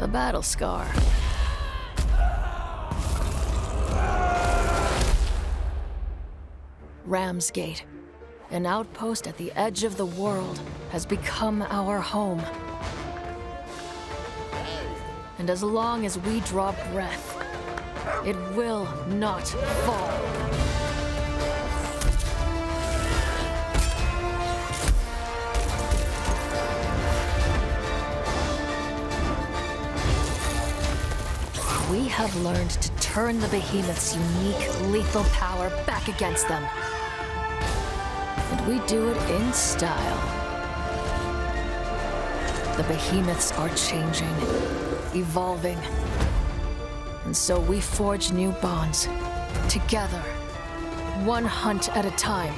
a battle scar. Ramsgate, an outpost at the edge of the world, has become our home. And as long as we draw breath, it will not fall. We have learned to turn the Behemoth's unique, lethal power back against them. And we do it in style. The Behemoths are changing, evolving. And so we forge new bonds, together, one hunt at a time.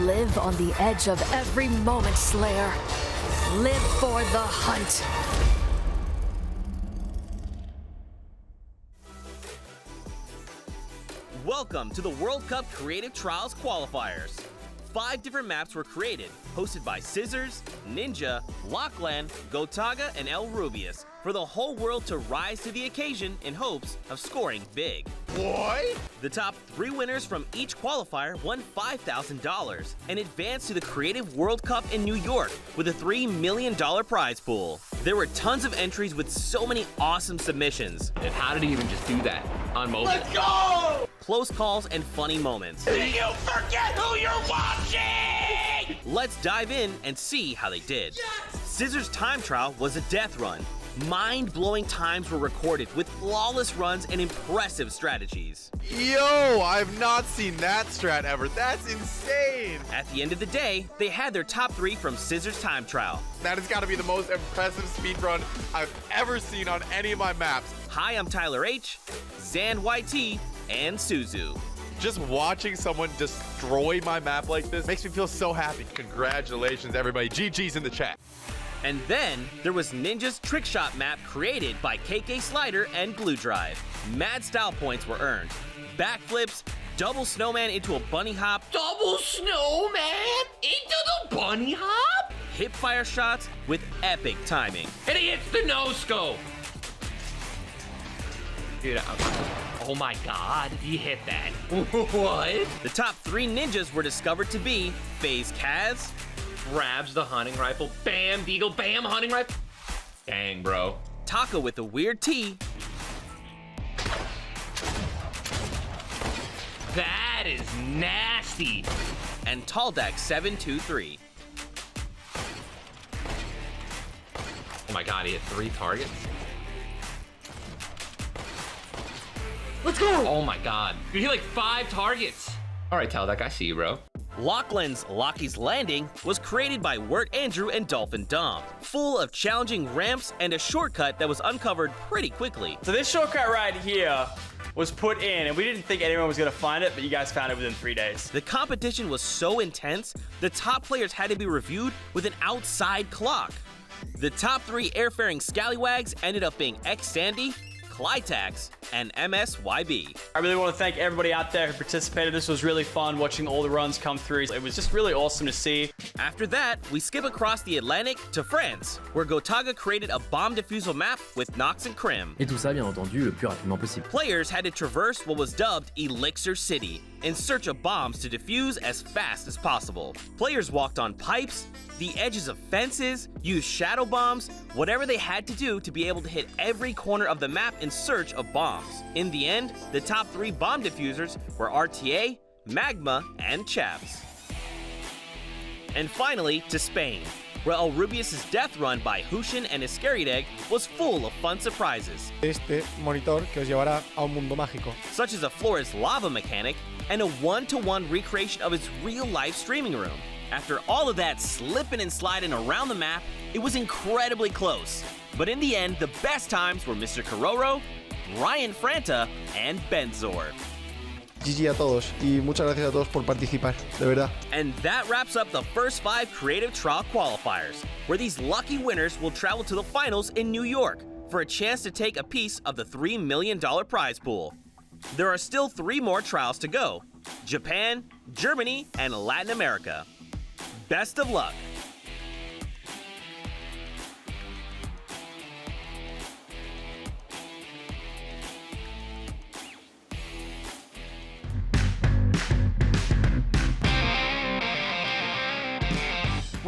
Live on the edge of every moment, Slayer. Live for the hunt. Welcome to the World Cup Creative Trials Qualifiers. 5 different maps were created, hosted by Scissors, Ninja, Lockland, Gotaga, and El Rubius, for the whole world to rise to the occasion in hopes of scoring big. What? The top 3 winners from each qualifier won $5,000 and advanced to the Creative World Cup in New York with a $3 million prize pool. There were tons of entries with so many awesome submissions. And how did he even just do that on mobile? Let's go! Close calls and funny moments. Did you forget who you're watching? Let's dive in and see how they did. Yes! Scissors' time trial was a death run. Mind-blowing times were recorded with flawless runs and impressive strategies. Yo, I've not seen that strat ever. That's insane. At the end of the day, they had their top 3 from Scissors' time trial. That has got to be the most impressive speedrun I've ever seen on any of my maps. Hi, I'm Tyler H, Zan YT, and Suzu. Just watching someone destroy my map like this makes me feel so happy. Congratulations, everybody. GG's in the chat. And then there was Ninja's trick shot map created by KK Slider and Glue Drive. Mad style points were earned. Backflips, double snowman into a bunny hop, Double snowman into the bunny hop? hip fire shots with epic timing. And he hits the no-scope. Dude, oh my god, he hit that. What? The top 3 ninjas were discovered to be FaZe Kaz, Grabs the hunting rifle. Bam, Deagle, bam, hunting rifle. Dang, bro. Taka with the weird T, That is nasty. and Taldak 723. Oh my god, he hit 3 targets. Let's go! Oh my god. Dude, he hit like 5 targets. All right, Taldak, I see you, bro. Lockland's Lakis Landing was created by Wirt Andrew and Dolphin Dom, full of challenging ramps and a shortcut that was uncovered pretty quickly. So this shortcut right here was put in, and we didn't think anyone was gonna find it, but you guys found it within 3 days. The competition was so intense, the top players had to be reviewed with an outside clock. The top 3 airfaring scallywags ended up being X-Sandy, Clytax, and MSYB. I really want to thank everybody out there who participated. This was really fun watching all the runs come through. It was just really awesome to see. After that, we skip across the Atlantic to France, where Gotaga created a bomb defusal map with Nox and Krim. Et tout ça, bien entendu, le plus rapidement possible. Players had to traverse what was dubbed Elixir City in search of bombs to defuse as fast as possible. Players walked on pipes, the edges of fences, used shadow bombs, whatever they had to do to be able to hit every corner of the map in search of bombs. In the end, the top 3 bomb diffusers were RTA, Magma, and Chaps. And finally, to Spain, where El Rubius' death run by Hushin and Iscariot was full of fun surprises, Este monitor que os llevará a un mundo mágico. such as a Flores lava mechanic and a 1-to-1 recreation of his real-life streaming room. After all of that slipping and sliding around the map, it was incredibly close. But in the end, the best times were Mr. Kororo, Ryan Franta, and Benzor. GG a todos y muchas gracias a todos por participar, de verdad. And that wraps up the first 5 Creative Trial Qualifiers, where these lucky winners will travel to the finals in New York for a chance to take a piece of the $3 million prize pool. There are still 3 more trials to go: Japan, Germany, and Latin America. Best of luck!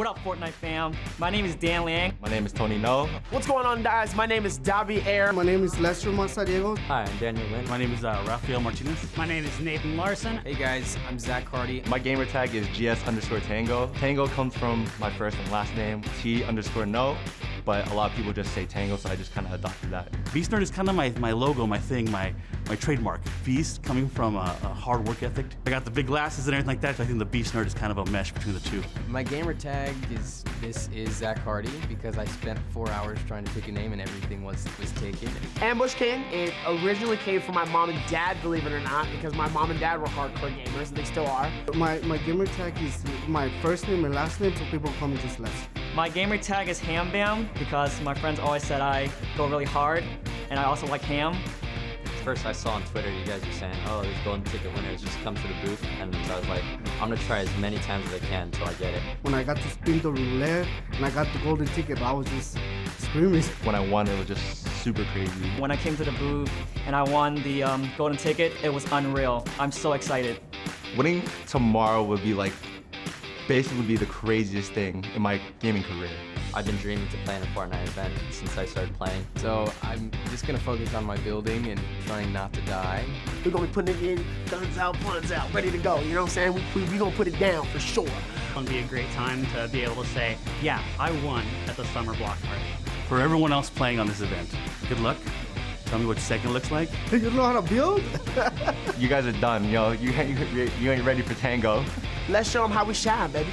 up, Fortnite fam? My name is Dan Liang. My name is Tony No. What's going on, guys? My name is Xavier. My name is Lester Mazariego. Hi, I'm Daniel Lin. My name is Rafael Martinez. My name is Nathan Larson. Hey guys, I'm Zach Hardy. My gamer tag is GS_Tango. Tango comes from my first and last name, T_No, but a lot of people just say Tango, so I just kind of adopted that. Beast Nerd is kind of my logo, my thing, my trademark. Beast, coming from a hard work ethic. I got the big glasses and everything like that, so I think the Beast Nerd is kind of a mesh between the two. My gamer tag is Zach Hardy because I spent 4 hours trying to pick a name and everything was taken. Ambush King, it originally came from my mom and dad, believe it or not, because my mom and dad were hardcore gamers, and they still are. My gamer tag is my first name and last name, so people call me just Les. My gamer tag is Ham Bam because my friends always said I go really hard, and I also like ham. First I saw on Twitter you guys were saying, oh, there's golden ticket winners, just come to the booth. And so I was like, I'm gonna try as many times as I can until I get it. When I got to spin the roulette and I got the golden ticket, I was just screaming. When I won, it was just super crazy. When I came to the booth and I won the golden ticket, it was unreal. I'm so excited. Winning tomorrow would be like, basically be the craziest thing in my gaming career. I've been dreaming to play in a Fortnite event since I started playing. So I'm just gonna focus on my building and trying not to die. We're gonna be putting it in, guns out, puns out, ready to go. You know what I'm saying? We're gonna put it down for sure. It's gonna be a great time to be able to say, yeah, I won at the Summer Block Party. For everyone else playing on this event, good luck. Tell me what second looks like. You don't know how to build? You guys are done, yo. You ain't ready for Tango. Let's show them how we shine, baby.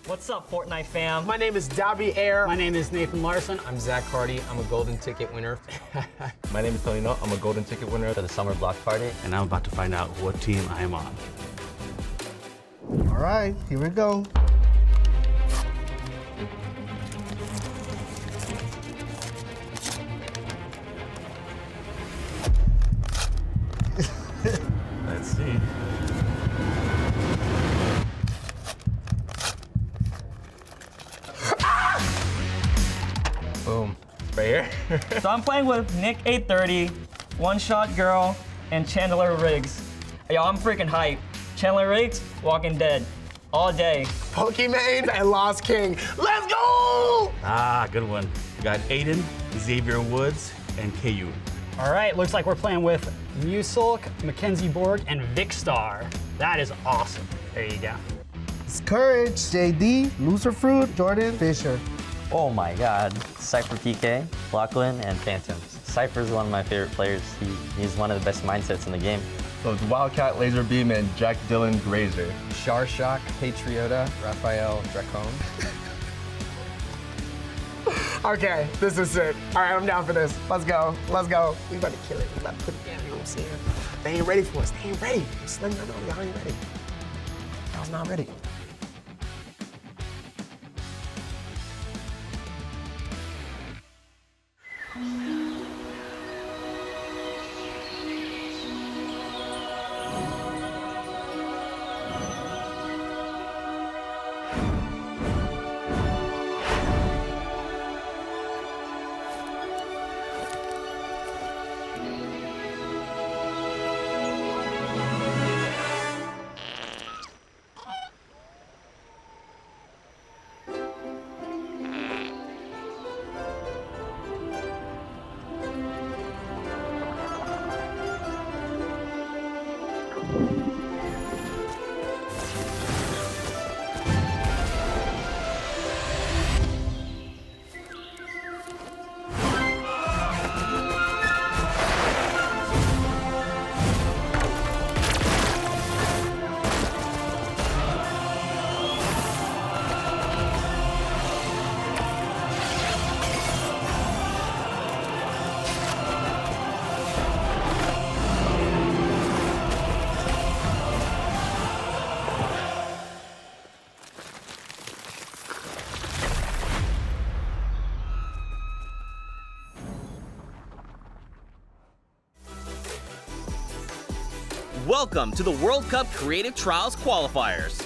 What's up, Fortnite fam? My name is Xavier. My name is Nathan Larson. I'm Zach Hardy. I'm a golden ticket winner. My name is Tony No. I'm a golden ticket winner For the Summer Block Party. And I'm about to find out what team I am on. All right, here we go. Let's see. Boom. Right here. So I'm playing with Nick 830, One Shot Girl, and Chandler Riggs. Yo, I'm freaking hype. Chandler Riggs, Walking Dead, all day. Pokemon and Lost King. Let's go! Ah, good one. We got Aiden, Xavier Woods, and KU. All right, looks like we're playing with Musulk, Mackenzie Borg, and Vicstar. That is awesome. There you go. It's Courage, JD, Loser Fruit, Jordan, Fisher. Oh my god. Cypher PK, Lachlan, and Phantoms. Cypher's one of my favorite players. He's one of the best mindsets in the game. So it's Wildcat, Laser Beam, and Jack Dylan Grazer. Sharshock, Patriota, Raphael, Dracone. Okay, this is sick. All right, I'm down for this. Let's go. Let's go. We about to kill it. We about to put it down. You know what I'm saying? They ain't ready for us. They ain't ready. Just letting y'all know y'all ain't ready. Y'all's not ready. Welcome to the World Cup Creative Trials Qualifiers.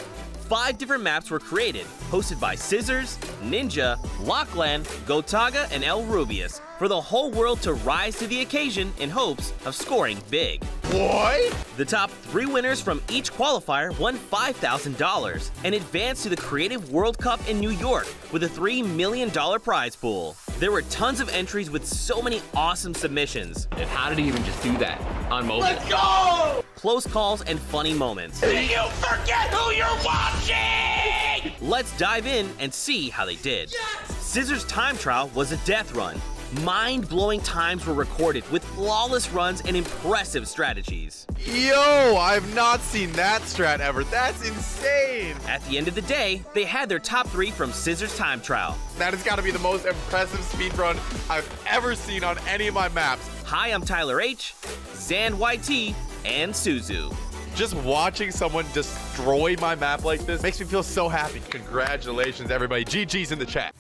5 different maps were created, hosted by Scissors, Ninja, Lockland, Gotaga, and El Rubius, for the whole world to rise to the occasion in hopes of scoring big. What? The top 3 winners from each qualifier won $5,000 and advanced to the Creative World Cup in New York with a $3 million prize pool. There were tons of entries with so many awesome submissions. And how did he even just do that on mobile? Let's go! Close calls and funny moments. Do you forget who you're watching? Let's dive in and see how they did. Yes! Scissors' time trial was a death run. Mind-blowing times were recorded with flawless runs and impressive strategies. Yo, I've not seen that strat ever. That's insane. At the end of the day, they had their top 3 from Scissors' time trial. That has got to be the most impressive speedrun I've ever seen on any of my maps. Hi, I'm Tyler H, Zan YT, and Suzu. Just watching someone destroy my map like this makes me feel so happy. Congratulations, everybody. GG's in the chat.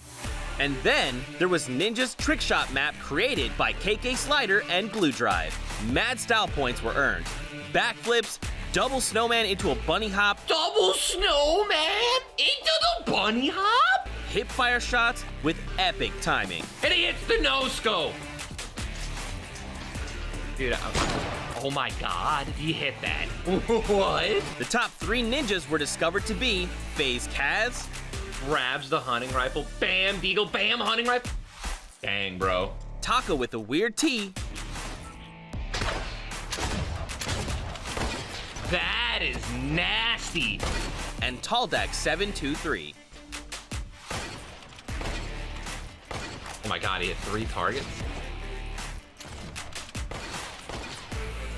And then there was Ninja's trick shot map created by KK Slider and Glue Drive. Mad style points were earned. Backflips, double snowman into a bunny hop. Double snowman into the bunny hop? Hip fire shots with epic timing. And he hits the no-scope. Dude, oh my god, he hit that. What? The top 3 ninjas were discovered to be FaZe Kaz, grabs the hunting rifle, bam, deagle, bam, hunting rifle. Dang, bro. Taka with a weird T. That is nasty. And Taldak 723. Oh my god, he hit 3 targets.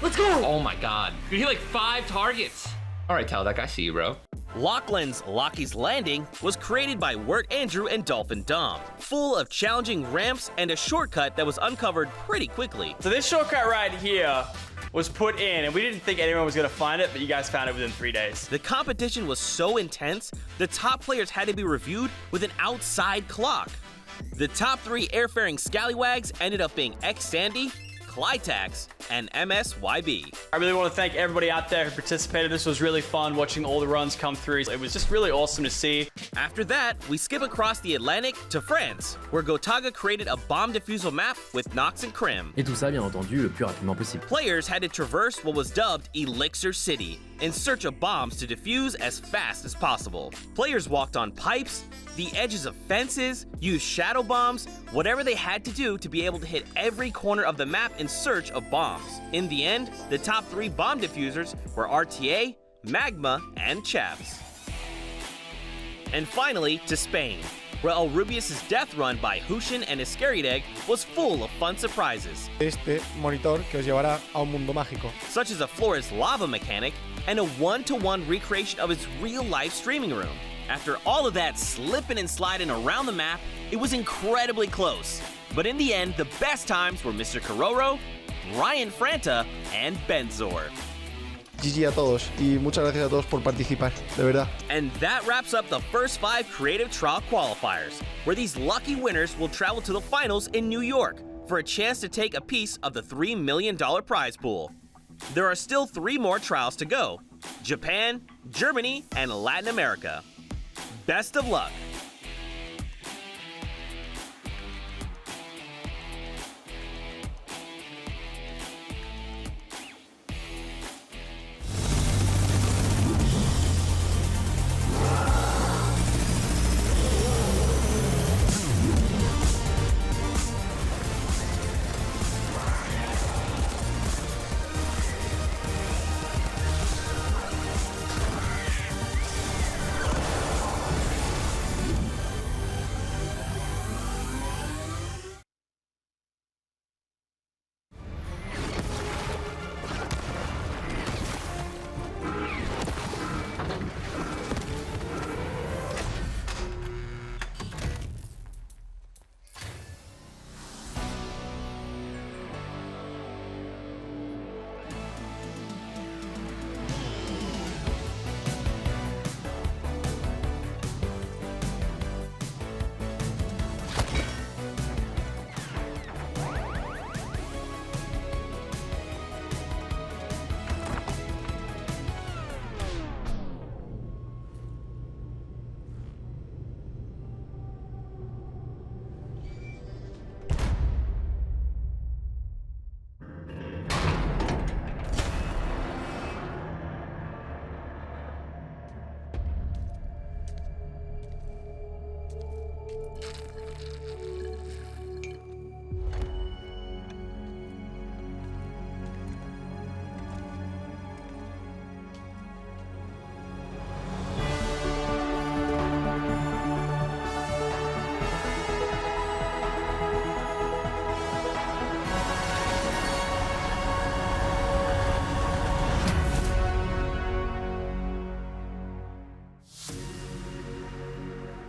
Let's go! Oh my god. Dude, he hit like 5 targets. All right, Taldak, I see you, bro. Lockland's Lakis Landing was created by Wirt Andrew and Dolphin Dom, full of challenging ramps and a shortcut that was uncovered pretty quickly. So this shortcut right here was put in, and we didn't think anyone was gonna find it, but you guys found it within 3 days. The competition was so intense, the top players had to be reviewed with an outside clock. The top 3 airfaring scallywags ended up being X-Sandy, Clytax, and MSYB. I really want to thank everybody out there who participated. This was really fun watching all the runs come through. It was just really awesome to see. After that, we skip across the Atlantic to France, where Gotaga created a bomb defusal map with Nox and Krim. Et tout ça, bien entendu, le plus rapidement possible. Players had to traverse what was dubbed Elixir City in search of bombs to defuse as fast as possible. Players walked on pipes, the edges of fences, used shadow bombs, whatever they had to do to be able to hit every corner of the map in search of bombs. In the end, the top 3 bomb diffusers were RTA, Magma, and Chaps. And finally, to Spain, where El Rubius' death run by Hushin and Iscariot was full of fun surprises. Este monitor que os llevará a un mundo mágico. Such as a Flores lava mechanic and a 1-to-1 recreation of its real-life streaming room. After all of that slipping and sliding around the map, it was incredibly close. But in the end, the best times were Mr. Kororo, Ryan Franta, and Benzor. GG a todos y muchas gracias a todos por participar, de verdad. And that wraps up the first 5 Creative Trial Qualifiers, where these lucky winners will travel to the finals in New York for a chance to take a piece of the $3 million prize pool. There are still 3 more trials to go: Japan, Germany, and Latin America. Best of luck!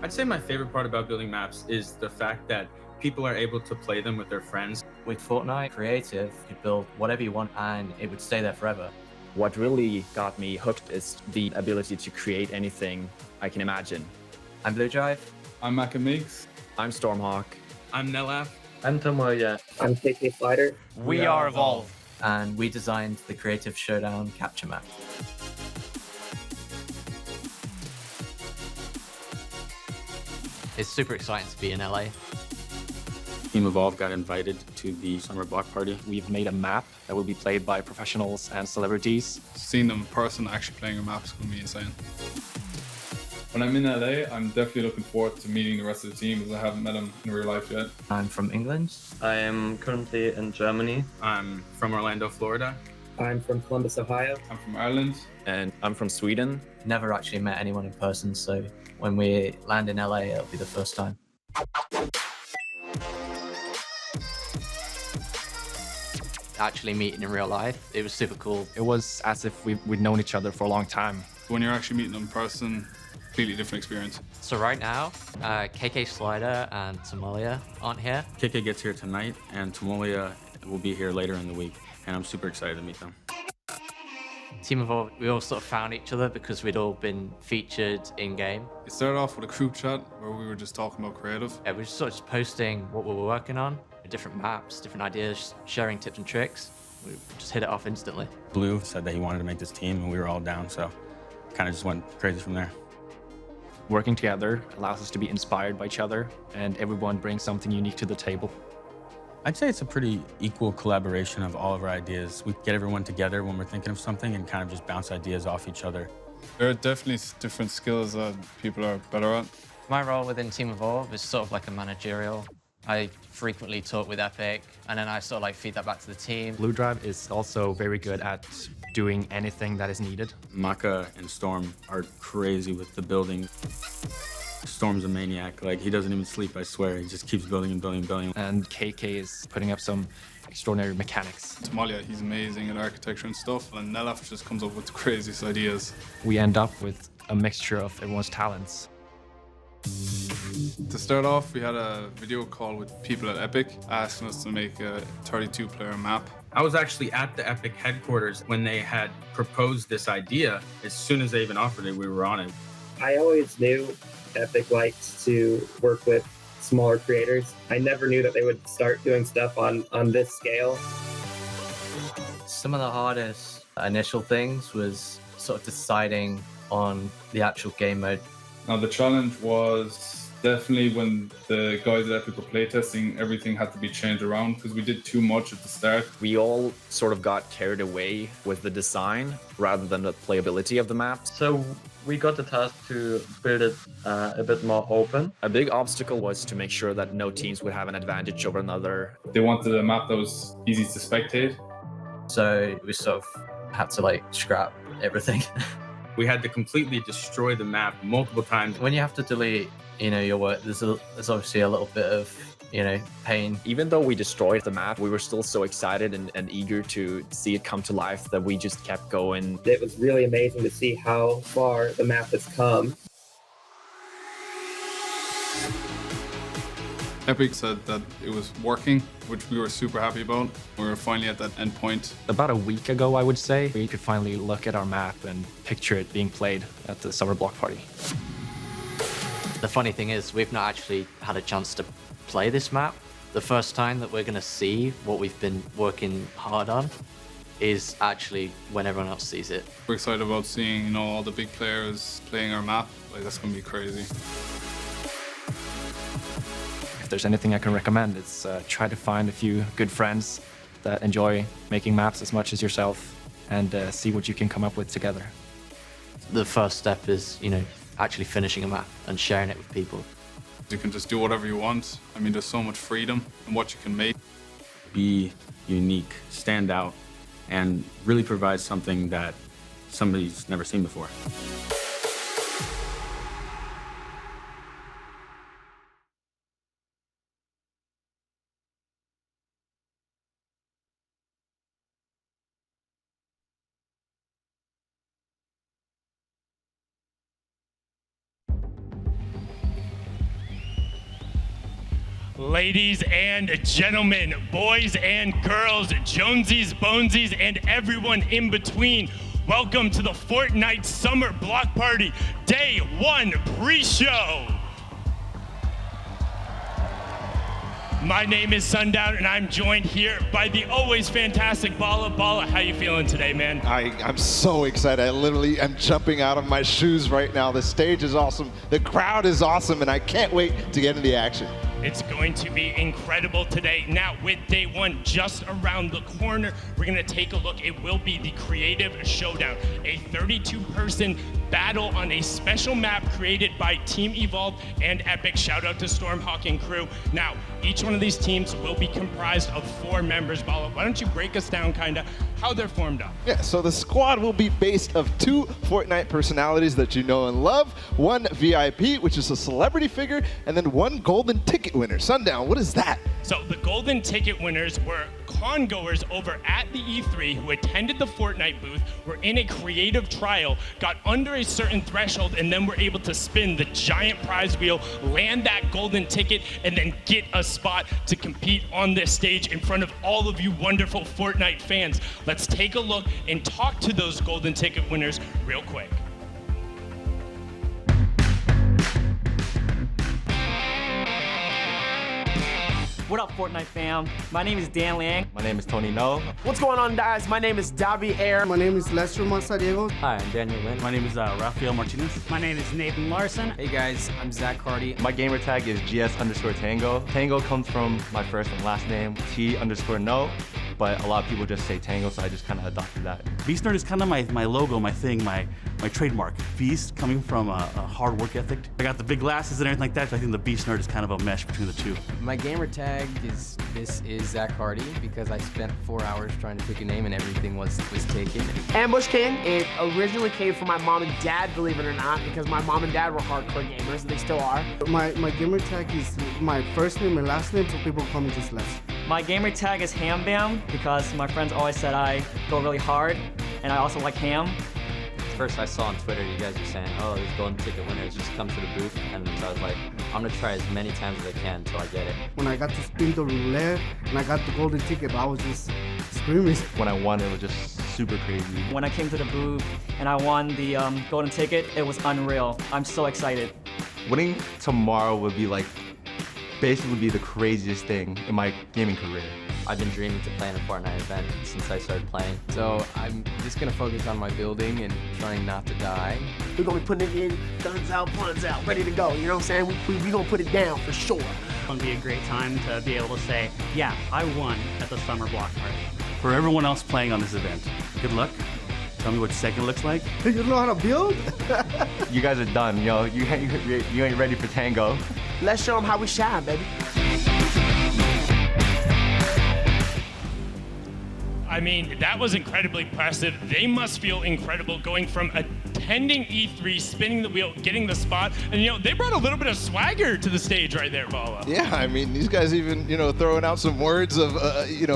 I'd say my favorite part about building maps is the fact that people are able to play them with their friends. With Fortnite Creative, you could build whatever you want and it would stay there forever. What really got me hooked is the ability to create anything I can imagine. I'm Blue Drive. I'm Maka-Meeks. I'm Stormhawk. I'm Nelaf. I'm Tomoya. I'm KK Slider. We are Evolve. And we designed the Creative Showdown capture map. It's super exciting to be in LA. Team Evolve got invited to the Summer Block Party. We've made a map that will be played by professionals and celebrities. Seeing them in person actually playing a map is going to be insane. When I'm in LA, I'm definitely looking forward to meeting the rest of the team as I haven't met them in real life yet. I'm from England. I am currently in Germany. I'm from Orlando, Florida. I'm from Columbus, Ohio. I'm from Ireland. And I'm from Sweden. Never actually met anyone in person, so when we land in LA, it'll be the first time. Actually meeting in real life, it was super cool. It was as if we'd known each other for a long time. When you're actually meeting them in person, completely different experience. So right now, KK Slider and Tomoya aren't here. KK gets here tonight, and Tomoya will be here later in the week, and I'm super excited to meet them. Team Evolve, we all sort of found each other because we'd all been featured in-game. It started off with a group chat where we were just talking about creative. Yeah, we were sort of just posting what we were working on, different maps, different ideas, sharing tips and tricks. We just hit it off instantly. Blue said that he wanted to make this team, and we were all down, so kind of just went crazy from there. Working together allows us to be inspired by each other, and everyone brings something unique to the table. I'd say it's a pretty equal collaboration of all of our ideas. We get everyone together when we're thinking of something and kind of just bounce ideas off each other. There are definitely different skills that people are better at. My role within Team Evolve is sort of like a managerial. I frequently talk with Epic, and then I sort of like feed that back to the team. Blue Drive is also very good at doing anything that is needed. Maka and Storm are crazy with the building. Storm's a maniac. Like, he doesn't even sleep, I swear. He just keeps building and building and building. And KK is putting up some extraordinary mechanics. Tomoya, he's amazing at architecture and stuff, and Nelaf just comes up with the craziest ideas. We end up with a mixture of everyone's talents. To start off, we had a video call with people at Epic asking us to make a 32-player map. I was actually at the Epic headquarters when they had proposed this idea. As soon as they even offered it, we were on it. I always knew Epic liked to work with smaller creators. I never knew that they would start doing stuff on this scale. Some of the hardest initial things was sort of deciding on the actual game mode. Now, the challenge was definitely when the guys at Epic were playtesting, everything had to be changed around because we did too much at the start. We all sort of got carried away with the design rather than the playability of the map. So we got the task to build it a bit more open. A big obstacle was to make sure that no teams would have an advantage over another. They wanted a map that was easy to spectate. So we sort of had to like scrap everything. We had to completely destroy the map multiple times. When you have to delete, your work, there's obviously a little bit of, pain. Even though we destroyed the map, we were still so excited and eager to see it come to life that we just kept going. It was really amazing to see how far the map has come. Epic said that it was working, which we were super happy about. We were finally at that end point. About a week ago, I would say, we could finally look at our map and picture it being played at the Summer Block Party. The funny thing is, we've not actually had a chance to play this map. The first time that we're going to see what we've been working hard on is actually when everyone else sees it. We're excited about seeing, all the big players playing our map. Like, that's going to be crazy. If there's anything I can recommend, it's try to find a few good friends that enjoy making maps as much as yourself and see what you can come up with together. The first step is, actually finishing a map and sharing it with people. You can just do whatever you want. I mean, there's so much freedom in what you can make. Be unique, stand out, and really provide something that somebody's never seen before. Ladies and gentlemen, boys and girls, Jonesies, Bonesies, and everyone in between, welcome to the Fortnite Summer Block Party, Day 1 pre-show. My name is Sundown, and I'm joined here by the always fantastic Bala. Bala, how you feeling today, man? I'm so excited. I literally am jumping out of my shoes right now. The stage is awesome. The crowd is awesome, and I can't wait to get into the action. It's going to be incredible today. Now, with Day 1 just around the corner, we're going to take a look. It will be the Creative Showdown, a 32-person battle on a special map created by Team Evolve and Epic. Shout out to Stormhawk and crew. Now, each one of these teams will be comprised of 4 members. Bala, why don't you break us down kind of how they're formed up? Yeah, so the squad will be based of 2 Fortnite personalities that you know and love, 1 VIP, which is a celebrity figure, and then 1 golden ticket winner. Sundown, what is that? So the golden ticket winners were con-goers over at the E3 who attended the Fortnite booth, were in a creative trial, got under a certain threshold, and then were able to spin the giant prize wheel, land that golden ticket, and then get a spot to compete on this stage in front of all of you wonderful Fortnite fans. Let's take a look and talk to those golden ticket winners real quick. What up, Fortnite fam? My name is Dan Liang. My name is Tony No. What's going on, guys? My name is Davi Air. My name is Lester Masadiego. Hi, I'm Daniel Lin. My name is Rafael Martinez. My name is Nathan Larson. Hey guys, I'm Zach Hardy. My gamer tag is GS_Tango. Tango comes from my first and last name, T_No, but a lot of people just say Tango, so I just kind of adopted that. Beast Nerd is kind of my logo, my thing, my trademark. Beast, coming from a hard work ethic. I got the big glasses and everything like that, so I think the Beast Nerd is kind of a mesh between the two. My gamer tag is Zach Hardy because I spent 4 hours trying to pick a name and everything was taken. Ambush King, it originally came from my mom and dad, believe it or not, because my mom and dad were hardcore gamers, and they still are. My gamer tag is my first name and last name, so people call me just Lester. My gamer tag is Ham Bam because my friends always said I go really hard, and I also like ham. First I saw on Twitter you guys were saying, oh, these golden ticket winners, just come to the booth. And so I was like, I'm gonna try as many times as I can until I get it. When I got to spin the roulette and I got the golden ticket, I was just screaming. When I won, it was just super crazy. When I came to the booth and I won the golden ticket, it was unreal. I'm so excited. Winning tomorrow would be basically be the craziest thing in my gaming career. I've been dreaming to play in a Fortnite event since I started playing. So I'm just gonna focus on my building and trying not to die. We're gonna be putting it in, guns out, guns out, ready to go. You know what I'm saying? We gonna put it down for sure. It's gonna be a great time to be able to say, yeah, I won at the Summer Block Party. For everyone else playing on this event, good luck. Tell me what second looks like. You don't know how to build? You guys are done, yo. You ain't ready for Tango. Let's show them how we shine, baby. I mean, that was incredibly impressive. They must feel incredible going from attending E3, spinning the wheel, getting the spot, and they brought a little bit of swagger to the stage right there, Bala. Yeah, I mean, these guys even, throwing out some words of,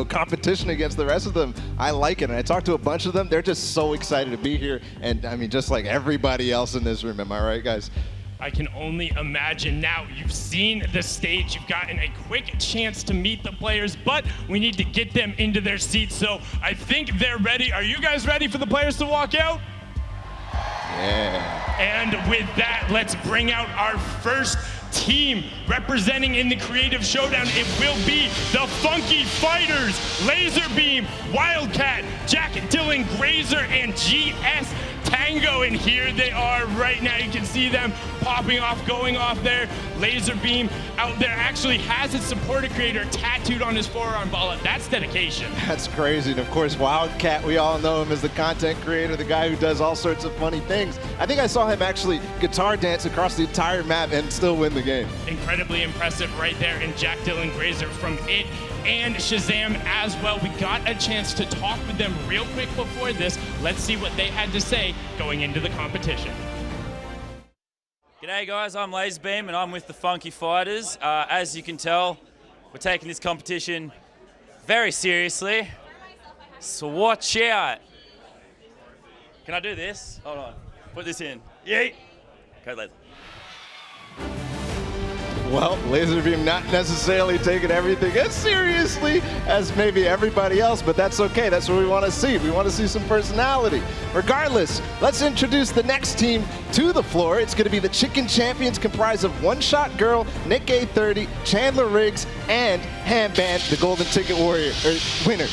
competition against the rest of them. I like it, and I talked to a bunch of them. They're just so excited to be here, and I mean, just like everybody else in this room. Am I right, guys? I can only imagine. Now, you've seen the stage, you've gotten a quick chance to meet the players, but we need to get them into their seats, so I think they're ready. Are you guys ready for the players to walk out? Yeah. And with that, let's bring out our first team representing in the Creative Showdown. It will be the Funky Fighters, Laserbeam, Wildcat, Jack Dylan Grazer, and GS Tango, and here they are right now. You can see them popping off, going off there. Laserbeam out there actually has his supporter creator tattooed on his forearm. Bala, that's dedication. That's crazy. And of course, Wildcat, we all know him as the content creator, the guy who does all sorts of funny things. I think I saw him actually guitar dance across the entire map and still win the game. Incredibly impressive right there. And Jack Dylan Grazer from IT and Shazam as well. We got a chance to talk with them real quick before this. Let's see what they had to say going into the competition. G'day guys, I'm Laserbeam and I'm with the Funky Fighters. As you can tell, we're taking this competition very seriously, so watch out. Can I do this? Hold on, put this in. Yeet. Okay, let's. Well, Laserbeam not necessarily taking everything as seriously as maybe everybody else, but that's okay. That's what we want to see. We want to see some personality. Regardless, let's introduce the next team to the floor. It's going to be the Chicken Champions, comprised of One Shot Girl, Nick A30, Chandler Riggs, and Hamband, the Golden Ticket winner.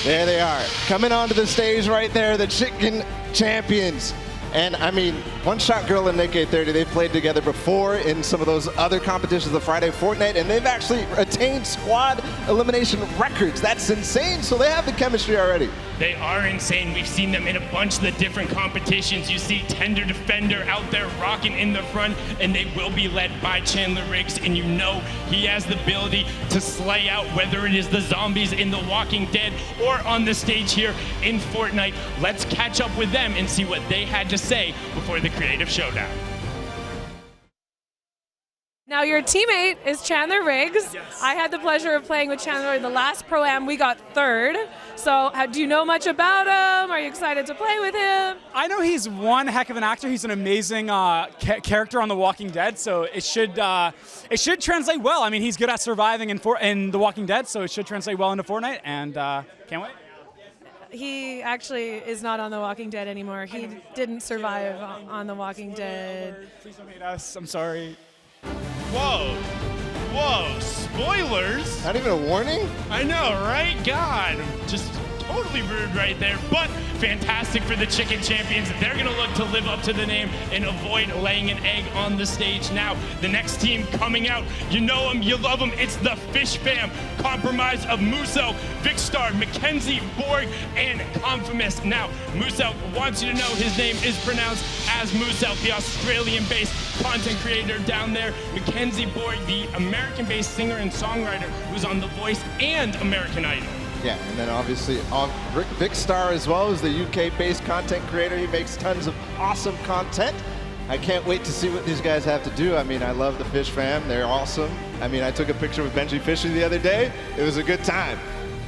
There they are, coming onto the stage right there, the Chicken Champions. And I mean, One Shot Girl and Nick A30, they've played together before in some of those other competitions, the Friday Fortnite, and they've actually attained squad elimination records. That's insane, so they have the chemistry already. They are insane. We've seen them in a bunch of the different competitions. You see Tender Defender out there rocking in the front, and they will be led by Chandler Riggs, and you know he has the ability to slay out, whether it is the zombies in The Walking Dead or on the stage here in Fortnite. Let's catch up with them and see what they had to say before the Creative Showdown. Now your teammate is Chandler Riggs. Yes. I had the pleasure of playing with Chandler in the last Pro-Am. We got third. So do you know much about him? Are you excited to play with him? I know he's one heck of an actor. He's an amazing character on The Walking Dead, so it should translate well. I mean, he's good at surviving in The Walking Dead, so it should translate well into Fortnite, and can't wait. He actually is not on The Walking Dead anymore. He didn't survive on The Walking Dead. Please don't hate us. I'm sorry. Whoa, spoilers? Not even a warning? I know, right? God, just totally rude right there, but fantastic for the Chicken Champions. They're gonna look to live up to the name and avoid laying an egg on the stage. Now, the next team coming out, you know them, you love them, it's the Fish Fam, comprised of Muso, Vicstar, Mackenzie, Borg, and Confamous. Now, Muso wants you to know his name is pronounced as Muso, the Australian-based content creator down there. Mackenzie Borg, the American-based singer and songwriter who's on The Voice and American Idol. Yeah, and then obviously Vicstar as well is the UK-based content creator. He makes tons of awesome content. I can't wait to see what these guys have to do. I mean, I love the Fish Fam. They're awesome. I mean, I took a picture with Benji Fisher the other day. It was a good time.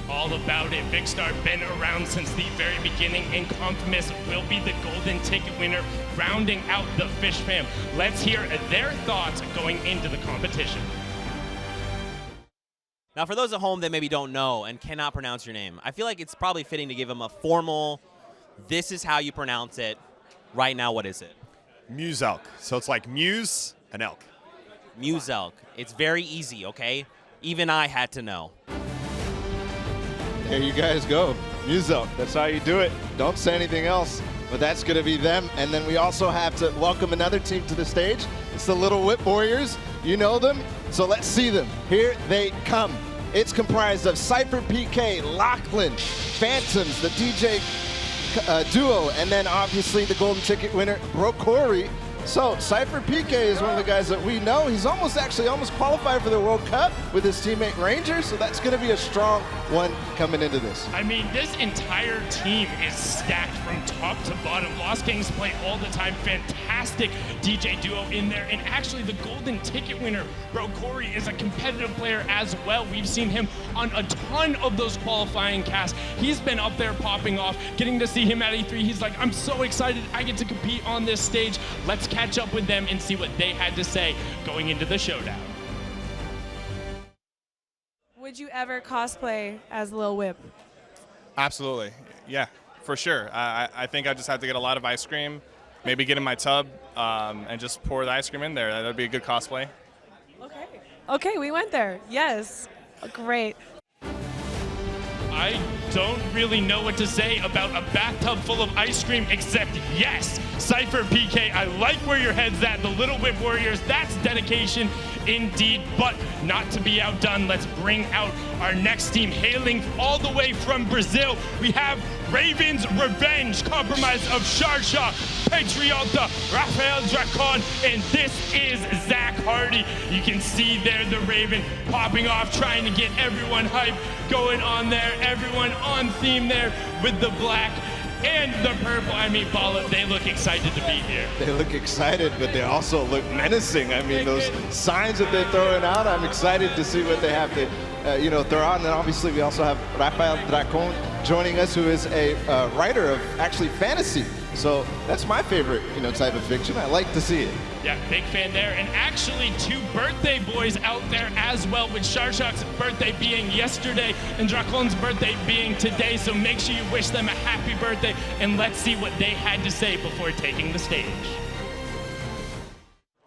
All about it. Vicstar been around since the very beginning, and Confamous will be the Golden Ticket winner, rounding out the Fish Fam. Let's hear their thoughts going into the competition. Now, for those at home that maybe don't know and cannot pronounce your name, I feel like it's probably fitting to give them a formal, this is how you pronounce it. Right now, what is it? Muselk. So it's like Muse and Elk. Muselk. It's very easy, okay? Even I had to know. There you guys go. Muselk. That's how you do it. Don't say anything else. But that's going to be them. And then we also have to welcome another team to the stage. It's the Little Whip Warriors. You know them, so let's see them. Here they come. It's comprised of Cypher PK, Lachlan, Phantoms, the DJ duo, and then obviously the Golden Ticket winner, Brokori. So Cypher PK is one of the guys that we know. He's almost qualified for the World Cup with his teammate Ranger, so that's going to be a strong one coming into this. I mean, this entire team is stacked from top to bottom. Lost Kings play all the time. Fantastic DJ duo in there. And actually, the Golden Ticket winner, Brokori, is a competitive player as well. We've seen him on a ton of those qualifying casts. He's been up there popping off. Getting to see him at E3, he's like, I'm so excited I get to compete on this stage. Let's catch up with them and see what they had to say going into the showdown. Would you ever cosplay as Lil Whip? Absolutely, yeah, for sure. I think I just have to get a lot of ice cream, maybe get in my tub and just pour the ice cream in there. That'd be a good cosplay. Okay, we went there. Yes, great. I don't really know what to say about a bathtub full of ice cream except yes, Cypher PK, I like where your head's at. The Little Whip Warriors, that's dedication indeed, but not to be outdone. Let's bring out our next team, hailing all the way from Brazil. We have Raven's Revenge, comprised of Sharsha, Patriota, Rafael Dracon, and this is Zach Hardy. You can see there the Raven popping off, trying to get everyone hyped, going on there, everyone on theme there with the black and the purple. I mean, Bala, they look excited to be here. They look excited, but they also look menacing. I mean, those signs that they're throwing out, I'm excited to see what they have to throw out. And then obviously we also have Rafael Dracon joining us, who is a writer of actually fantasy. So that's my favorite, type of fiction. I like to see it. Yeah, big fan there. And actually 2 birthday boys out there as well, with Sharshak's birthday being yesterday and Drakon's birthday being today. So make sure you wish them a happy birthday, and let's see what they had to say before taking the stage.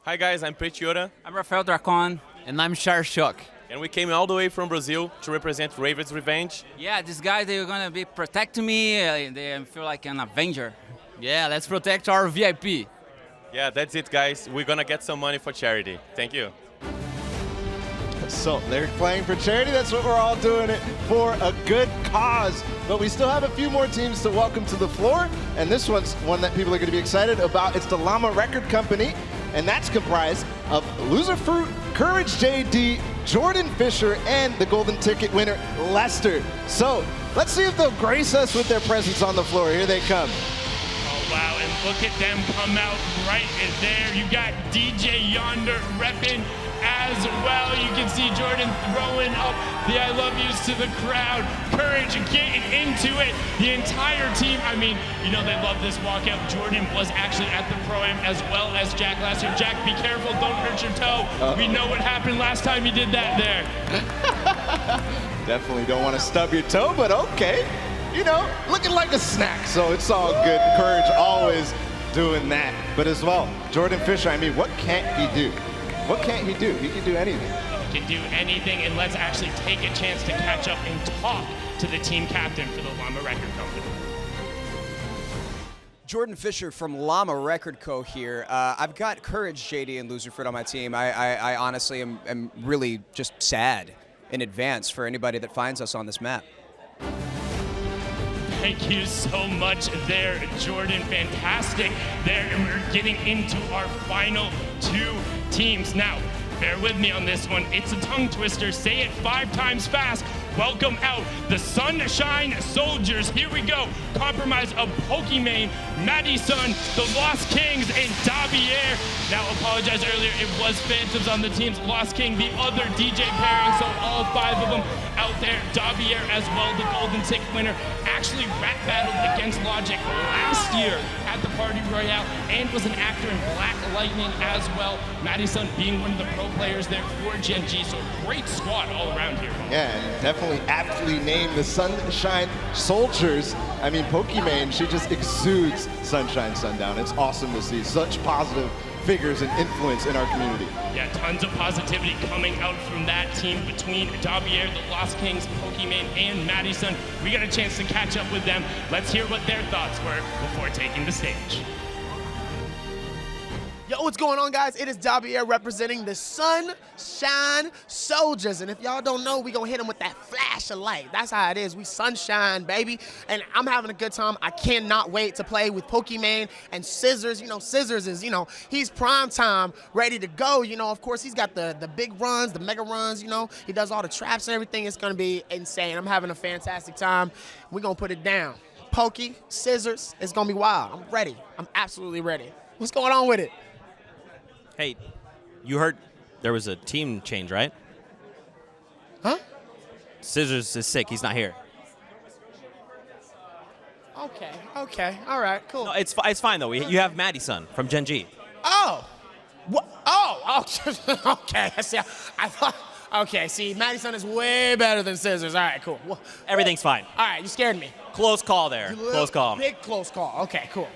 Hi guys, I'm Pretiora. I'm Rafael Dracon. And I'm Sharshak. And we came all the way from Brazil to represent Raven's Revenge. Yeah, these guys, they're gonna be protecting me. They feel like an Avenger. Yeah, let's protect our VIP. Yeah, that's it guys. We're gonna get some money for charity. Thank you. So they're playing for charity. That's what we're all doing it for, a good cause. But we still have a few more teams to welcome to the floor. And this one's one that people are going to be excited about. It's the Llama Record Company. And that's comprised of Loser Fruit, Courage JD, Jordan Fisher, and the golden ticket winner, Lester. So let's see if they'll grace us with their presence on the floor. Here they come. Oh, wow, and look at them come out right there. You got DJ Yonder repping as well. You can see Jordan throwing up the I love yous to the crowd. Courage getting into it. The entire team, I mean, you know they love this walkout. Jordan was actually at the Pro-Am as well as Jack last year. Jack, be careful, don't hurt your toe. We know what happened last time you did that there. Definitely don't want to stub your toe, but okay. You know, looking like a snack, so it's all good. Courage always doing that. But as well, Jordan Fisher, I mean, what can't he do? What can't he do? He can do anything. He can do anything, and let's actually take a chance to catch up and talk to the team captain for the Llama Record Company. Jordan Fisher from Llama Record Co. here. I've got Courage, JD, and Loser Fruit on my team. I honestly am really just sad in advance for anybody that finds us on this map. Thank you so much there, Jordan. Fantastic there. And we're getting into our final 2 teams. Now, bear with me on this one. It's a tongue twister. Say it 5 times fast. Welcome out the Sunshine Soldiers. Here we go. Compromise of Pokimane, Madison, the Lost Kings, and Davier. Now, apologize earlier. It was Phantoms on the teams. Lost King, the other DJ pairing. So all 5 of them out there. Davier as well, the golden ticket winner. Actually rap battled against Logic last year at the Party Royale and was an actor in Black Lightning as well. Madison being one of the pro players there for Gen G. So great squad all around here. Yeah, definitely aptly named the Sunshine Soldiers. I mean, Pokimane, she just exudes Sunshine Sundown. It's awesome to see such positive figures and influence in our community. Yeah, tons of positivity coming out from that team between Davier, the Lost Kings, Pokimane, and Madison. We got a chance to catch up with them. Let's hear what their thoughts were before taking the stage. Yo, what's going on, guys? It is Davier representing the Sunshine Soldiers. And if y'all don't know, we gonna hit them with that flash of light. That's how it is. We sunshine, baby. And I'm having a good time. I cannot wait to play with Pokimane and Scissors. You know, Scissors is, he's prime time, ready to go. Of course, he's got the big runs, the mega runs, He does all the traps and everything. It's gonna be insane. I'm having a fantastic time. We're gonna put it down. Pokey, Scissors, it's gonna be wild. I'm ready. I'm absolutely ready. What's going on with it? Hey, you heard there was a team change, right? Huh? Scissors is sick. He's not here. Okay. All right, cool. No, it's fine, though. You have Madison from Gen G. Oh. What? Oh, okay. See, I thought, okay, see, Madison is way better than Scissors. All right, cool. Everything's fine. All right, you scared me. Close call there. Close call. Big close call. Okay, cool.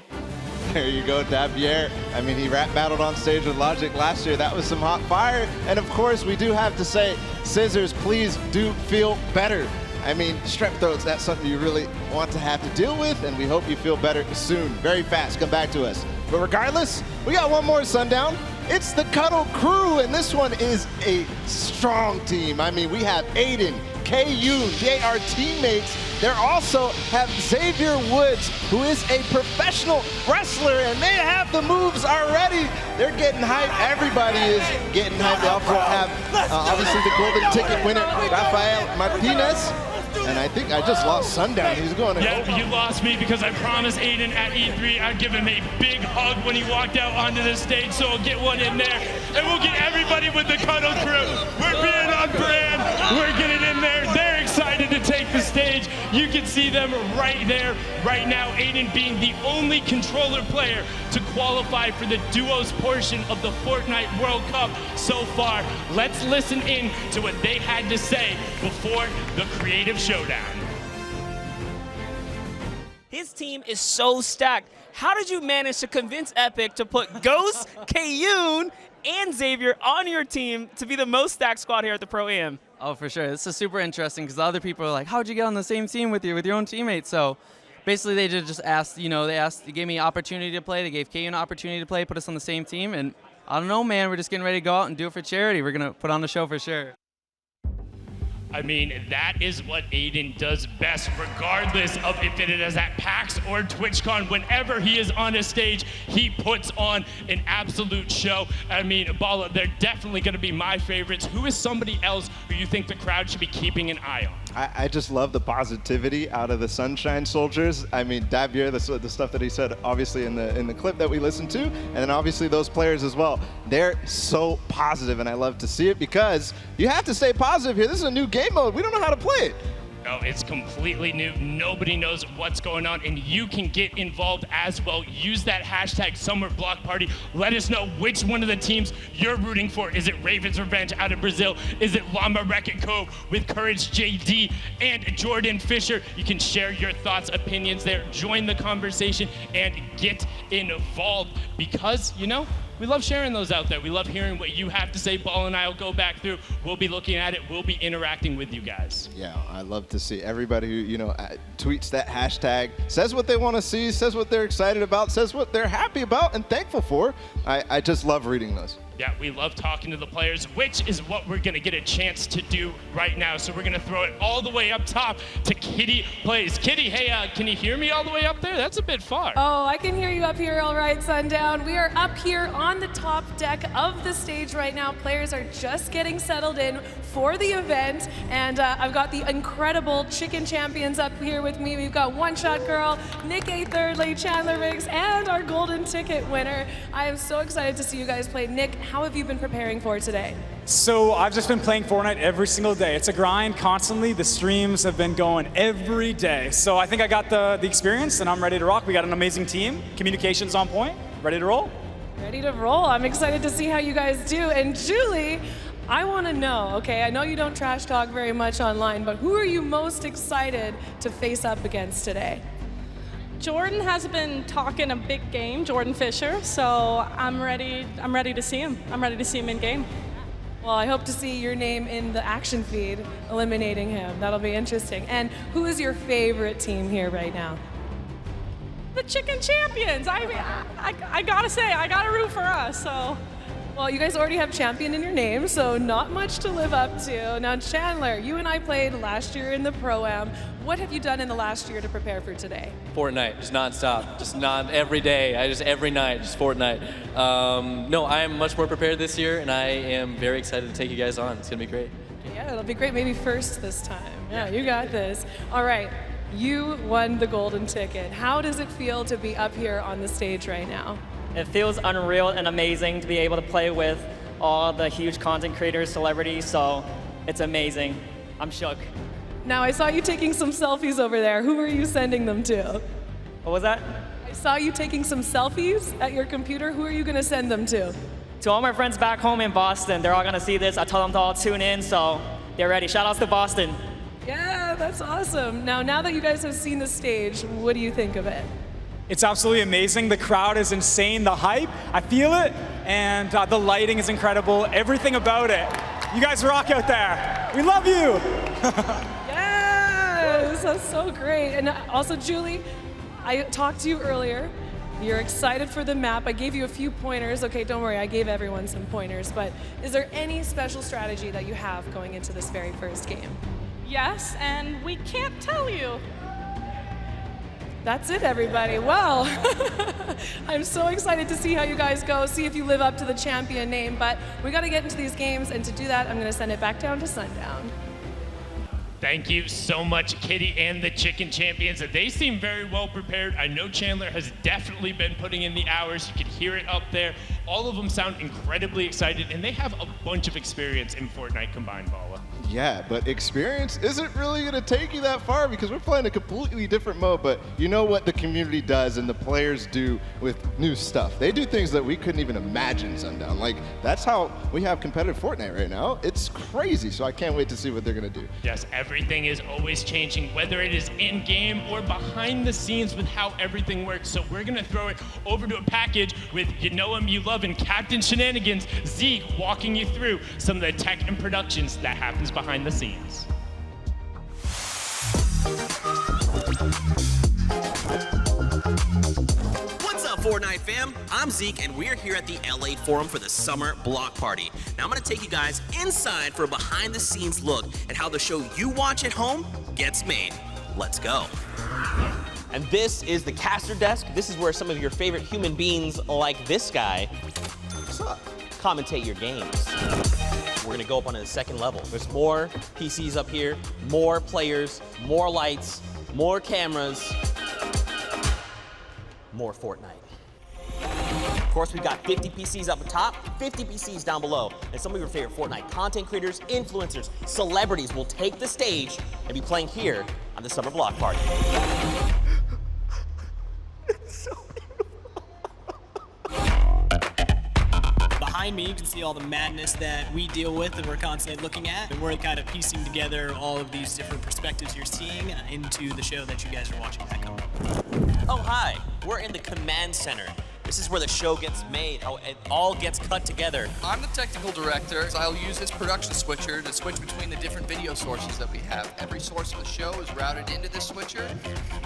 There you go, Davier. I mean, he rap battled on stage with Logic last year. That was some hot fire. And of course, we do have to say, Scissors, please do feel better. I mean, strep throats, that's something you really want to have to deal with, and we hope you feel better soon, very fast. Come back to us. But regardless, we got one more Sundown. It's the Cuddle Crew, and this one is a strong team. I mean, we have Aiden, KU, they are teammates. They also have Xavier Woods, who is a professional wrestler, and they have the moves already. They're getting hyped. Everybody is getting hyped. They also have, obviously, the golden ticket winner, Rafael Martinez. And I think I just lost Sundown. He's going to. Yeah, you lost me because I promised Aiden at E3 I'd give him a big hug when he walked out onto the stage. So I'll get one in there, and we'll get everybody with the Cuddle Crew. We're being on brand. We're getting in there. They're excited to take the stage. You can see them right there, right now. Aiden being the only controller player to qualify for the duos portion of the Fortnite World Cup so far. Let's listen in to what they had to say before the Creative Showdown. His team is so stacked. How did you manage to convince Epic to put Ghost, Kayun, and Xavier on your team to be the most stacked squad here at the Pro Am? Oh, for sure. This is super interesting because the other people are like, how'd you get on the same team with your own teammates? So basically they just asked, they gave me opportunity to play. They gave Kayun an opportunity to play, put us on the same team. And I don't know, man, we're just getting ready to go out and do it for charity. We're going to put on the show for sure. I mean, that is what Aiden does best, regardless of if it is at PAX or TwitchCon. Whenever he is on a stage, he puts on an absolute show. I mean, Bala, they're definitely going to be my favorites. Who is somebody else who you think the crowd should be keeping an eye on? I just love the positivity out of the Sunshine Soldiers. I mean, Xavier, the stuff that he said, obviously in the clip that we listened to, and then obviously those players as well. They're so positive, and I love to see it because you have to stay positive here. This is a new game mode. We don't know how to play it. No, it's completely new. Nobody knows what's going on, and you can get involved as well. Use that hashtag Summer Block Party. Let us know which one of the teams you're rooting for. Is it Ravens Revenge out of Brazil? Is it Llama Wreck-It Cove with Courage JD and Jordan Fisher? You can share your thoughts, opinions there. Join the conversation and get involved because, we love sharing those out there. We love hearing what you have to say. Ball and I will go back through. We'll be looking at it. We'll be interacting with you guys. Yeah, I love to see everybody who, tweets that hashtag, says what they want to see, says what they're excited about, says what they're happy about and thankful for. I just love reading those. Yeah, we love talking to the players, which is what we're going to get a chance to do right now. So we're going to throw it all the way up top to Kitty Plays. Kitty, hey, can you hear me all the way up there? That's a bit far. Oh, I can hear you up here all right, Sundown. We are up here on the top deck of the stage right now. Players are just getting settled in for the event, and I've got the incredible Chicken Champions up here with me. We've got One Shot Girl, Nick A. Thirdly, Chandler Riggs, and our golden ticket winner. I am so excited to see you guys play. Nick, how have you been preparing for today? So I've just been playing Fortnite every single day. It's a grind constantly. The streams have been going every day. So I think I got the experience and I'm ready to rock. We got an amazing team. Communication's on point. Ready to roll? Ready to roll. I'm excited to see how you guys do. And Julie, I want to know, okay, I know you don't trash talk very much online, but who are you most excited to face up against today? Jordan has been talking a big game, Jordan Fisher, so I'm ready to see him. I'm ready to see him in game. Well, I hope to see your name in the action feed, eliminating him. That'll be interesting. And who is your favorite team here right now? The Chicken Champions. I gotta say, I gotta root for us, so. Well, you guys already have champion in your name, so not much to live up to. Now, Chandler, you and I played last year in the Pro-Am. What have you done in the last year to prepare for today? Fortnite, just nonstop, just not every day, every night, just Fortnite. No, I am much more prepared this year, and I am very excited to take you guys on. It's gonna be great. Yeah, it'll be great. Maybe first this time. Yeah, you got this. All right, you won the golden ticket. How does it feel to be up here on the stage right now? It feels unreal and amazing to be able to play with all the huge content creators, celebrities, so it's amazing. I'm shook. Now, I saw you taking some selfies over there. Who are you sending them to? What was that? I saw you taking some selfies at your computer. Who are you going to send them to? To all my friends back home in Boston. They're all going to see this. I told them to all tune in, so they're ready. Shout outs to Boston. Yeah, that's awesome. Now that you guys have seen the stage, what do you think of it? It's absolutely amazing. The crowd is insane. The hype, I feel it. And the lighting is incredible. Everything about it. You guys rock out there. We love you. Yes, that's so great. And also, Julie, I talked to you earlier. You're excited for the map. I gave you a few pointers. Okay, don't worry, I gave everyone some pointers. But is there any special strategy that you have going into this very first game? Yes, and we can't tell you. That's it, everybody. Well, I'm so excited to see how you guys go, see if you live up to the champion name, but we got to get into these games, and to do that, I'm going to send it back down to Sundown. Thank you so much, Kitty and the Chicken Champions. They seem very well prepared. I know Chandler has definitely been putting in the hours. You can hear it up there. All of them sound incredibly excited, and they have a bunch of experience in Fortnite combined, Bala. Yeah, but experience isn't really going to take you that far because we're playing a completely different mode. But you know what the community does and the players do with new stuff. They do things that we couldn't even imagine, Sundown. Like, that's how we have competitive Fortnite right now. It's crazy, so I can't wait to see what they're going to do. Yes, everything is always changing, whether it is in-game or behind the scenes with how everything works. So we're going to throw it over to a package with You Know Him, You Love, and Captain Shenanigans, Zeke, walking you through some of the tech and productions that happens behind the scenes. What's up, Fortnite fam? I'm Zeke, and we're here at the LA Forum for the Summer Block Party. Now I'm gonna take you guys inside for a behind-the-scenes look at how the show you watch at home gets made. Let's go. And this is the caster desk. This is where some of your favorite human beings, like this guy, what's up, commentate your games. We're gonna go up onto the second level. There's more PCs up here, more players, more lights, more cameras, more Fortnite. Of course, we've got 50 PCs up top, 50 PCs down below, and some of your favorite Fortnite content creators, influencers, celebrities will take the stage and be playing here on the Summer Block Party. Behind me, you can see all the madness that we deal with and we're constantly looking at. And we're kind of piecing together all of these different perspectives you're seeing into the show that you guys are watching back home. Oh, hi. We're in the command center. This is where the show gets made, how it all gets cut together. I'm the technical director, so I'll use this production switcher to switch between the different video sources that we have. Every source of the show is routed into this switcher,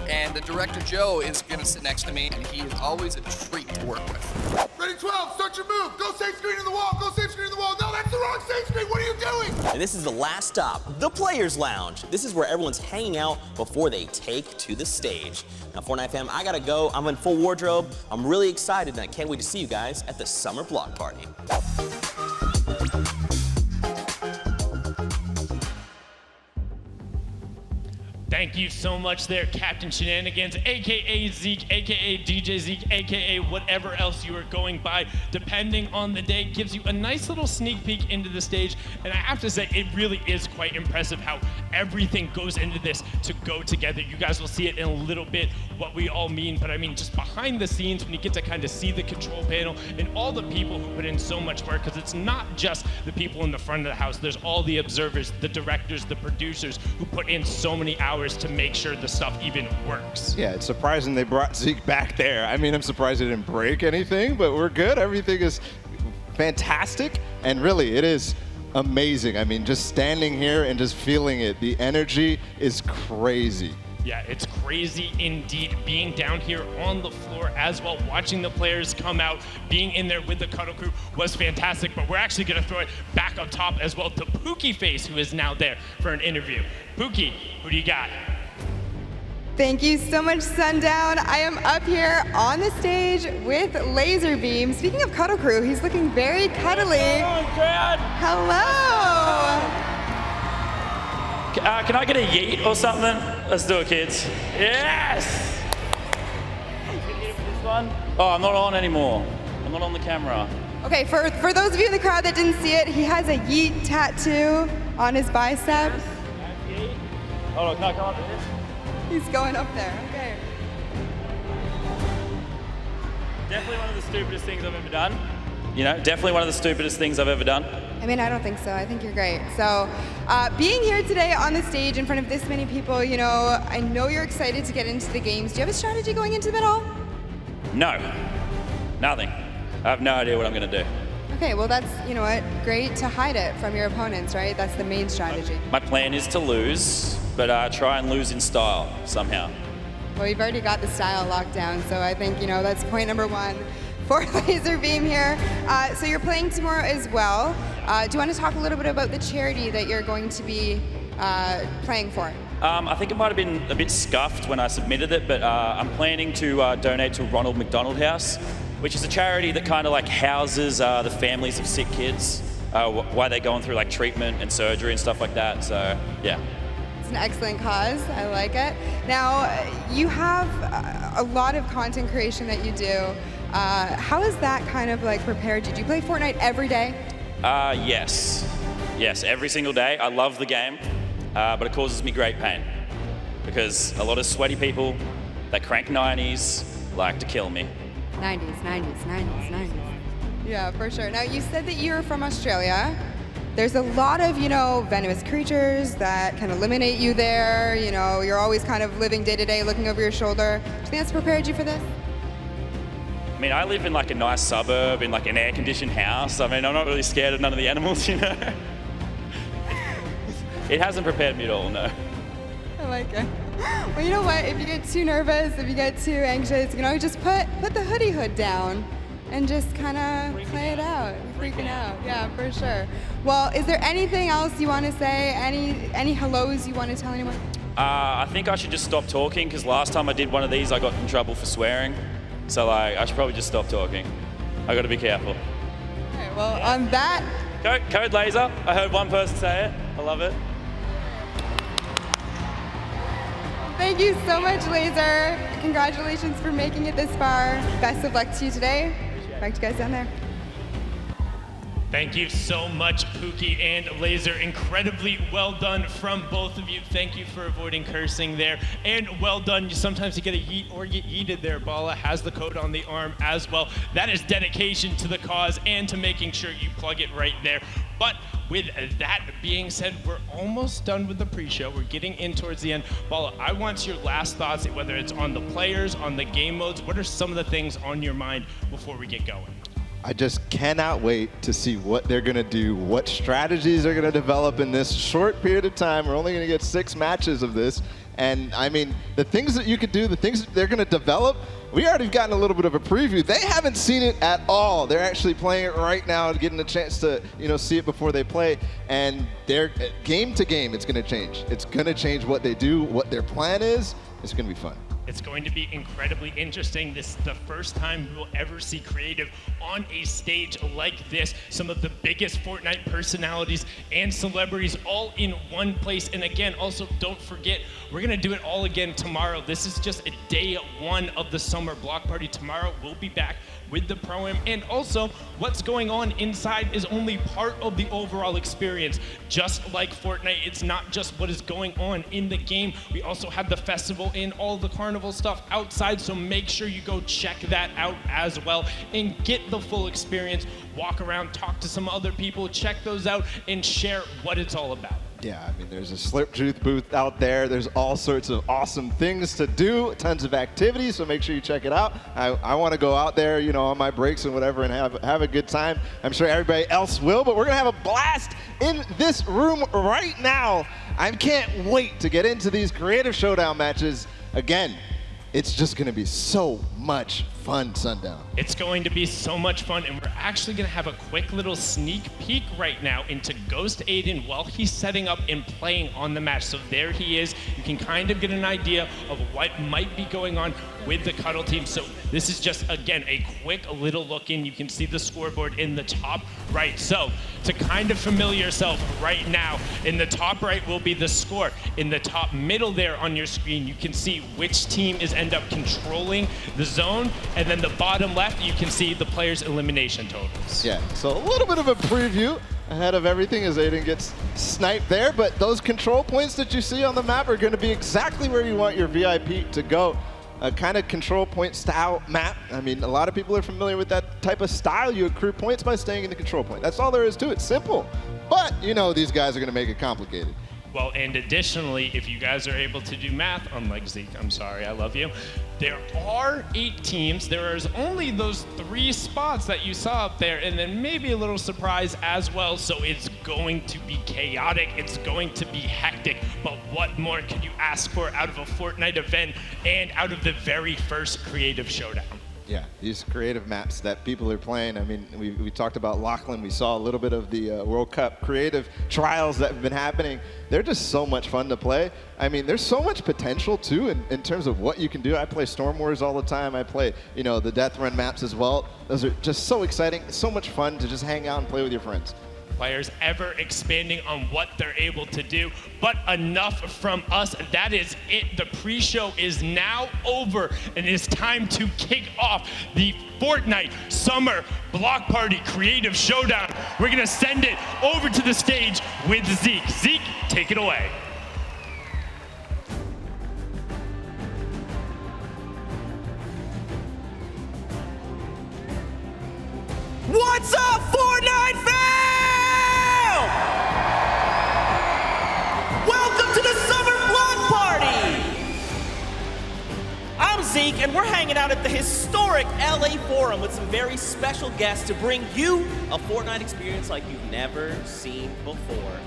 and the director Joe is gonna sit next to me, and he is always a treat to work with. Ready, 12, start your move. Go save screen in the wall, go save screen in the wall. No, that's the wrong save screen, what are you doing? And this is the last stop, the Players Lounge. This is where everyone's hanging out before they take to the stage. Now, Fortnite fam, I gotta go. I'm in full wardrobe. I'm really excited, and I can't wait to see you guys at the Summer Block Party. Thank you so much there, Captain Shenanigans, AKA Zeke, AKA DJ Zeke, AKA whatever else you are going by, depending on the day. Gives you a nice little sneak peek into the stage. And I have to say, it really is quite impressive how everything goes into this to go together. You guys will see it in a little bit, what we all mean. But I mean, just behind the scenes, when you get to kind of see the control panel and all the people who put in so much work, because it's not just the people in the front of the house. There's all the observers, the directors, the producers who put in so many hours to make sure the stuff even works. Yeah, it's surprising they brought Zeke back there. I mean, I'm surprised it didn't break anything, but we're good. Everything is fantastic, and really, it is amazing. I mean, just standing here and just feeling it, the energy is crazy. Yeah, it's crazy indeed. Being down here on the floor as well, watching the players come out, being in there with the Cuddle Crew was fantastic, but we're actually gonna throw it back up top as well to Pookie Face, who is now there for an interview. Pookie, who do you got? Thank you so much, Sundown. I am up here on the stage with Laserbeam. Speaking of Cuddle Crew, he's looking very cuddly. Hello. Can I get a yeet or something? Let's do it, kids. Yes! Oh, I'm not on anymore. I'm not on the camera. Okay, for those of you in the crowd that didn't see it, he has a yeet tattoo on his bicep. Hold on, can I come up with this? He's going up there, okay. Definitely one of the stupidest things I've ever done. You know, definitely one of the stupidest things I've ever done. I mean, I don't think so. I think you're great. So, being here today on the stage in front of this many people, you know, I know you're excited to get into the games. Do you have a strategy going into them at all? No, nothing. I have no idea what I'm gonna do. Okay, well that's, you know what, great to hide it from your opponents, right? That's the main strategy. My plan is to lose, but try and lose in style somehow. Well, you've already got the style locked down, so I think, you know, that's point number one for Laserbeam here. So you're playing tomorrow as well. Do you want to talk a little bit about the charity that you're going to be playing for? I think it might have been a bit scuffed when I submitted it, but I'm planning to donate to Ronald McDonald House, which is a charity that kind of like houses the families of sick kids while they're going through like treatment and surgery and stuff like that. So yeah. It's an excellent cause. I like it. Now, you have a lot of content creation that you do. How has that kind of like prepared you? Do you play Fortnite every day? Yes. Yes, every single day. I love the game, but it causes me great pain because a lot of sweaty people that crank 90s like to kill me. 90s. Yeah, for sure. Now, you said that you're from Australia. There's a lot of, venomous creatures that can eliminate you there. You're always kind of living day to day, looking over your shoulder. Do you think that's prepared you for this? I mean, I live in like a nice suburb in like an air-conditioned house. I mean, I'm not really scared of none of the animals, It hasn't prepared me at all, no. I like it. Well, you know what? If you get too nervous, if you get too anxious, just put the hoodie hood down and just kind of play it out. Freaking out. Yeah, for sure. Well, is there anything else you want to say? Any hellos you want to tell anyone? I think I should just stop talking because last time I did one of these, I got in trouble for swearing. So I should probably just stop talking. I got to be careful. Okay, well, on that. Code Laser. I heard one person say it. I love it. Thank you so much, Laser. Congratulations for making it this far. Best of luck to you today. Back to you guys down there. Thank you so much, Pookie and Laser. Incredibly well done from both of you. Thank you for avoiding cursing there. And well done. Sometimes you get a yeet or get yeeted there. Bala has the code on the arm as well. That is dedication to the cause and to making sure you plug it right there. But with that being said, we're almost done with the pre-show. We're getting in towards the end. Bala, I want your last thoughts, whether it's on the players, on the game modes. What are some of the things on your mind before we get going? I just cannot wait to see what they're going to do, what strategies they're going to develop in this short period of time. We're only going to get 6 matches of this. And I mean, the things that you could do, the things that they're going to develop, we already gotten a little bit of a preview. They haven't seen it at all. They're actually playing it right now, getting a chance to, see it before they play. And they're game to game, it's going to change. It's going to change what they do, what their plan is. It's going to be fun. It's going to be incredibly interesting. This is the first time we'll ever see Creative on a stage like this. Some of the biggest Fortnite personalities and celebrities all in one place. And again, also don't forget, we're gonna do it all again tomorrow. This is just a day 1 of the Summer Block Party. Tomorrow we'll be back with the Pro-Am. And also, what's going on inside is only part of the overall experience. Just like Fortnite, it's not just what is going on in the game. We also have the festival and all the carnival stuff outside, so make sure you go check that out as well and get the full experience. Walk around, talk to some other people, check those out, and share what it's all about. Yeah, I mean, there's a Slip Truth booth out there. There's all sorts of awesome things to do, tons of activities, so make sure you check it out. I want to go out there, on my breaks and whatever and have a good time. I'm sure everybody else will, but we're going to have a blast in this room right now. I can't wait to get into these Creative Showdown matches. Again, it's just going to be so much fun, Sundown. It's going to be so much fun, and we're actually going to have a quick little sneak peek right now into Ghost Aiden while he's setting up and playing on the match. So there he is. You can kind of get an idea of what might be going on with the Cuddle team. So this is just, again, a quick little look in. You can see the scoreboard in the top right. So to kind of familiar yourself right now, in the top right will be the score. In the top middle there on your screen, you can see which team is end up controlling the zone. And then the bottom left, you can see the players' elimination totals. Yeah, so a little bit of a preview ahead of everything as Aiden gets sniped there, but those control points that you see on the map are going to be exactly where you want your VIP to go. A kind of control point style map. I mean, a lot of people are familiar with that type of style. You accrue points by staying in the control point. That's all there is to it. Simple. But, these guys are going to make it complicated. Well, and additionally, if you guys are able to do math, unlike Zeke, I'm sorry, I love you. There are 8 teams. There is only those 3 spots that you saw up there, and then maybe a little surprise as well. So it's going to be chaotic. It's going to be hectic. But what more could you ask for out of a Fortnite event and out of the very first Creative Showdown? Yeah, these creative maps that people are playing. I mean, we talked about Lachlan. We saw a little bit of the World Cup creative trials that have been happening. They're just so much fun to play. I mean, there's so much potential, too, in terms of what you can do. I play Storm Wars all the time. I play, the Death Run maps as well. Those are just so exciting. It's so much fun to just hang out and play with your friends. players ever expanding on what they're able to do. But enough from us. That is it. The pre-show is now over, and it is time to kick off the Fortnite Summer Block Party Creative Showdown. We're gonna send it over to the stage with Zeke. Zeke, take it away. What's up, Fortnite fam? Welcome to the Summer Block Party. I'm Zeke, and we're hanging out at the historic LA Forum with some very special guests to bring you a Fortnite experience like you've never seen before.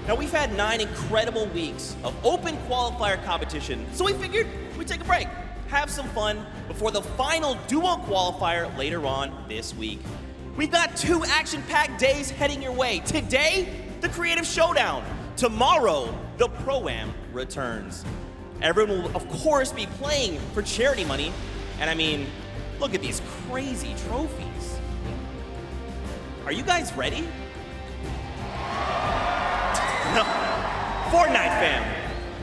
Now, we've had 9 incredible weeks of open qualifier competition, so we figured we'd take a break, have some fun before the final duo qualifier later on this week. We've got 2 action-packed days heading your way. Today, the Creative Showdown. Tomorrow, the Pro-Am returns. Everyone will, of course, be playing for charity money. And I mean, look at these crazy trophies. Are you guys ready? No. Fortnite fam,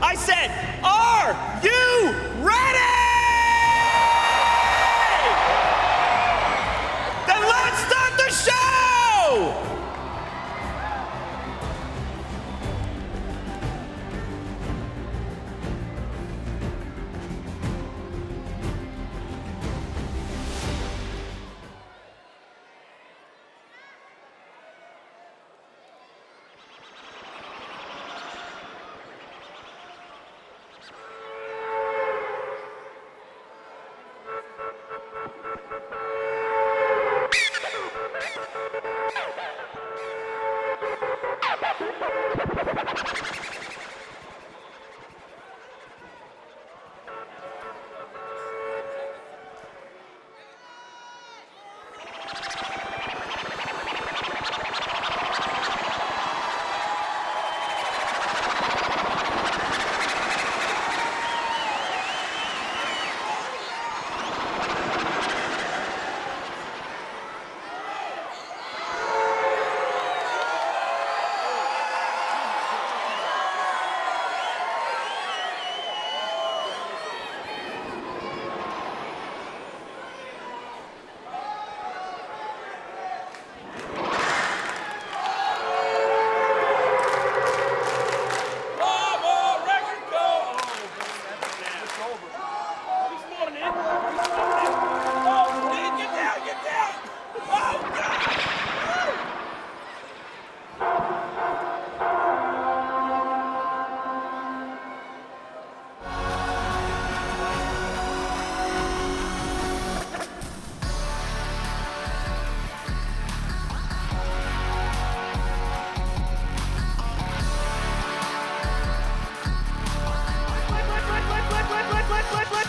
I said, are you ready? Then let's start the show!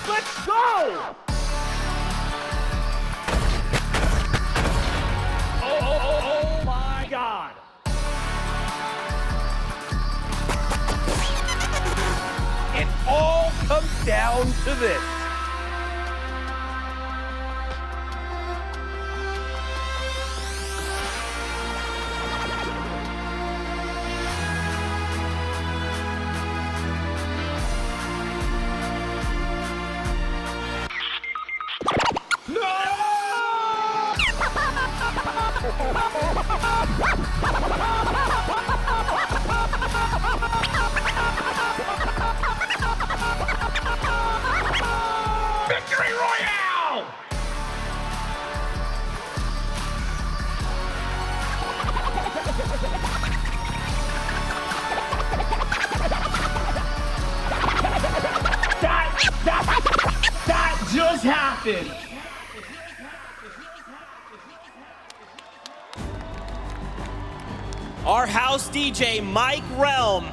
Let's go! Oh my God! It all comes down to this. Victory Royale! That just happened. Our house DJ, Mike Realm.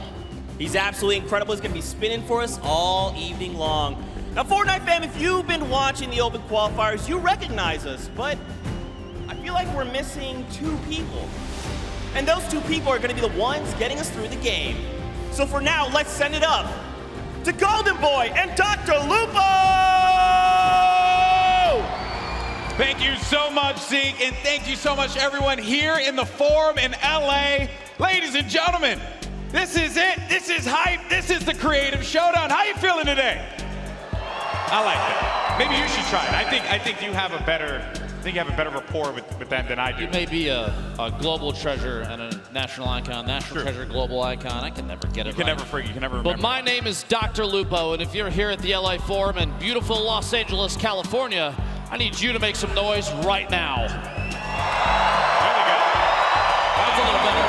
He's absolutely incredible. He's going to be spinning for us all evening long. Now, Fortnite fam, if you've been watching the open qualifiers, you recognize us, but I feel like we're missing 2 people. And those 2 people are going to be the ones getting us through the game. So for now, let's send it up to Golden Boy and Dr. Lupo! Thank you so much, Zeke, and thank you so much, everyone here in the Forum in LA. Ladies and gentlemen, this is it. This is hype. This is the Creative Showdown. How you feeling today? I like it. Maybe you should try it. I think you have a better rapport with them than I do. You may be a global treasure and a national icon, treasure, global icon. I can never get it right. You can never remember. But my name is Dr. Lupo, and if you're here at the LA Forum in beautiful Los Angeles, California, I need you to make some noise right now. There we go. That's a little better.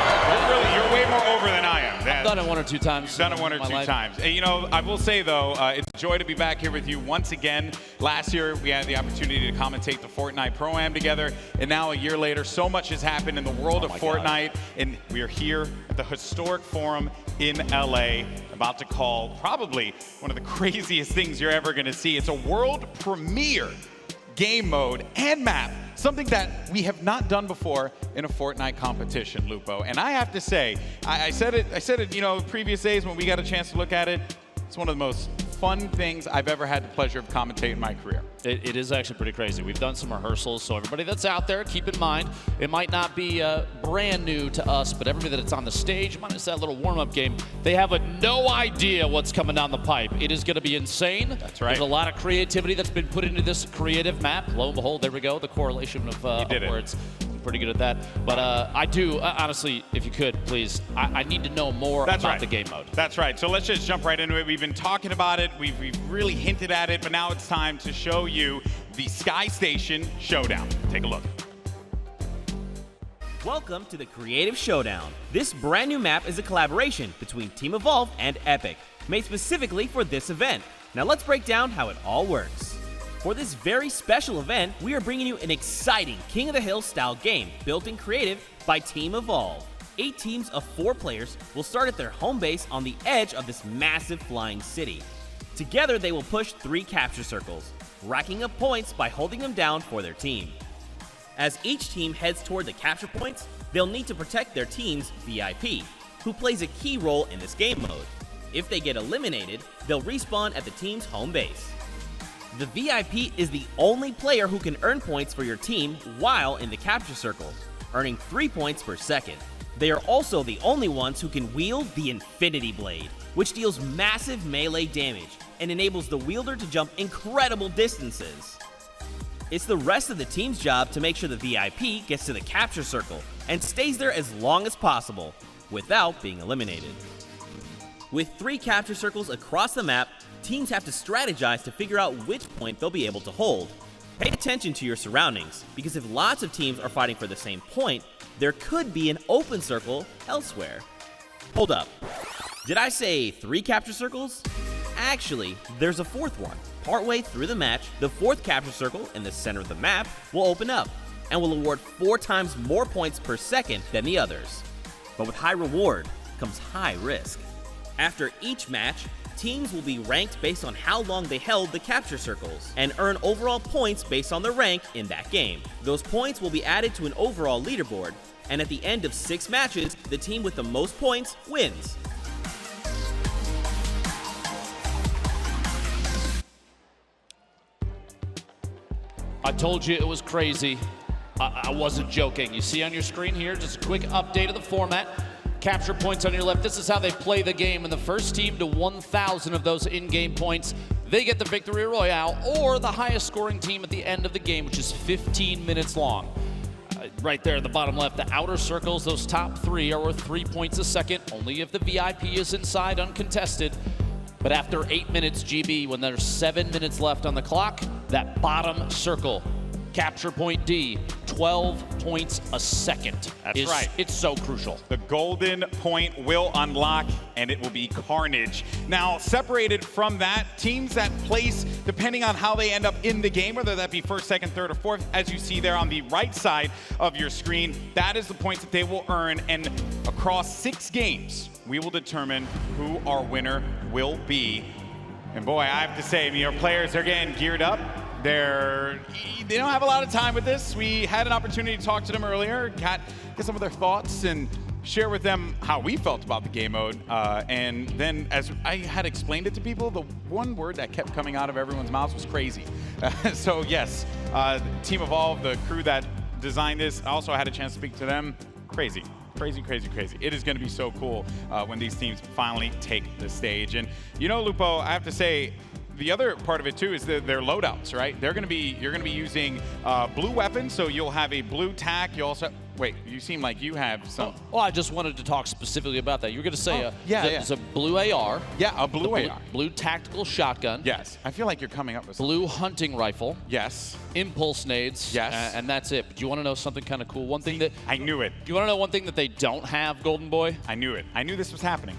You're way more over than I am. I've done it one or two times. Done it one or two times. And, you know, I will say, though, it's a joy to be back here with you once again. Last year, we had the opportunity to commentate the Fortnite Pro-Am together. And now, a year later, so much has happened in the world of Fortnite. And we are here at the historic Forum in LA, about to call probably one of the craziest things you're ever going to see. It's a world premiere game mode and map, something that we have not done before in a Fortnite competition, Lupo. And I have to say, I said it, you know, previous days when we got a chance to look at it. It's one of the most fun things I've ever had the pleasure of commentating in my career. It is actually pretty crazy. We've done some rehearsals, so everybody that's out there, keep in mind, it might not be brand new to us, but everybody that's on the stage, minus that little warm-up game, they have no idea what's coming down the pipe. It is going to be insane. That's right. There's a lot of creativity that's been put into this creative map. Lo and behold, there we go, the correlation of words. Pretty good at that. But I do, honestly, if you could, please, I need to know more about the game mode. That's right. So let's just jump right into it. We've been talking about it. We've really hinted at it, but now it's time to show you the Station Showdown. Take a look. Welcome to the Creative Showdown. This brand new map is a collaboration between Team Evolve and Epic, made specifically for this event. Now let's break down how it all works. For this very special event, we are bringing you an exciting King of the Hill style game built in creative by Team Evolve. 8 teams of 4 players will start at their home base on the edge of this massive flying city. Together, they will push 3 capture circles, racking up points by holding them down for their team. As each team heads toward the capture points, they'll need to protect their team's VIP, who plays a key role in this game mode. If they get eliminated, they'll respawn at the team's home base. The VIP is the only player who can earn points for your team while in the capture circle, earning 3 points per second. They are also the only ones who can wield the Infinity Blade, which deals massive melee damage and enables the wielder to jump incredible distances. It's the rest of the team's job to make sure the VIP gets to the capture circle and stays there as long as possible without being eliminated. With 3 capture circles across the map, teams have to strategize to figure out which point they'll be able to hold. Pay attention to your surroundings, because if lots of teams are fighting for the same point, there could be an open circle elsewhere. Hold up. Did I say 3 capture circles? Actually, there's a 4th one. Partway through the match, the 4th capture circle in the center of the map will open up and will award 4 times more points per second than the others. But with high reward comes high risk. After each match, teams will be ranked based on how long they held the capture circles and earn overall points based on their rank in that game. Those points will be added to an overall leaderboard, and at the end of 6 matches, the team with the most points wins. I told you it was crazy. I wasn't joking. You see on your screen here, just a quick update of the format. Capture points on your left. This is how they play the game. And the first team to 1,000 of those in-game points, they get the victory royale, or the highest scoring team at the end of the game, which is 15 minutes long. Right there at the bottom left, the outer circles, those top 3 are worth 3 points a second, only if the VIP is inside uncontested. But after 8 minutes, GB, when there's 7 minutes left on the clock, that bottom circle, capture point D, 12 points a second. That's right. It's so crucial. The golden point will unlock, and it will be carnage. Now, separated from that, teams that place, depending on how they end up in the game, whether that be 1st, 2nd, 3rd, or 4th, as you see there on the right side of your screen, that is the points that they will earn. And across 6 games, we will determine who our winner will be. And boy, I have to say, your players, they're getting geared up. They don't have a lot of time with this. We had an opportunity to talk to them earlier, get some of their thoughts and share with them how we felt about the game mode. And then as I had explained it to people, the one word that kept coming out of everyone's mouths was crazy. So yes, Team Evolve, the crew that designed this, I also had a chance to speak to them. Crazy. Crazy, crazy, crazy. It is going to be so cool when these teams finally take the stage. And you know, Lupo, I have to say, the other part of it too is their loadouts, right? You're going to be using blue weapons, so you'll have a blue tac. You also wait. You seem like you have some. Well, I just wanted to talk specifically about that. You were going to say it's a blue AR. Yeah, a blue AR. Blue tactical shotgun. Yes. I feel like you're coming up with blue hunting rifle. Yes. Impulse nades. Yes. And that's it. But do you want to know something kind of cool? One thing that I knew it. Do you want to know one thing that they don't have, Golden Boy? I knew it. I knew this was happening.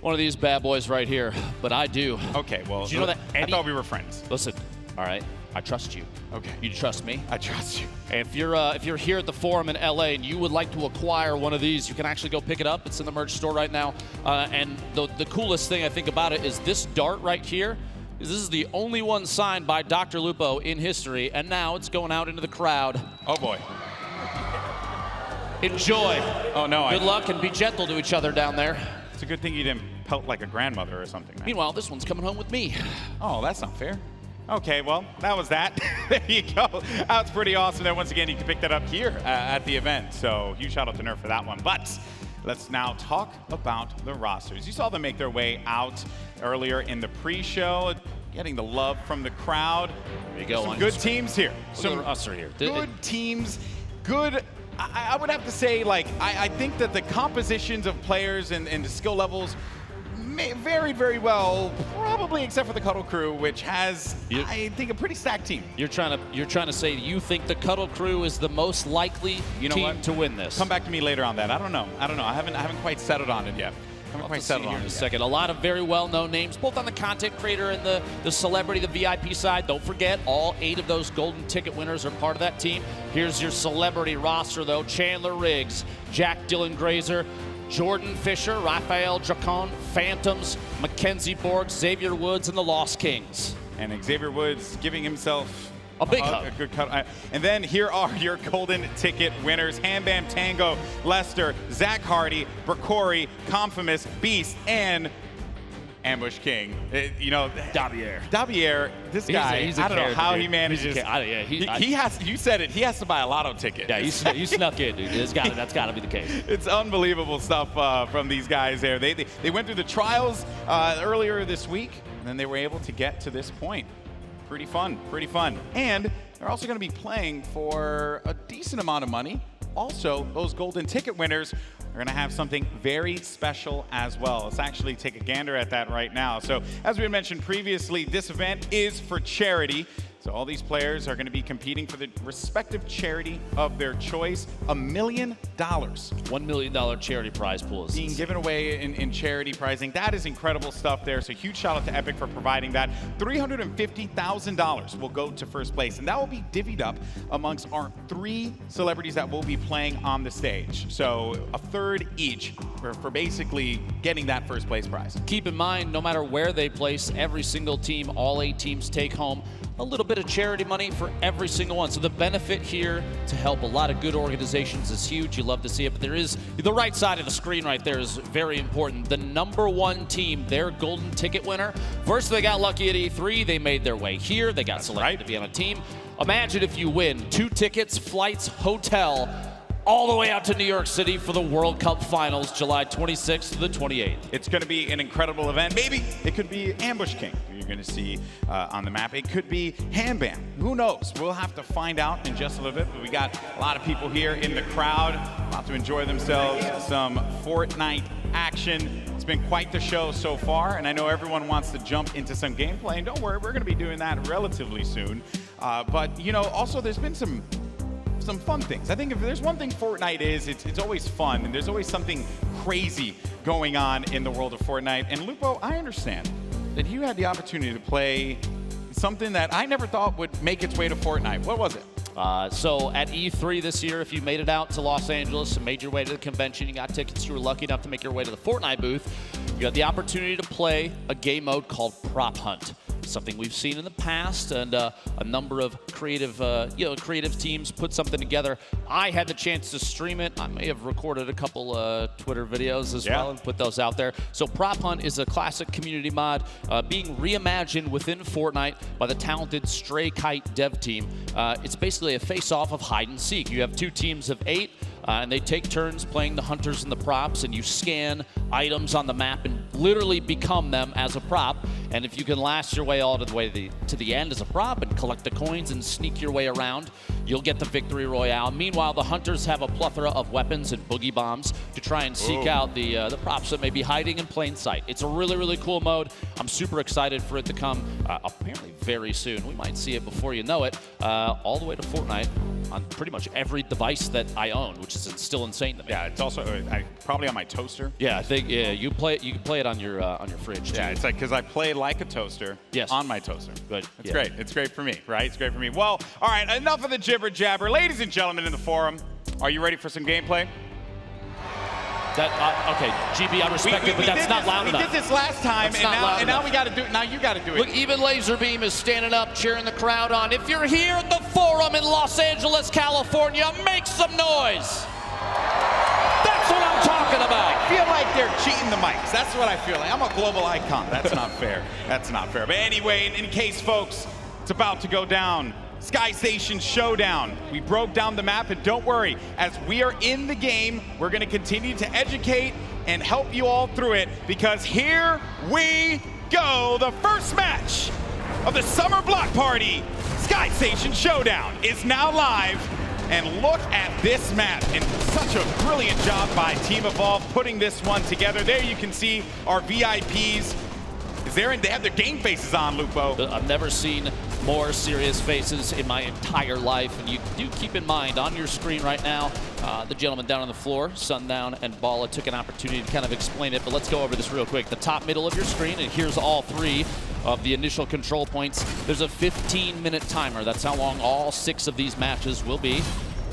One of these bad boys right here, but I do. Okay, well, do you know that I thought we were friends. Listen, all right, I trust you. Okay. You trust me? I trust you. And if you're here at the Forum in LA and you would like to acquire one of these, you can actually go pick it up. It's in the merch store right now. And the coolest thing I think about it is this dart right here. This is the only one signed by Dr. Lupo in history, and now it's going out into the crowd. Oh boy. Enjoy. Oh no. Good luck and be gentle to each other down there. It's a good thing you didn't pelt like a grandmother or something, man. Meanwhile, this one's coming home with me. Oh, that's not fair. Okay, well, that was that. There you go. That's pretty awesome. Then once again, you can pick that up here at the event. So huge shout out to Nerf for that one. But let's now talk about the rosters. You saw them make their way out earlier in the pre-show, getting the love from the crowd. There you go. Some good teams here. Some roster here. Good teams. Good. I would have to say, like, I think that the compositions of players and the skill levels varied very well, probably except for the Cuddle Crew, which has, I think, a pretty stacked team. You're trying to say you think the Cuddle Crew is the most likely team to win this. Come back to me later on that. I don't know. I haven't quite settled on it yet. Quite settled on in a second. A lot of very well-known names, both on the content creator and the celebrity, the VIP side. Don't forget, all 8 of those golden ticket winners are part of that team. Here's your celebrity roster, though. Chandler Riggs, Jack Dylan Grazer, Jordan Fisher, Raphael Dracon, Phantoms, Mackenzie Borg, Xavier Woods, and the Lost Kings. And Xavier Woods giving himself a big hug. A good cut. And then here are your golden ticket winners. Ham Bam Tango, Lester, Zach Hardy, Bracori, Confimus, Beast, and Ambush King. Dabier, this guy, he's a I don't know how dude. he manages. He has, you said it, he has to buy a lotto ticket. Yeah, you snuck in, dude. That's got to be the case. It's unbelievable stuff from these guys there. They went through the trials earlier this week, and then they were able to get to this point. Pretty fun. And they're also going to be playing for a decent amount of money. Also, those golden ticket winners are going to have something very special as well. Let's actually take a gander at that right now. So, as we had mentioned previously, this event is for charity. So all these players are going to be competing for the respective charity of their choice. $1 million. $1 million charity prize pool. Being given away in charity prizing. That is incredible stuff there. So huge shout out to Epic for providing that. $350,000 will go to first place. And that will be divvied up amongst our 3 celebrities that will be playing on the stage. So a third each for basically getting that first place prize. Keep in mind, no matter where they place, every single team, all 8 teams take home a little bit of charity money for every single one. So the benefit here to help a lot of good organizations is huge. You love to see it, but there is the right side of the screen right there is very important. The #1 team, their golden ticket winner. First, they got lucky at E3. They made their way here. They got selected to be on a team. Imagine if you win 2 tickets, flights, hotel, all the way out to New York City for the World Cup Finals, July 26th to the 28th. It's going to be an incredible event. Maybe it could be Ambush King you're going to see on the map. It could be Ham Bam. Who knows? We'll have to find out in just a little bit. But we got a lot of people here in the crowd about to enjoy themselves. Some Fortnite action. It's been quite the show so far, and I know everyone wants to jump into some gameplay. And don't worry, we're going to be doing that relatively soon. But, you know, also there's been some fun things. I think if there's one thing Fortnite is, it's always fun, and there's always something crazy going on in the world of Fortnite. And Lupo, I understand that you had the opportunity to play something that I never thought would make its way to Fortnite. What was it? So at E3 this year, if you made it out to Los Angeles and made your way to the convention, you got tickets, you were lucky enough to make your way to the Fortnite booth, you got the opportunity to play a game mode called Prop Hunt. something we've seen in the past, and a number of creative teams put something together. I had the chance to stream it. I may have recorded a couple Twitter videos as well and put those out there. So Prop Hunt is a classic community mod being reimagined within Fortnite by the talented Stray Kite dev team. It's basically a face-off of hide and seek. You have 2 teams of 8. And they take turns playing the hunters and the props, and you scan items on the map and literally become them as a prop. And if you can last your way all the way to the end as a prop and collect the coins and sneak your way around, you'll get the victory royale. Meanwhile, the hunters have a plethora of weapons and boogie bombs to try and seek out the props that may be hiding in plain sight. It's a really, really cool mode. I'm super excited for it to come apparently very soon. We might see it before you know it, all the way to Fortnite on pretty much every device that I own, which is still insane to me. Yeah, it's also probably on my toaster. Yeah, I think you can play it on your fridge too. Yeah, it's like because I play like a toaster on my toaster. Good. It's great. It's great for me, right? It's great for me. Well, all right, enough of the jibber jabber. Ladies and gentlemen in the forum, are you ready for some gameplay? Okay, GB, I respect it, but that's not loud enough. We did this last time, and now we got to do it. Now you got to do it. Look, even Laserbeam is standing up, cheering the crowd on. If you're here at the Forum in Los Angeles, California, make some noise. That's what I'm talking about. I feel like they're cheating the mics. That's what I feel like. I'm a global icon. That's not fair. That's not fair. But anyway, in case, folks, it's about to go down. Station Showdown. We broke down the map, and don't worry, as we are in the game, we're going to continue to educate and help you all through it, because here we go. The first match of the Summer Block Party, Station Showdown, is now live. And look at this map, and such a brilliant job by Team Evolve putting this one together. There you can see our VIPs. They have their game faces on, Lupo. I've never seen more serious faces in my entire life, and you do keep in mind on your screen right now, the gentleman down on the floor, Sundown and Bala, took an opportunity to kind of explain it, but let's go over this real quick. The top middle of your screen, and here's all 3 of the initial control points. There's a 15-minute timer. That's how long all 6 of these matches will be.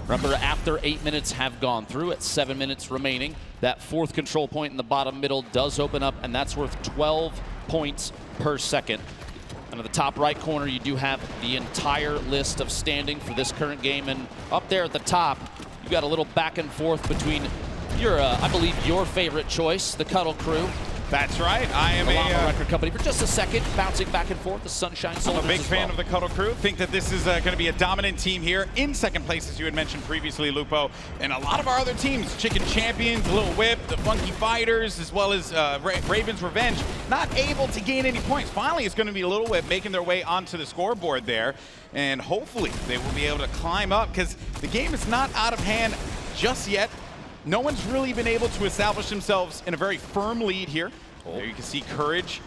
Remember, after 8 minutes have gone through, at 7 minutes remaining, that 4th control point in the bottom middle does open up, and that's worth 12 points per second. And at the top right corner, you do have the entire list of standing for this current game. And up there at the top, you got a little back and forth between your, I believe, your favorite choice, the Cuddle Crew. That's right. I am a Llama record company for just a second, bouncing back and forth. The Sunshine Soldiers. I'm a big fan of the Cuddle Crew. Think that this is going to be a dominant team here in second place, as you had mentioned previously, Lupo. And a lot of our other teams, Chicken Champions, Little Whip, the Funky Fighters, as well as Raven's Revenge, not able to gain any points. Finally, it's going to be Little Whip making their way onto the scoreboard there. And hopefully they will be able to climb up, because the game is not out of hand just yet. No one's really been able to establish themselves in a very firm lead here. There you can see Courage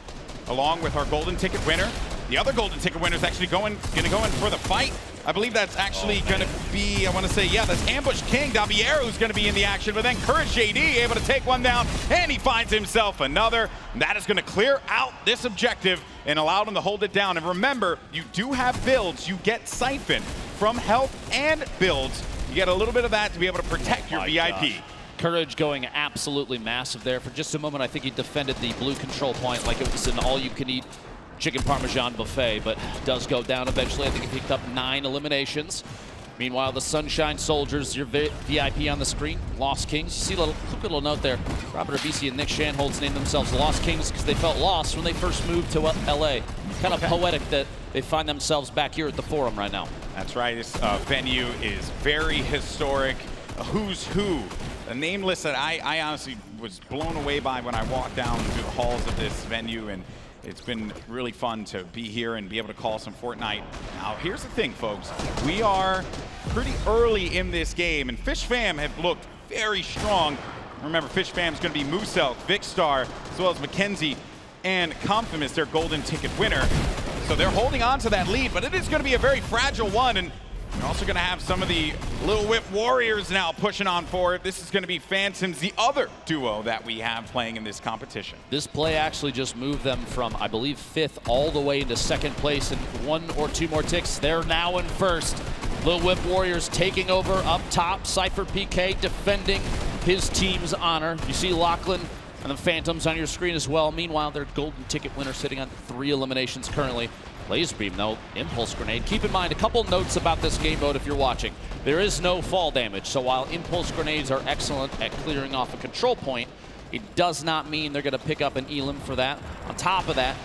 along with our golden ticket winner. The other golden ticket winner is actually going to go in for the fight. I believe that's actually going to be, I want to say, yeah, that's Ambush King Daviero who's going to be in the action, but then Courage JD able to take one down, and he finds himself another. And that is going to clear out this objective and allow them to hold it down. And remember, you do have builds. You get Siphon from health and builds. You get a little bit of that to be able to protect your VIP. Gosh. Courage going absolutely massive there. For just a moment, I think he defended the blue control point like it was an all-you-can-eat chicken parmesan buffet, but does go down eventually. I think he picked up 9 eliminations. Meanwhile, the Sunshine Soldiers, your VIP on the screen, Lost Kings. You see a little note there. Robert Abisi and Nick Shanholz named themselves Lost Kings because they felt lost when they first moved to LA. Kind of poetic that they find themselves back here at the Forum right now. That's right. This venue is very historic. A who's who. A name list that I honestly was blown away by when I walked down through the halls of this venue, and it's been really fun to be here and be able to call some Fortnite. Now, here's the thing, folks. We are pretty early in this game, and Fish Fam have looked very strong. Remember, Fish Fam is going to be Mooselk, Vicstar, as well as Mackenzie and Confimus, their golden ticket winner. So they're holding on to that lead, but it is going to be a very fragile one. And we're also going to have some of the Little Whip Warriors now pushing on forward. This is going to be Phantoms, the other duo that we have playing in this competition. This play actually just moved them from, I believe, 5th all the way into 2nd place. And 1 or 2 more ticks, they're now in 1st. Little Whip Warriors taking over up top. Cypher PK defending his team's honor. You see Lachlan And the Phantoms on your screen as well. Meanwhile, their golden ticket winner sitting on 3 eliminations currently. Laser Beam, though, Impulse Grenade. Keep in mind a couple notes about this game mode if you're watching. There is no fall damage, so while Impulse Grenades are excellent at clearing off a control point, it does not mean they're going to pick up an elim for that. On top of that,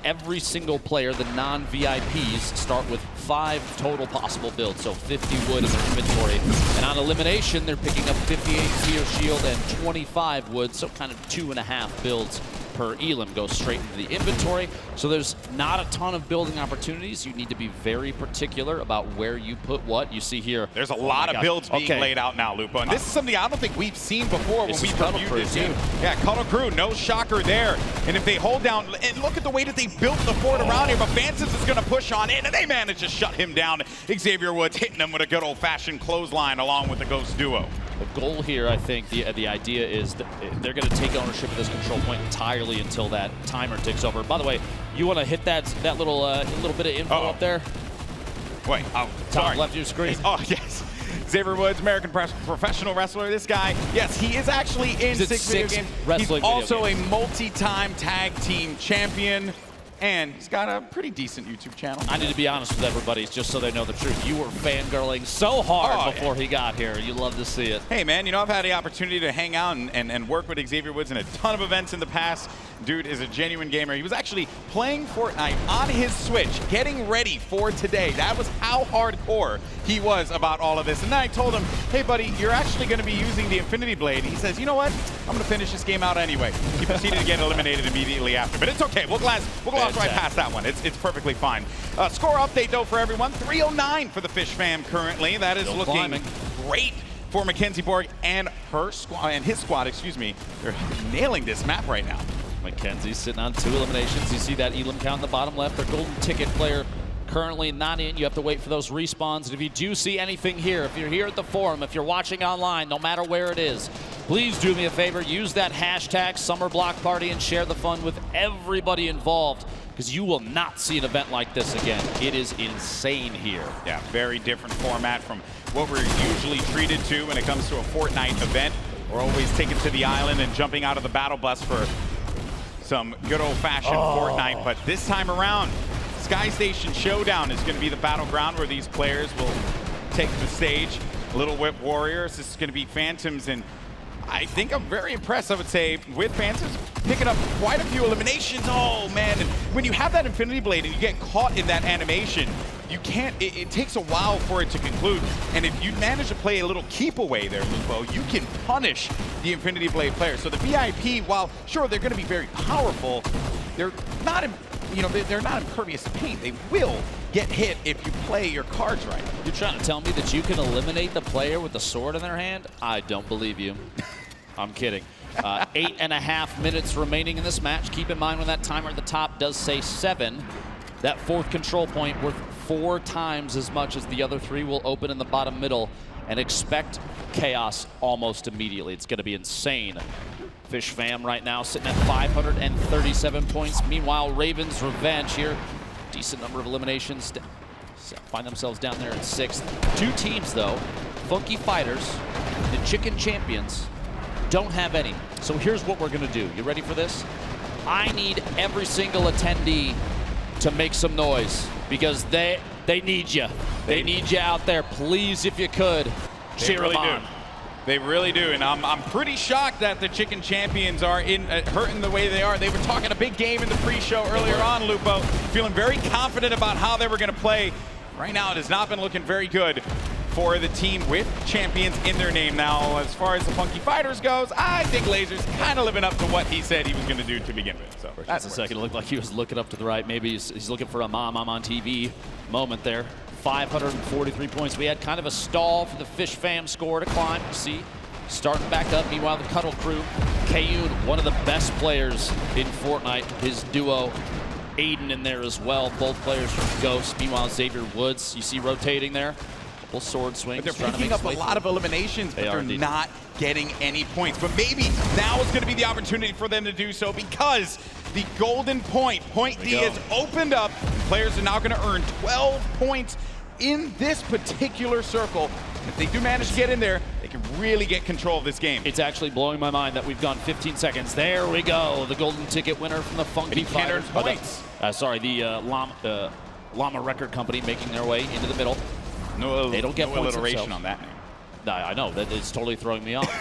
every single player, the non-VIPs, start with 5 total possible builds, so 50 wood in their inventory. And on elimination, they're picking up 58 Fear Shield and 25 wood, so kind of 2.5 builds per elim goes straight into the inventory. So there's not a ton of building opportunities. You need to be very particular about where you put what. You see here. There's a lot of builds being laid out now, Lupo. And this is something I don't think we've seen before when we've reviewed this game. Yeah, Cuddle Crew, no shocker there. And if they hold down, and look at the way that they built the fort around here, but Phantoms is going to push on in, and they manage to shut him down. Xavier Woods hitting him with a good old-fashioned clothesline along with the Ghost duo. The goal here, I think, the idea is that they're going to take ownership of this control point entirely until that timer ticks over. By the way, you want to hit that little bit of info up there? Wait, top left of your screen. Oh, yes. Xavier Woods, American professional wrestler. This guy, yes, he is actually in 6 video games. He's also a multi-time tag team champion. And he's got a pretty decent YouTube channel. I need to be honest with everybody, just so they know the truth. You were fangirling so hard before he got here. You love to see it. Hey, man, you know, I've had the opportunity to hang out and work with Xavier Woods in a ton of events in the past. Dude is a genuine gamer. He was actually playing Fortnite on his Switch, getting ready for today. That was how hardcore he was about all of this. And then I told him, hey, buddy, you're actually going to be using the Infinity Blade. He says, you know what? I'm going to finish this game out anyway. He proceeded to get eliminated immediately after. But it's okay. We'll gloss right past that one. It's perfectly fine. Score update, though, for everyone. 309 for the Fish fam currently. That is looking great for Mackenzie Borg and his squad, excuse me. They're nailing this map right now. Mackenzie's sitting on 2 eliminations. You see that elim count in the bottom left. Their golden ticket player currently not in. You have to wait for those respawns. And if you do see anything here, if you're here at the forum, if you're watching online, no matter where it is, please do me a favor. Use that hashtag Summer Block Party and share the fun with everybody involved, because you will not see an event like this again. It is insane here. Yeah, very different format from what we're usually treated to when it comes to a Fortnite event. We're always taken to the island and jumping out of the battle bus for some good old-fashioned Fortnite, but this time around, Station Showdown is going to be the battleground where these players will take the stage. Little Whip Warriors, this is going to be Phantoms, and I think I'm very impressed, I would say, with Phantoms picking up quite a few eliminations. Oh, man, and when you have that Infinity Blade and you get caught in that animation, you can't, it takes a while for it to conclude. And if you manage to play a little keep away there, Lupo, you can punish the Infinity Blade player. So the VIP, while sure they're going to be very powerful, they're not, they're not impervious to pain. They will get hit if you play your cards right. You're trying to tell me that you can eliminate the player with the sword in their hand? I don't believe you. I'm kidding. 8.5 minutes remaining in this match. Keep in mind when that timer at the top does say 7, that 4th control point worth 4 times as much as the other 3 will open in the bottom middle, and expect chaos almost immediately. It's going to be insane. Fish fam right now sitting at 537 points. Meanwhile, Ravens Revenge here, decent number of eliminations, find themselves down there in 6th. 2 teams though, Funky Fighters, the Chicken Champions, don't have any. So here's what we're going to do. You ready for this? I need every single attendee to make some noise, because they need you. They need you out there. Please, if you could, cheer them on. They really do, and I'm pretty shocked that the Chicken Champions are hurting the way they are. They were talking a big game in the pre-show earlier on, Lupo, feeling very confident about how they were going to play. Right now, it has not been looking very good for the team with champions in their name. Now, as far as the Funky Fighters goes, I think Laser's kind of living up to what he said he was going to do to begin with. So that's a second. It looked like he was looking up to the right. Maybe he's looking for a I'm on TV moment there. 543 points. We had kind of a stall for the Fish fam score to climb. You see, starting back up. Meanwhile, the Cuddle Crew, Kayun, one of the best players in Fortnite. His duo, Aiden, in there as well. Both players from Ghost. Meanwhile, Xavier Woods, you see rotating there. Couple sword swings. But they're picking up a lot of eliminations, but they're not getting any points. But maybe now is going to be the opportunity for them to do so, because the golden point D has opened up. Players are now going to earn 12 points in this particular circle. If they do manage to get in there, they can really get control of this game. It's actually blowing my mind that we've gone 15 seconds. There we go. The golden ticket winner from the Funky Fighters. The Llama Record Company making their way into the middle. They don't get points alliteration on that name. I know, that is totally throwing me off.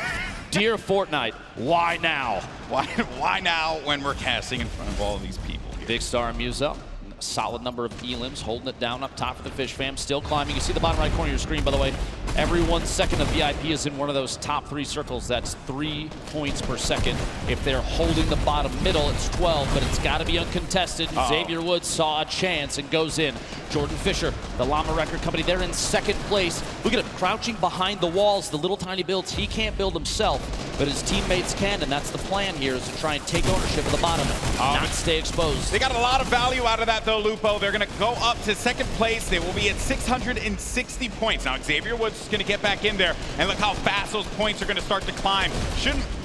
Dear Fortnite, why now? Why now when we're casting in front of all of these people? Big Star Musa, solid number of elims, holding it down up top for the Fish Fam, still climbing. You see the bottom right corner of your screen, by the way. Every 1 second of VIP is in one of those top 3 circles. That's 3 points per second. If they're holding the bottom middle, it's 12, but it's got to be uncontested. Xavier Woods saw a chance and goes in. Jordan Fisher, the Llama Record Company, they're in second place. Look at him crouching behind the walls, the little tiny builds. He can't build himself, but his teammates can, and that's the plan here, is to try and take ownership of the bottom, not stay exposed. They got a lot of value out of that, though, Lupo. They're going to go up to second place. They will be at 660 points. Now, Xavier Woods is going to get back in there, and look how fast those points are going to start to climb.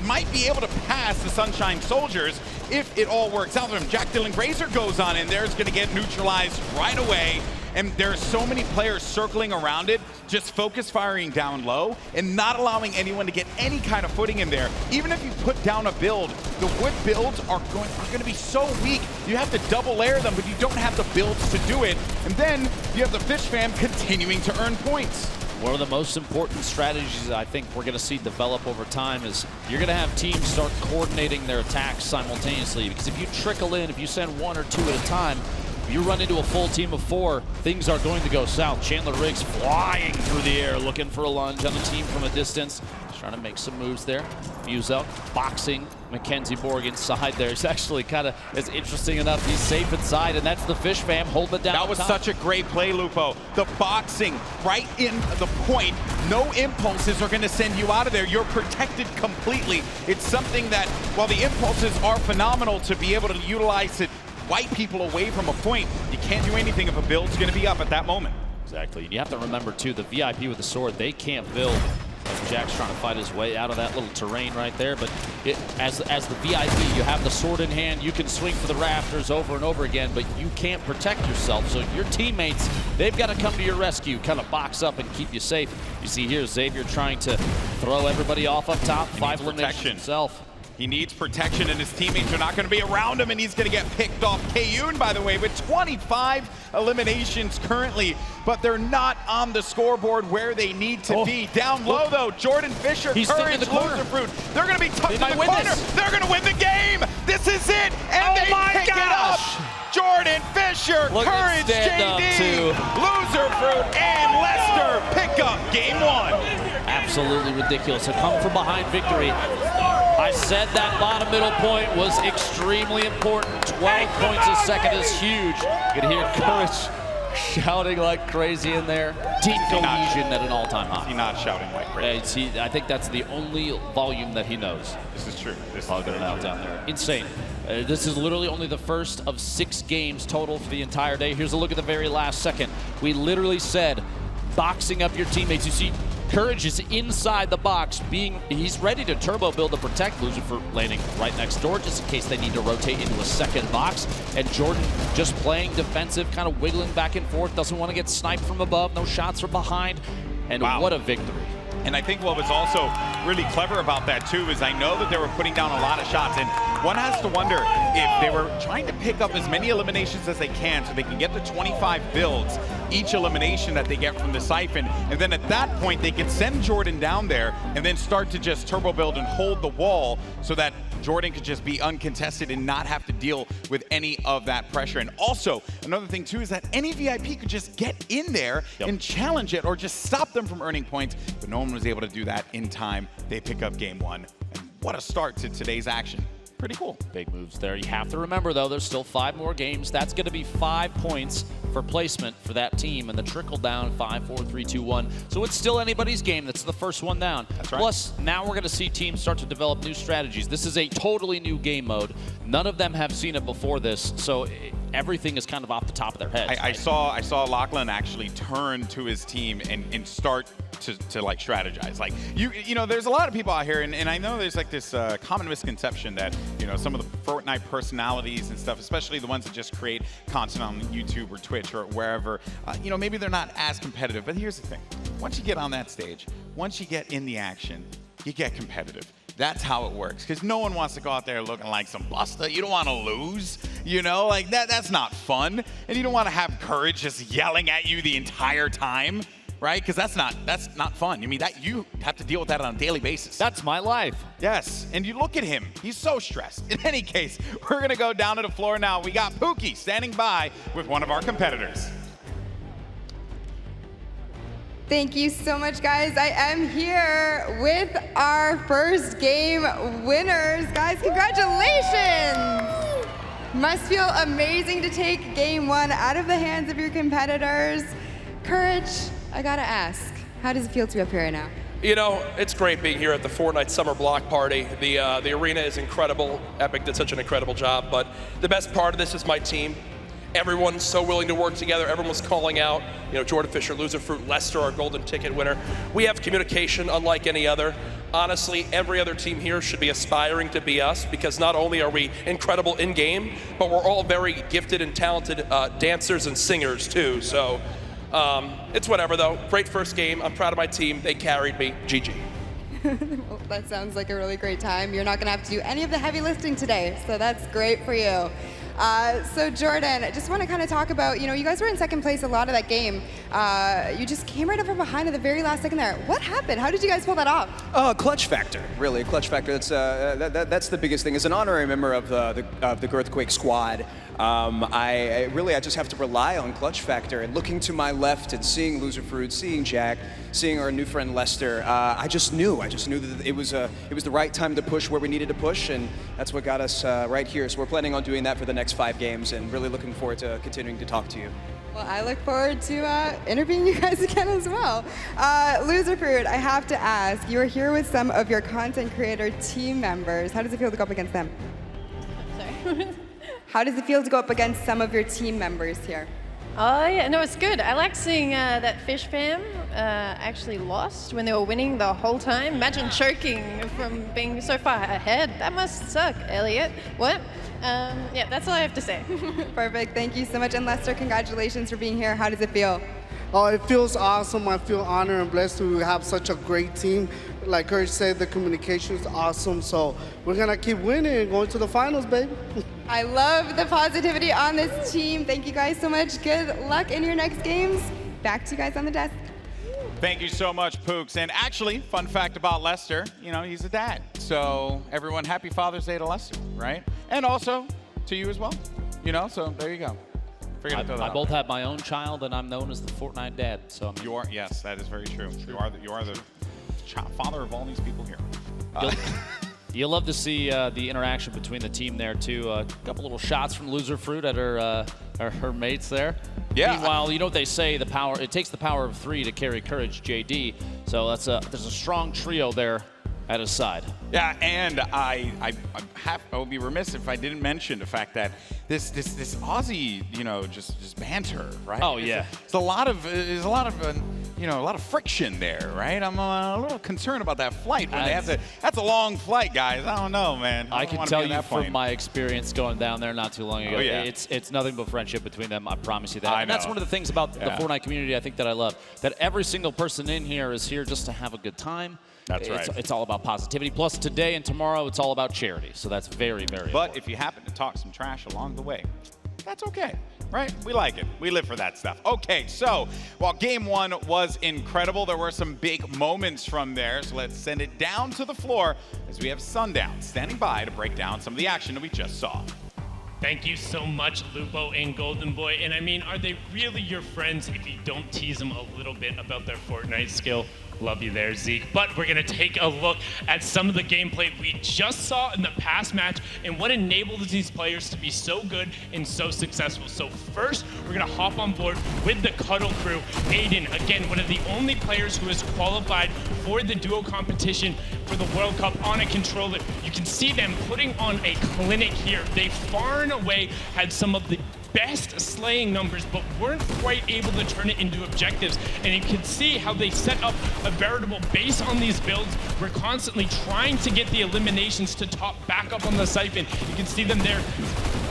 Might be able to pass the Sunshine Soldiers if it all works out for him. Jack Dylan Grazer goes on in there, is going to get neutralized right away. And there are so many players circling around it, just focus firing down low and not allowing anyone to get any kind of footing in there. Even if you put down a build, the wood builds are going to be so weak. You have to double layer them, but you don't have the builds to do it. And then you have the Fish Fam continuing to earn points. One of the most important strategies I think we're going to see develop over time is you're going to have teams start coordinating their attacks simultaneously, because if you trickle in, if you send 1 or 2 at a time, if you run into a full team of 4, things are going to go south. Chandler Riggs flying through the air, looking for a lunge on the team from a distance. He's trying to make some moves there. Musa boxing Mackenzie Borg inside there. It's actually kind of, it's interesting enough. He's safe inside, and that's the Fish Fam holding it down. That was such a great play, Lupo. The boxing right in the point. No impulses are going to send you out of there. You're protected completely. It's something that, while the impulses are phenomenal to be able to utilize it, wipe people away from a point, you can't do anything if a build's going to be up at that moment. Exactly. You have to remember, too, the VIP with the sword, they can't build. Jack's trying to fight his way out of that little terrain right there, but as the VIP, you have the sword in hand, you can swing for the rafters over and over again, but you can't protect yourself. So your teammates, they've got to come to your rescue, kind of box up and keep you safe. You see here, Xavier trying to throw everybody off up top, 5 eliminations himself. He needs protection, and his teammates are not going to be around him, and he's going to get picked off. Kayun, by the way, with 25 eliminations currently, but they're not on the scoreboard where they need to be. Down low, though, Jordan Fisher, Courage, Loserfruit. They're going to be tucked in the corner. They're going to win the game. This is it, and they pick it up. Jordan Fisher, Courage, JD, Loserfruit, and Lester pick up game 1. Absolutely ridiculous. A come from behind victory. I said that bottom middle point was extremely important. 12 points a second is huge. You can hear Courage shouting like crazy in there. Deep cohesion at an all-time high. He's not shouting like crazy. I think that's the only volume that he knows. This is true. Plugging it out down there. Insane. This is literally only the first of 6 games total for the entire day. Here's a look at the very last second. We literally said, boxing up your teammates. You see, Courage is inside the box, he's ready to turbo build to protect Lucifer, landing right next door just in case they need to rotate into a second box. And Jordan just playing defensive, kind of wiggling back and forth, doesn't want to get sniped from above, no shots from behind. And what a victory. And I think what was also really clever about that, too, is I know that they were putting down a lot of shots. And one has to wonder if they were trying to pick up as many eliminations as they can so they can get to 25 builds each elimination that they get from the Siphon. And then at that point, they could send Jordan down there and then start to just turbo build and hold the wall so that Jordan could just be uncontested and not have to deal with any of that pressure. And also, another thing too is that any VIP could just get in there and challenge it or just stop them from earning points, but no one was able to do that in time. They pick up game 1. And what a start to today's action. Pretty cool. Big moves there. You have to remember, though, there's still 5 more games. That's going to be 5 points for placement for that team, and the trickle down 5, 4, 3, 2, 1. So it's still anybody's game. That's the first one down. That's right. Plus, now we're going to see teams start to develop new strategies. This is a totally new game mode. None of them have seen it before this, so everything is kind of off the top of their heads. I saw Lachlan actually turn to his team and start to like strategize. Like you know, there's a lot of people out here, and I know there's like this common misconception that, you know, some of the Fortnite personalities and stuff, especially the ones that just create content on YouTube or Twitch or wherever, you know, maybe they're not as competitive. But here's the thing: once you get on that stage, once you get in the action, you get competitive. That's how it works, because no one wants to go out there looking like some buster. You don't want to lose, you know, like that's not fun. And you don't want to have Courage just yelling at you the entire time, right? Because that's not fun. I mean, that you have to deal with that on a daily basis. That's my life. Yes, and you look at him, he's so stressed. In any case, we're gonna go down to the floor now. We got Pookie standing by with one of our competitors. Thank you so much, guys. I am here with our first game winners. Guys, congratulations! Must feel amazing to take game one out of the hands of your competitors. Courage, I gotta ask, how does it feel to be up here right now? You know, it's great being here at the Fortnite Summer Block Party. The arena is incredible. Epic did such an incredible job, but the best part of this is my team. Everyone's so willing to work together. Everyone's calling out, you know, Jordan Fisher, Loser Fruit, Lester, our golden ticket winner. We have communication unlike any other. Honestly, every other team here should be aspiring to be us, because not only are we incredible in-game, but we're all very gifted and talented dancers and singers too. So it's whatever though. Great first game. I'm proud of my team. They carried me. GG. Well, that sounds like a really great time. You're not gonna have to do any of the heavy lifting today, so that's great for you. So Jordan, I just want to kind of talk about, you know, you guys were in second place a lot of that game. You just came right up from behind at the very last second there. What happened? How did you guys pull that off? Clutch factor, really. Clutch factor. That's the biggest thing. As an honorary member of the Girthquake squad, I just have to rely on clutch factor. And looking to my left and seeing Loser Fruit, seeing Jack, seeing our new friend Lester, I just knew that it was the right time to push where we needed to push, and that's what got us right here. So we're planning on doing that for the next 5 games, and really looking forward to continuing to talk to you. Well, I look forward to interviewing you guys again as well. Loser Fruit, I have to ask, you're here with some of your content creator team members. How does it feel to go up against them? Sorry. How does it feel to go up against some of your team members here? Oh yeah, no, it's good. I like seeing that Fish fam actually lost when they were winning the whole time. Imagine choking from being so far ahead. That must suck, Elliot. What? Yeah, that's all I have to say. Perfect, thank you so much. And Lester, congratulations for being here. How does it feel? Oh, it feels awesome. I feel honored and blessed to have such a great team. Like Courage said, the communication is awesome. So we're gonna keep winning and going to the finals, baby. I love the positivity on this team. Thank you guys so much. Good luck in your next games. Back to you guys on the desk. Thank you so much, Pooks. And actually, fun fact about Lester, you know, he's a dad. So everyone, happy Father's Day to Lester, right? And also to you as well, you know, so there you go. I both have my own child, and I'm known as the Fortnite dad. So yes, that is very true. You are the father of all these people here. You'll love to see the interaction between the team there too. A couple little shots from Loser Fruit at her mates there. Yeah. Meanwhile, you know what they say: it takes the power of 3 to carry Courage, JD. So there's a strong trio there at his side. Yeah, and I would be remiss if I didn't mention the fact that this Aussie, you know, just banter, right? Oh yeah. There's a lot of friction there, right? I'm a little concerned about that flight when they have to. That's a long flight, guys. I don't know, man. I can tell you from my experience going down there not too long ago. Oh, yeah. It's nothing but friendship between them. I promise you that. I And that's know. one of the things about the Fortnite community I think that I love. That every single person in here is here just to have a good time. That's right. It's all about positivity. Plus, today and tomorrow, it's all about charity. So that's very, very important. But if you happen to talk some trash along the way, that's okay, right? We like it. We live for that stuff. Okay, so while game one was incredible, there were some big moments from there. So let's send it down to the floor as we have Sundown standing by to break down some of the action that we just saw. Thank you so much, Lupo and Golden Boy. And I mean, are they really your friends if you don't tease them a little bit about their Fortnite skill? Love you there, Zeke. But we're gonna take a look at some of the gameplay we just saw in the past match and what enabled these players to be so good and so successful. So first, we're gonna hop on board with the Cuddle crew. Aiden, again, one of the only players who has qualified for the duo competition for the World Cup on a controller. You can see them putting on a clinic here. They far and away had some of the best slaying numbers, but weren't quite able to turn it into objectives. And you can see how they set up a veritable base on these builds. We're constantly trying to get the eliminations to top back up on the siphon. You can see them there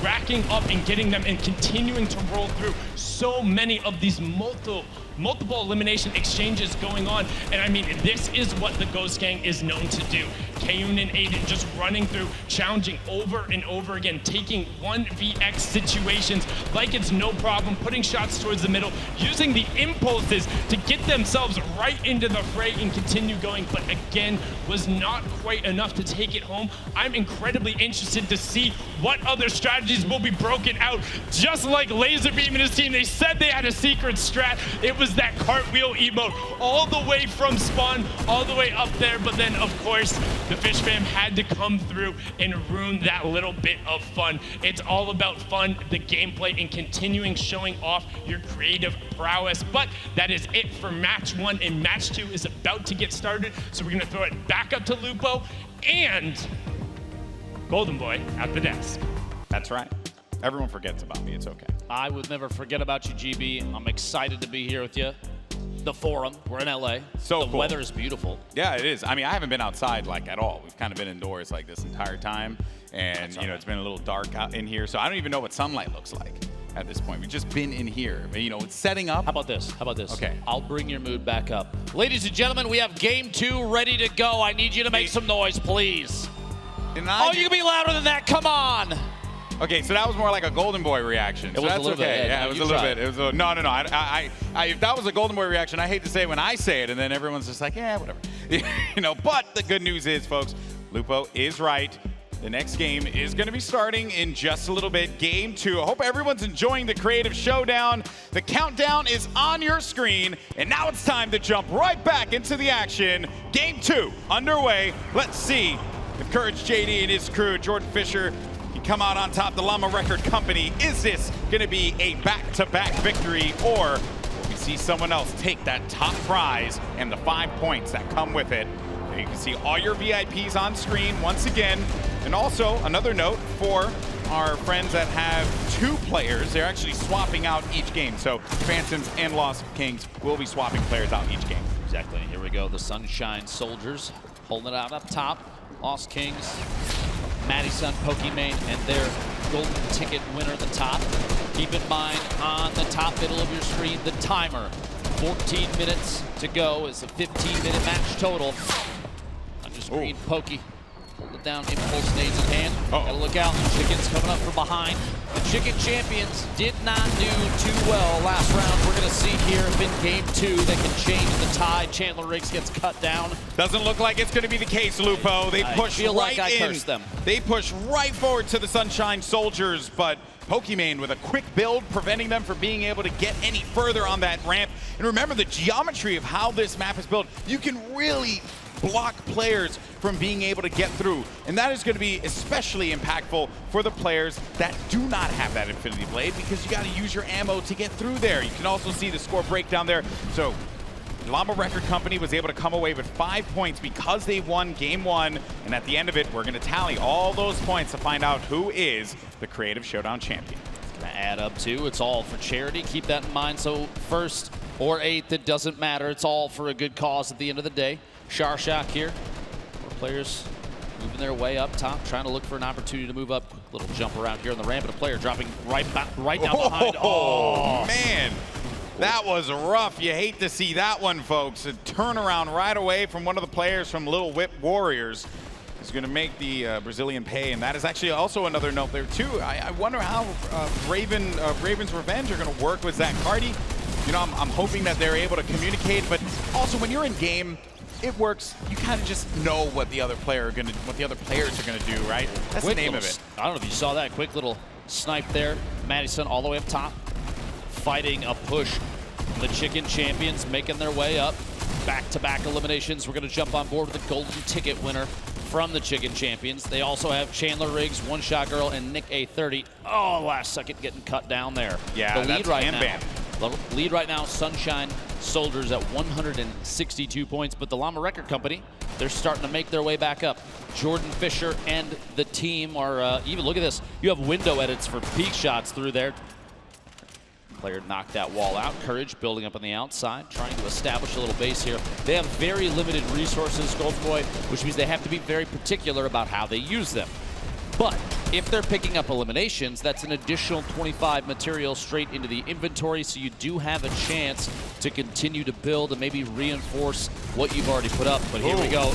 racking up and getting them and continuing to roll through so many of these multiple elimination exchanges going on. And I mean, this is what the Ghost Gang is known to do. Kayun and Aiden just running through, challenging over and over again, taking 1vx situations like it's no problem, putting shots towards the middle, using the impulses to get themselves right into the fray and continue going, but again, was not quite enough to take it home. I'm incredibly interested to see what other strategies will be broken out. Just like Laserbeam and his team, they said they had a secret strat. It was that cartwheel emote all the way from spawn, all the way up there, but then of course, the Fish Fam had to come through and ruin that little bit of fun. It's all about fun, the gameplay, and continuing showing off your creative prowess. But that is it for match 1, and match 2 is about to get started. So we're gonna throw it back up to Lupo and Golden Boy at the desk. That's right. Everyone forgets about me, it's okay. I would never forget about you, GB. I'm excited to be here with you. The Forum, we're in LA. So the cool. weather is beautiful. Yeah, it is. I mean, I haven't been outside like at all. We've kind of been indoors like this entire time. And you know, it's been a little dark out in here. So I don't even know what sunlight looks like at this point. We've just been in here. But, you know, it's setting up. How about this? How about this? Okay. I'll bring your mood back up. Ladies and gentlemen, we have game 2 ready to go. I need you to make some noise, please. Oh, you can be louder than that. Come on. Okay, so that was more like a Golden Boy reaction. It So was that's a little okay. bit, Yeah, it was a little bit. It was a, no. If that was a Golden Boy reaction, I hate to say it when I say it, and then everyone's just like, yeah, whatever. You know, but the good news is, folks, Lupo is right. The next game is going to be starting in just a little bit. Game 2. I hope everyone's enjoying the Creative Showdown. The countdown is on your screen, and now it's time to jump right back into the action. Game 2 underway. Let's see if Courage JD and his crew, Jordan Fisher, can come out on top. The Llama Record Company. Is this going to be a back-to-back victory, or will we see someone else take that top prize and the 5 points that come with it? You can see all your VIPs on screen once again. And also, another note for our friends that have 2 players, they're actually swapping out each game. So Phantoms and Lost Kings will be swapping players out each game. Exactly. Here we go. The Sunshine Soldiers holding it out up top. Lost Kings, Madison, Pokimane, and their golden ticket winner at the top. Keep in mind, on the top middle of your screen, the timer. 14 minutes to go. It's a 15-minute match total. On your screen, Pokey. Hold it down, impulse nades in hand. Gotta look out, Chickens coming up from behind. The Chicken Champions did not do too well last round. We're gonna see here if in game 2 they can change the tide. Chandler Riggs gets cut down. Doesn't look like it's gonna be the case, Lupo. They push feel right like I in. cursed them. They push right forward to the Sunshine Soldiers, but Pokimane with a quick build, preventing them from being able to get any further on that ramp. And remember the geometry of how this map is built. You can really block players from being able to get through. And that is going to be especially impactful for the players that do not have that Infinity Blade, because you got to use your ammo to get through there. You can also see the score breakdown there. So Llama Record Company was able to come away with 5 points because they won game 1. And at the end of it, we're going to tally all those points to find out who is the Creative Showdown champion. Gonna add up to, it's all for charity. Keep that in mind. So first or 8th, it doesn't matter. It's all for a good cause at the end of the day. Sharshock here. 4 players moving their way up top, trying to look for an opportunity to move up. Little jump around here on the ramp, and a player dropping right down behind. Oh, man. That was rough. You hate to see that one, folks. A turnaround right away from one of the players from Little Whip Warriors is going to make the Brazilian pay, and that is actually also another note there, too. I wonder how Raven's Revenge are going to work with Zach Carty. You know, I'm hoping that they're able to communicate, but also when you're in game, it works. You kind of just know what the other players are gonna do, right? That's the name of it. I don't know if you saw that quick little snipe there. Madison all the way up top, fighting a push. The Chicken Champions making their way up. Back-to-back eliminations. We're gonna jump on board with the golden ticket winner from the Chicken Champions. They also have Chandler Riggs, One Shot Girl, and Nick A30. Oh, last second getting cut down there. Yeah, the lead that's right now. Ban. The lead right now, Sunshine Soldiers at 162 points, but the Llama Record Company, they're starting to make their way back up. Jordan Fisher and the team are even, look at this, you have window edits for peak shots through there. Player knocked that wall out. Courage building up on the outside, trying to establish a little base here. They have very limited resources, Golden Boy, which means they have to be very particular about how they use them. But if they're picking up eliminations, that's an additional 25 material straight into the inventory, so you do have a chance to continue to build and maybe reinforce what you've already put up. But here we go.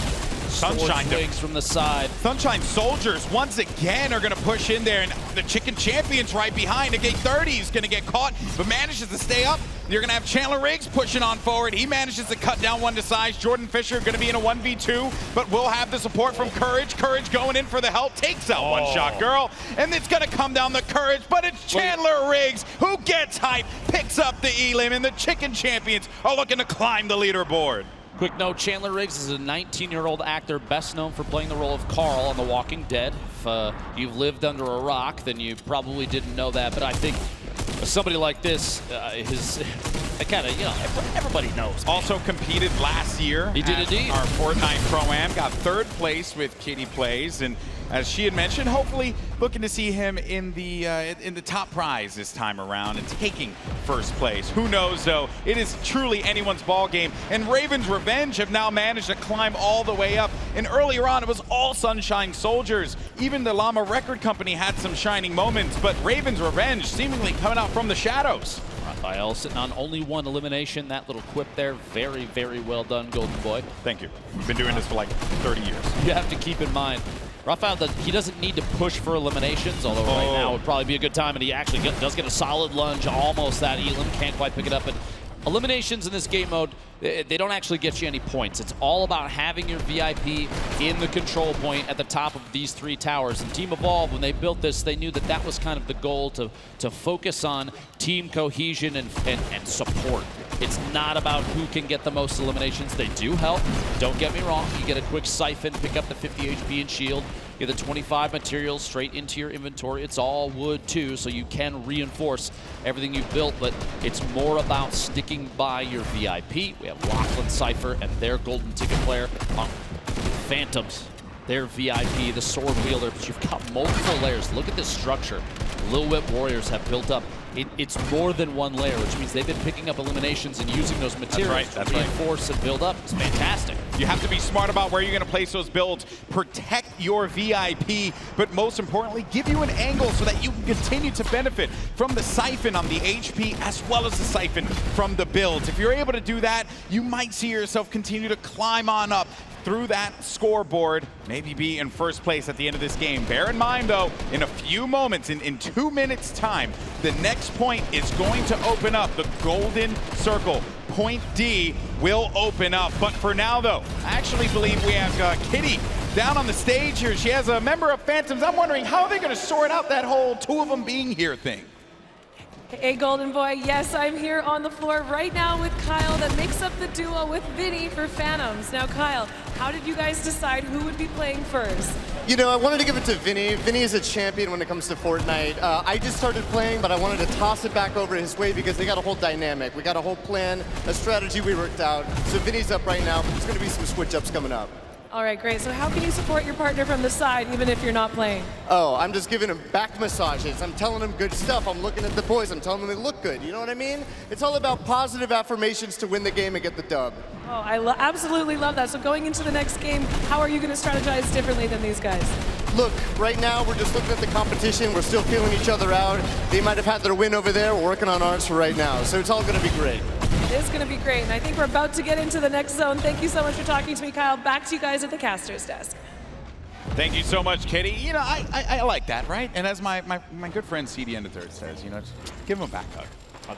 Sunshine Wings from the side. Sunshine Soldiers once again are going to push in there, and the Chicken Champion's right behind. Negate 30 is going to get caught, but manages to stay up. You're going to have Chandler Riggs pushing on forward. He manages to cut down one to size. Jordan Fisher going to be in a 1v2, but will have the support from Courage. Courage going in for the help, takes out One Shot Girl, and it's going to come down the Courage, but it's Chandler Riggs who gets hype, picks up the elim, and the Chicken Champions are looking to climb the leaderboard. Quick note, Chandler Riggs is a 19-year-old actor best known for playing the role of Carl on The Walking Dead. If you've lived under a rock, then you probably didn't know that, but I think somebody like this, everybody knows. Also competed last year. He did indeed. Our Fortnite Pro-Am, got 3rd place with Kitty Plays, and as she had mentioned, hopefully looking to see him in the top prize this time around and taking 1st place. Who knows, though? It is truly anyone's ball game, and Raven's Revenge have now managed to climb all the way up. And earlier on, it was all Sunshine Soldiers. Even the Llama Record Company had some shining moments, but Raven's Revenge seemingly coming out from the shadows. Raphael sitting on only 1 elimination. That little quip there, very, very well done, Golden Boy. Thank you. We've been doing this for like 30 years. You have to keep in mind, Raphael, he doesn't need to push for eliminations, although right now would probably be a good time, and he actually does get a solid lunge, almost that elim, can't quite pick it up. But eliminations in this game mode, they don't actually get you any points. It's all about having your VIP in the control point at the top of these 3 towers. And Team Evolve, when they built this, they knew that that was kind of the goal, to focus on team cohesion and support. It's not about who can get the most eliminations. They do help, don't get me wrong. You get a quick siphon, pick up the 50 HP and shield, get the 25 materials straight into your inventory. It's all wood too, so you can reinforce everything you've built, but it's more about sticking by your VIP. We have Lachlan Cypher and their golden ticket player on Phantoms. Their VIP, the sword wielder, but you've got multiple layers. Look at this structure Lil Whip Warriors have built up. It's more than 1 layer, which means they've been picking up eliminations and using those materials to reinforce and build up. It's fantastic. You have to be smart about where you're going to place those builds, protect your VIP, but most importantly, give you an angle so that you can continue to benefit from the siphon on the HP as well as the siphon from the builds. If you're able to do that, you might see yourself continue to climb on up through that scoreboard, maybe be in 1st place at the end of this game. Bear in mind, though, in a few moments, in 2 minutes' time, the next point is going to open up, the golden circle. Point D will open up. But for now, though, I actually believe we have Kitty down on the stage here. She has a member of Phantoms. I'm wondering how are they going to sort out that whole 2 of them being here thing. Hey, Golden Boy, yes, I'm here on the floor right now with Kyle that makes up the duo with Vinny for Phantoms. Now, Kyle, how did you guys decide who would be playing first? You know, I wanted to give it to Vinny. Vinny is a champion when it comes to Fortnite. I just started playing, but I wanted to toss it back over his way because they got a whole dynamic. We got a whole plan, a strategy we worked out. So Vinny's up right now. There's going to be some switch-ups coming up. All right, great. So how can you support your partner from the side even if you're not playing? Oh, I'm just giving him back massages. I'm telling him good stuff. I'm looking at the boys. I'm telling them they look good. You know what I mean? It's all about positive affirmations to win the game and get the dub. Oh, I absolutely love that. So going into the next game, how are you going to strategize differently than these guys? Look, right now we're just looking at the competition. We're still feeling each other out. They might have had their win over there. We're working on ours for right now. So it's all going to be great. It is going to be great, and I think we're about to get into the next zone. Thank you so much for talking to me, Kyle. Back to you guys at the caster's desk. Thank you so much, Kitty. You know, I like that, right? And as my good friend CD End of Third says, you know, just give him a back hug.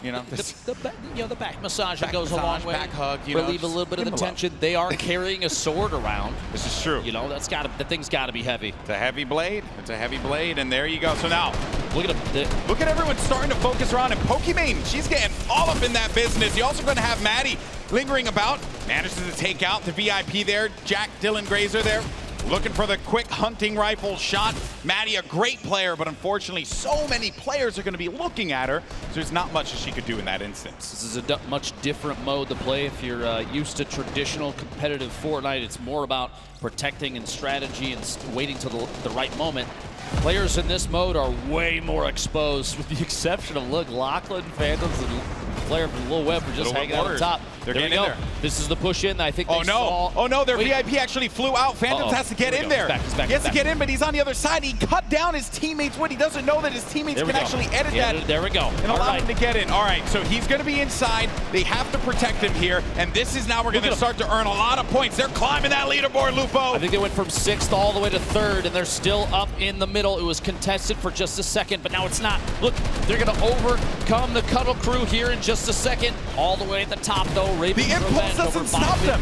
You know, the back massage that goes a long way. Back hug, relieve a little bit of the tension. They are carrying a sword around. This is true. You know, the thing's got to be heavy. It's a heavy blade. It's a heavy blade, and there you go. So now, look at him. Look at everyone starting to focus around, and Pokimane, she's getting all up in that business. You're also going to have Maddie lingering about. Manages to take out the VIP there. Jack Dylan Grazer there. Looking for the quick hunting rifle shot. Maddie, a great player, but unfortunately so many players are going to be looking at her, so there's not much that she could do in that instance. This is a much different mode to play. If you're used to traditional competitive Fortnite, it's more about protecting and strategy and waiting till the right moment. Players in this mode are way more exposed, with the exception of, look, Lachlan, Phantoms, and player from Lil Web are just hanging out on top. They're there you getting go. in there. This is the push in. I think they saw. Oh no, their VIP actually flew out. Phantoms has to get in there. He has to get in, but he's on the other side. He cut down his teammates. What he doesn't know that his teammates can actually edit that. There we go. And allow him to get in. All right, so he's going to be inside. They have to protect him here, and this is now we're going to start to earn a lot of points. They're climbing that leaderboard, Lupo. I think they went from 6th all the way to 3rd, and they're still up in the middle. It was contested for just a second, but now it's not. Look, they're going to overcome the Cuddle Crew here in just a second. All the way at the top, though. Ravens The impulse doesn't stop them.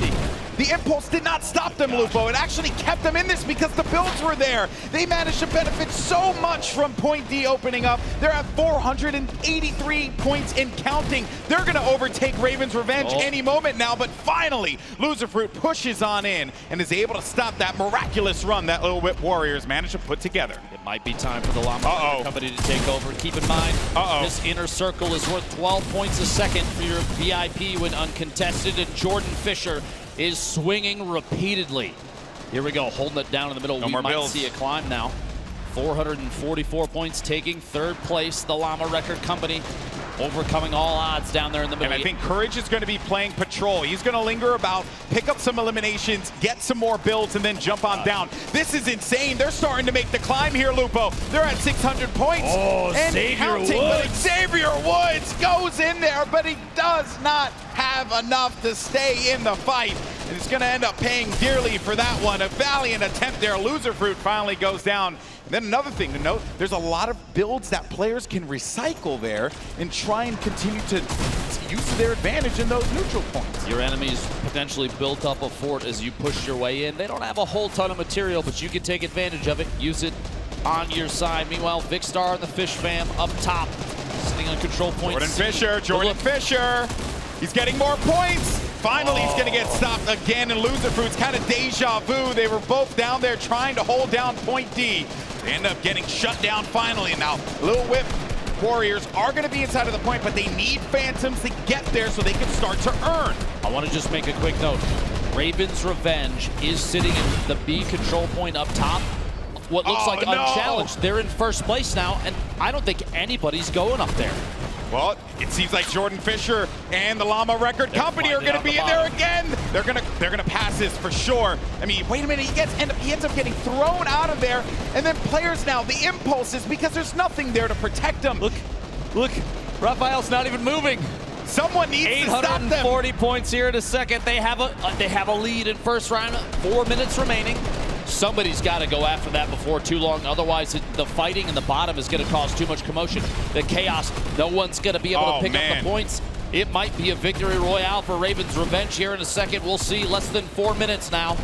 The impulse did not stop them, Lupo. It actually kept them in this because the builds were there. They managed to benefit so much from Point D opening up. They're at 483 points and counting. They're going to overtake Raven's Revenge any moment now, but finally, Loserfruit pushes on in and is able to stop that miraculous run that Lil Whip Warriors managed to put together. It might be time for the Llama Company to take over. Keep in mind, this inner circle is worth 12 points a second for your VIP when uncontested, and Jordan Fisher is swinging repeatedly. Here we go, holding it down in the middle. We might see a climb now. 444 points, taking 3rd place. The Llama Record Company overcoming all odds down there in the middle. And I think Courage is going to be playing patrol. He's going to linger about, pick up some eliminations, get some more builds, and then jump on down. This is insane. They're starting to make the climb here, Lupo. They're at 600 points. And Xavier counting, Woods. but Xavier Woods goes in there, but he does not have enough to stay in the fight. And it's going to end up paying dearly for that one. A valiant attempt there. Loserfruit finally goes down. And then another thing to note, there's a lot of builds that players can recycle there and try and continue to use their advantage in those neutral points. Your enemies potentially built up a fort as you push your way in. They don't have a whole ton of material, but you can take advantage of it, use it on your side. Meanwhile, Vicstar and the Fish Fam up top, sitting on control points. Jordan Fisher, he's getting more points. Finally, he's going to get stopped again, and Loserfruit's kind of deja vu. They were both down there trying to hold down Point D. They end up getting shut down finally. And now, Lil Whip Warriors are going to be inside of the point, but they need Phantoms to get there so they can start to earn. I want to just make a quick note. Raven's Revenge is sitting in the B control point up top. What looks like unchallenged. They're in 1st place now, and I don't think anybody's going up there. Well, it seems like Jordan Fisher and the Llama Record Company are going to be in there again. They're gonna pass this for sure. I mean, wait a minute, he ends up getting thrown out of there, and then players now, the impulses, because there's nothing there to protect them. Look, Raphael's not even moving. Someone needs to stop them. 840 points here in a second. They have a lead in 1st round. 4 minutes remaining. Somebody's got to go after that before too long. Otherwise, the fighting in the bottom is going to cause too much commotion. The chaos, no one's going to be able to pick up the points. It might be a victory royale for Raven's Revenge here in a second. We'll see. Less than 4 minutes now.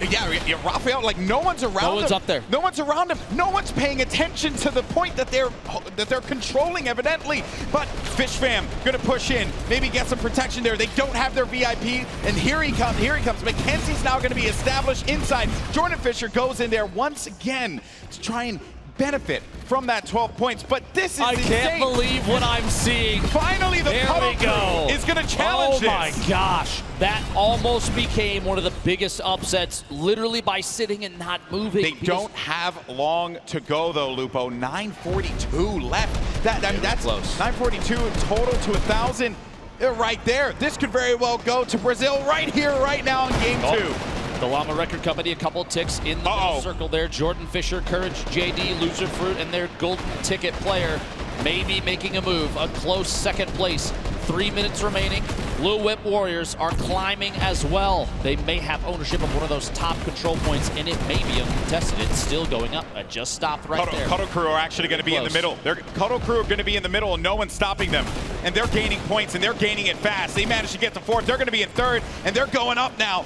Yeah, Raphael, like no one's around him. No one's up there. No one's around him. No one's paying attention to the point that they're controlling, evidently. But Fish Fam gonna push in, maybe get some protection there. They don't have their VIP, and here he comes. Mackenzie's now gonna be established inside. Jordan Fisher goes in there once again to try and benefit from that 12 points, but this is insane. I can't believe what I'm seeing. Finally, the Cuddle Crew is going to challenge this. Oh my gosh, that almost became one of the biggest upsets, literally by sitting and not moving. They don't have long to go though, Lupo. 9:42 left. That's close. 9:42 total to 1,000 right there. This could very well go to Brazil right here, right now in game 2. The Llama Record Company, a couple ticks in the middle circle there. Jordan Fisher, Courage, JD, Loserfruit, and their golden ticket player maybe making a move. A close 2nd place. 3 minutes remaining. Lil Whip Warriors are climbing as well. They may have ownership of one of those top control points, and it may be uncontested. It's still going up. It just stopped right there. Cuddle Crew are actually going to be in the middle. Cuddle Crew are going to be in the middle, and no one's stopping them. And they're gaining points, and they're gaining it fast. They managed to get to 4th. They're going to be in 3rd, and they're going up now.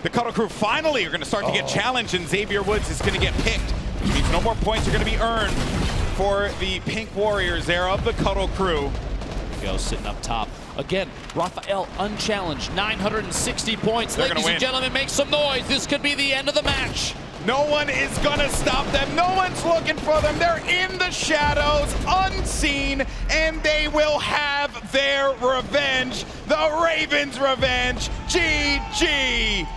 The Cuddle Crew finally are going to start to get challenged, and Xavier Woods is going to get picked. Which means no more points are going to be earned for the Pink Warriors there of the Cuddle Crew. Go sitting up top. Again, Raphael unchallenged, 960 points. Ladies and gentlemen, make some noise. This could be the end of the match. No one is going to stop them. No one's looking for them. They're in the shadows, unseen, and they will have their revenge. The Ravens' revenge. GG.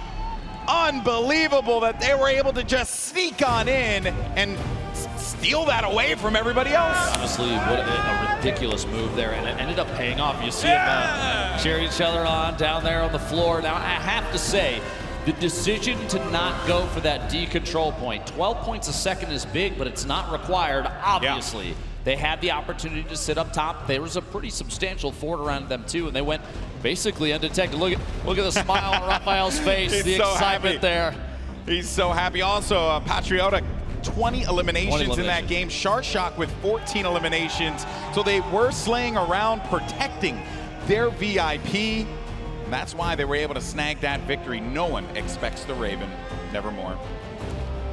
unbelievable that they were able to just sneak on in and steal that away from everybody else. Honestly, what a ridiculous move there, and it ended up paying off. You see them cheering each other on down there on the floor. Now, I have to say, the decision to not go for that D control point, 12 points a second is big, but it's not required, obviously. Yeah. They had the opportunity to sit up top. There was a pretty substantial fort around them too, and they went basically undetected. Look at the smile on Raphael's face, He's the so excitement happy. there. He's so happy. Also, Patriota, 20 eliminations in that game. Sharshock with 14 eliminations. So they were slaying around, protecting their VIP. And that's why they were able to snag that victory. No one expects the Raven, nevermore.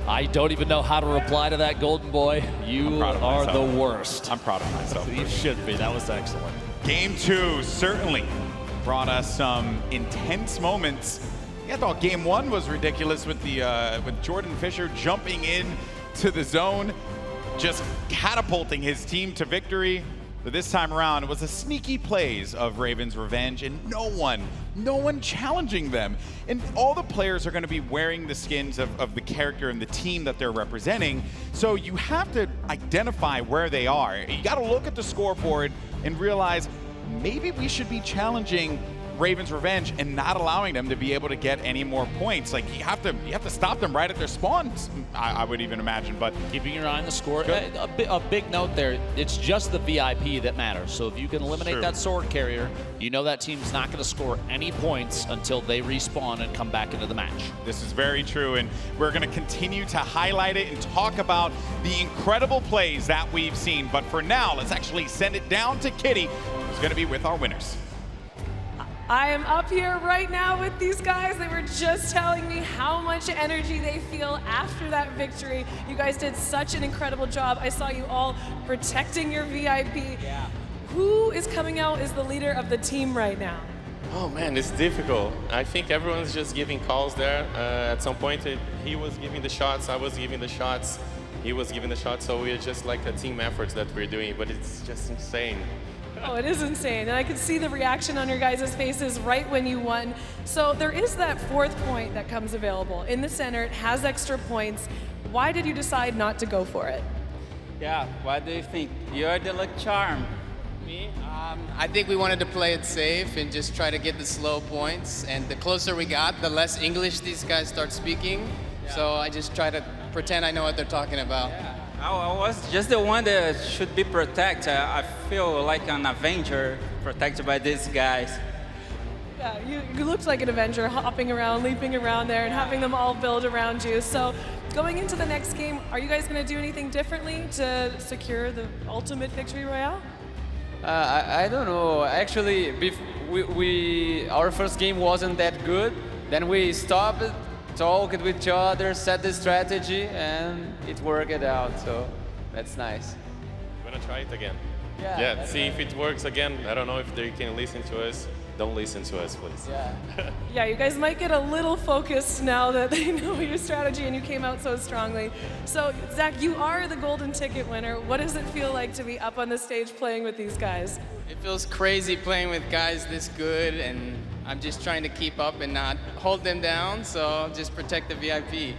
I don't even know how to reply to that, Golden Boy. You are the worst. I'm proud of myself. You should be. That was excellent. Game 2 certainly brought us some intense moments. I thought Game 1 was ridiculous with Jordan Fisher jumping in to the zone, just catapulting his team to victory. But this time around, it was a sneaky plays of Raven's Revenge, and no one challenging them. And all the players are going to be wearing the skins of the character and the team that they're representing. So you have to identify where they are. You got to look at the scoreboard and realize maybe we should be challenging Raven's Revenge and not allowing them to be able to get any more points. Like you have to stop them right at their spawns, I would even imagine. But keeping your eye on the score, a big note there, it's just the VIP that matters. So if you can eliminate that sword carrier, you know that team's not going to score any points until they respawn and come back into the match. This is very true, and we're going to continue to highlight it and talk about the incredible plays that we've seen. But for now, let's actually send it down to Kitty, who's going to be with our winners. I am up here right now with these guys. They were just telling me how much energy they feel after that victory. You guys did such an incredible job. I saw you all protecting your VIP. Yeah. Who is coming out as the leader of the team right now? Oh man, it's difficult. I think everyone's just giving calls there. At some point, he was giving the shots, I was giving the shots, he was giving the shots, so we're just like a team effort that we're doing, but it's just insane. Oh, it is insane. And I could see the reaction on your guys' faces right when you won. So there is that 4th point that comes available. In the center, it has extra points. Why did you decide not to go for it? Yeah, what do you think? You're the luck charm. Me? I think we wanted to play it safe and just try to get the slow points. And the closer we got, the less English these guys start speaking. Yeah. So I just try to pretend I know what they're talking about. Yeah. I was just the one that should be protected. I feel like an Avenger protected by these guys. Yeah, you looked like an Avenger, hopping around, leaping around there, and having them all build around you. So going into the next game, are you guys going to do anything differently to secure the ultimate victory royale? I don't know. Actually, our first game wasn't that good. Then we stopped, talked with each other, set the strategy, and it worked out. So that's nice. I'm gonna try it again. Yeah, see if it works again. I don't know if they can listen to us. Don't listen to us, please. Yeah. Yeah, you guys might get a little focused now that they know your strategy and you came out so strongly. So, Zach, you are the golden ticket winner. What does it feel like to be up on the stage playing with these guys? It feels crazy playing with guys this good, and I'm just trying to keep up and not hold them down, so just protect the VIP.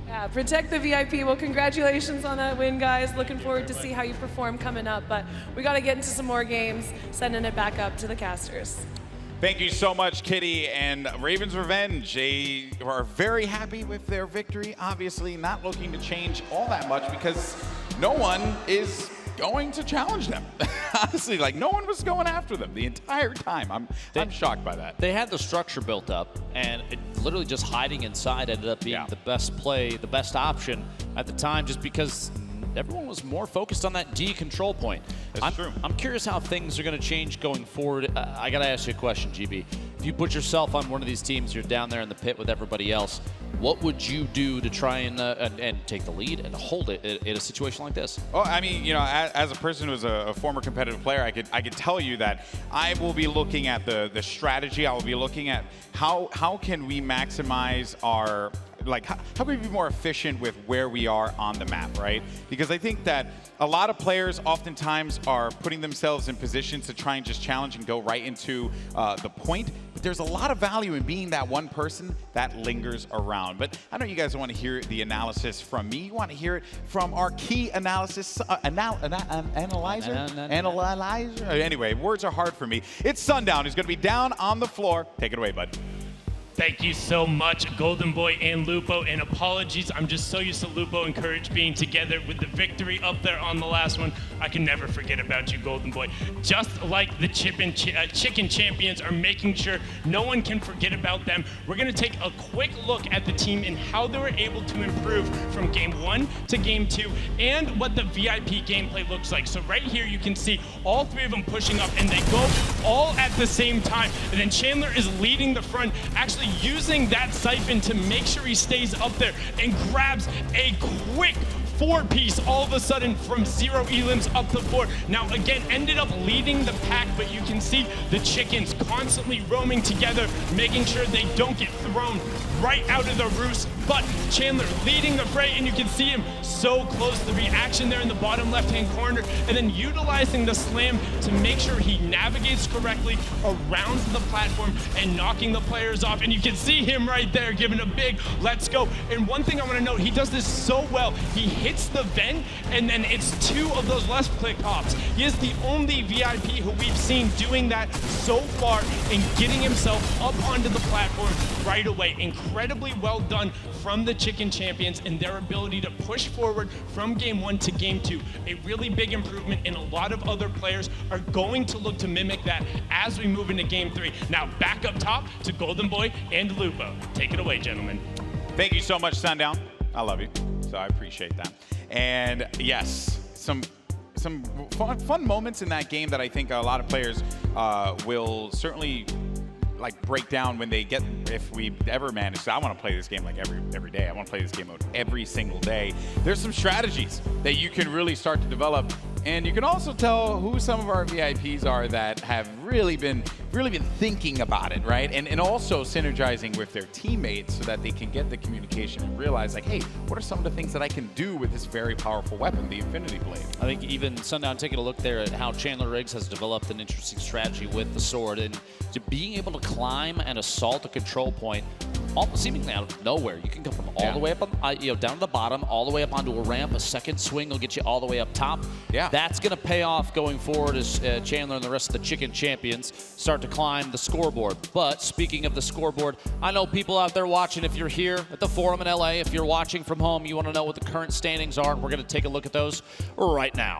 Yeah, protect the VIP. Well, congratulations on that win, guys. Looking forward to see how you perform coming up, but we got to get into some more games, sending it back up to the casters. Thank you so much, Kitty. And Raven's Revenge, they are very happy with their victory. Obviously not looking to change all that much because no one is going to challenge them. Honestly, like no one was going after them the entire time. I'm shocked by that. They had the structure built up, and literally just hiding inside ended up being the best play, the best option at the time, just because everyone was more focused on that D control point. That's true. I'm curious how things are going to change going forward. I got to ask you a question, GB. If you put yourself on one of these teams, you're down there in the pit with everybody else, what would you do to try and take the lead and hold it in a situation like this? Well, I mean, you know, as a person who's a former competitive player, I could tell you that I will be looking at the strategy. I will be looking at how can we maximize our like, how can we be more efficient with where we are on the map, right? Because I think that a lot of players oftentimes are putting themselves in positions to try and just challenge and go right into the point. But there's a lot of value in being that one person that lingers around. But I know you guys want to hear the analysis from me. You want to hear it from our key analysis analyzer. Anyway, words are hard for me. It's Sundown who's going to be down on the floor. Take it away, bud. Thank you so much, Golden Boy and Lupo, and apologies. I'm just so used to Lupo and Courage being together with the victory up there on the last one. I can never forget about you, Golden Boy. Just like the chicken champions are making sure no one can forget about them, we're going to take a quick look at the team and how they were able to improve from Game 1 to Game 2 and what the VIP gameplay looks like. So right here you can see all three of them pushing up, and they go all at the same time. And then Chandler is leading the front, actually using that siphon to make sure he stays up there and grabs a quick 4-piece all of a sudden from 0 elims up to 4. Now again, ended up leading the pack, but you can see the chickens constantly roaming together, making sure they don't get thrown right out of the roost. But Chandler leading the fray, and you can see him so close. The reaction there in the bottom left-hand corner, and then utilizing the slam to make sure he navigates correctly around the platform and knocking the players off. And you can see him right there giving a big let's go. And one thing I want to note, he does this so well. He hits the vent, and then it's 2 of those left click hops. He is the only VIP who we've seen doing that so far and getting himself up onto the platform right away. Incredibly well done from the Chicken Champions and their ability to push forward from Game 1 to Game 2. A really big improvement, and a lot of other players are going to look to mimic that as we move into Game 3. Now back up top to Golden Boy and Lupo. Take it away, gentlemen. Thank you so much, Sundown. I love you, so I appreciate that. And yes, some fun moments in that game that I think a lot of players will certainly like break down when they get, if we ever manage. So I want to play this game like every day. I want to play this game mode every single day. There's some strategies that you can really start to develop, and you can also tell who some of our VIPs are that have really been thinking about it, right? And also synergizing with their teammates so that they can get the communication and realize, like, hey, what are some of the things that I can do with this very powerful weapon, the Infinity Blade? I think even Sundown taking a look there at how Chandler Riggs has developed an interesting strategy with the sword, and to being able to climb and assault a control point seemingly out of nowhere. You can come from all the way up, down to the bottom, all the way up onto a ramp. A second swing will get you all the way up top. Yeah, that's going to pay off going forward as Chandler and the rest of the Chicken Champions start to climb the scoreboard. But speaking of the scoreboard, I know people out there watching. If you're here at the Forum in LA, if you're watching from home, you want to know what the current standings are. We're going to take a look at those right now.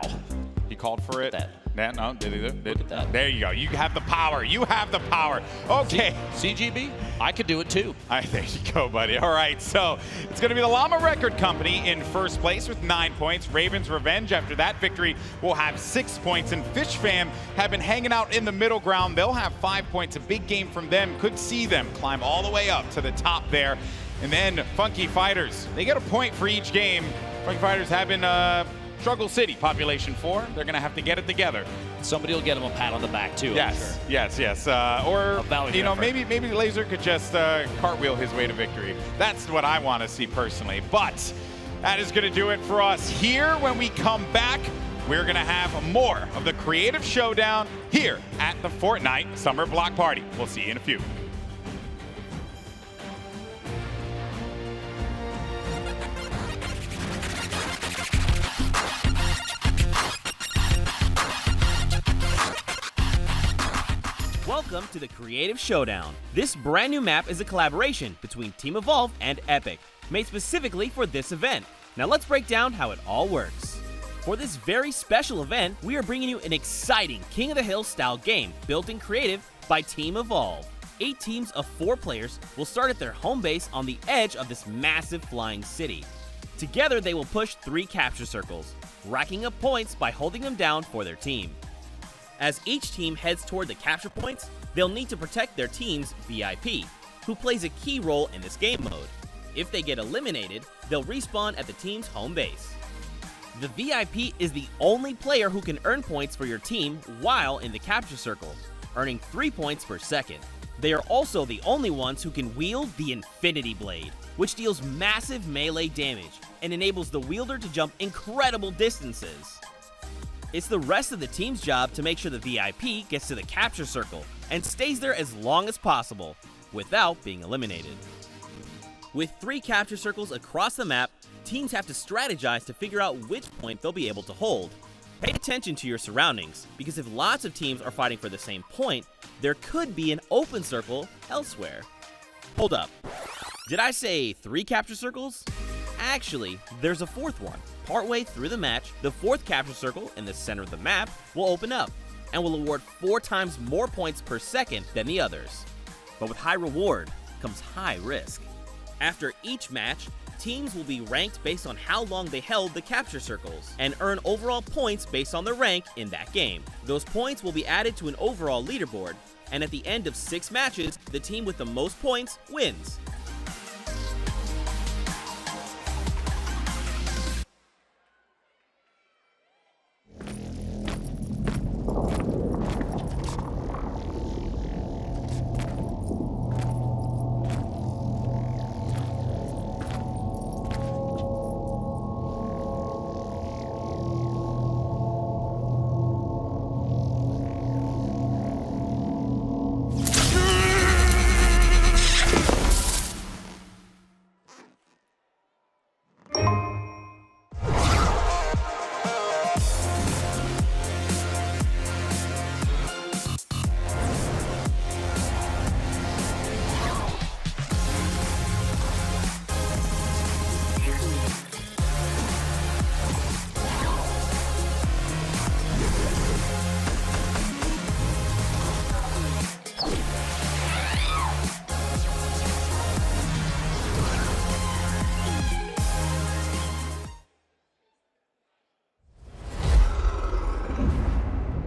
He called for it. No, did he? Look at that. There you go. You have the power. You have the power. Okay. CGB, I could do it too. There you go, buddy. All right, so it's going to be the Llama Record Company in first place with 9 points. Raven's Revenge, after that victory, will have 6 points. And Fish Fam have been hanging out in the middle ground. They'll have 5 points. A big game from them. Could see them climb all the way up to the top there. And then Funky Fighters, they get a point for each game. Funky Fighters have been Struggle City, population 4. They're going to have to get it together. Somebody will get them a pat on the back, too. Yes, I'm sure. yes. Or, maybe Laser could just cartwheel his way to victory. That's what I want to see personally. But that is going to do it for us here. When we come back, we're going to have more of the Creative Showdown here at the Fortnite Summer Block Party. We'll see you in a few. Welcome to the Creative Showdown. This brand new map is a collaboration between Team Evolve and Epic, made specifically for this event. Now let's break down how it all works. For this very special event, we are bringing you an exciting King of the Hill style game built in Creative by Team Evolve. 8 teams of 4 players will start at their home base on the edge of this massive flying city. Together they will push 3 capture circles, racking up points by holding them down for their team. As each team heads toward the capture points, they'll need to protect their team's VIP, who plays a key role in this game mode. If they get eliminated, they'll respawn at the team's home base. The VIP is the only player who can earn points for your team while in the capture circle, earning 3 points per second. They are also the only ones who can wield the Infinity Blade, which deals massive melee damage and enables the wielder to jump incredible distances. It's the rest of the team's job to make sure the VIP gets to the capture circle and stays there as long as possible without being eliminated. With 3 capture circles across the map, teams have to strategize to figure out which point they'll be able to hold. Pay attention to your surroundings, because if lots of teams are fighting for the same point, there could be an open circle elsewhere. Hold up. Did I say 3 capture circles? Actually, there's a 4th one. Partway through the match, the 4th capture circle in the center of the map will open up and will award 4 times more points per second than the others. But with high reward comes high risk. After each match, teams will be ranked based on how long they held the capture circles and earn overall points based on their rank in that game. Those points will be added to an overall leaderboard, and at the end of 6 matches, the team with the most points wins.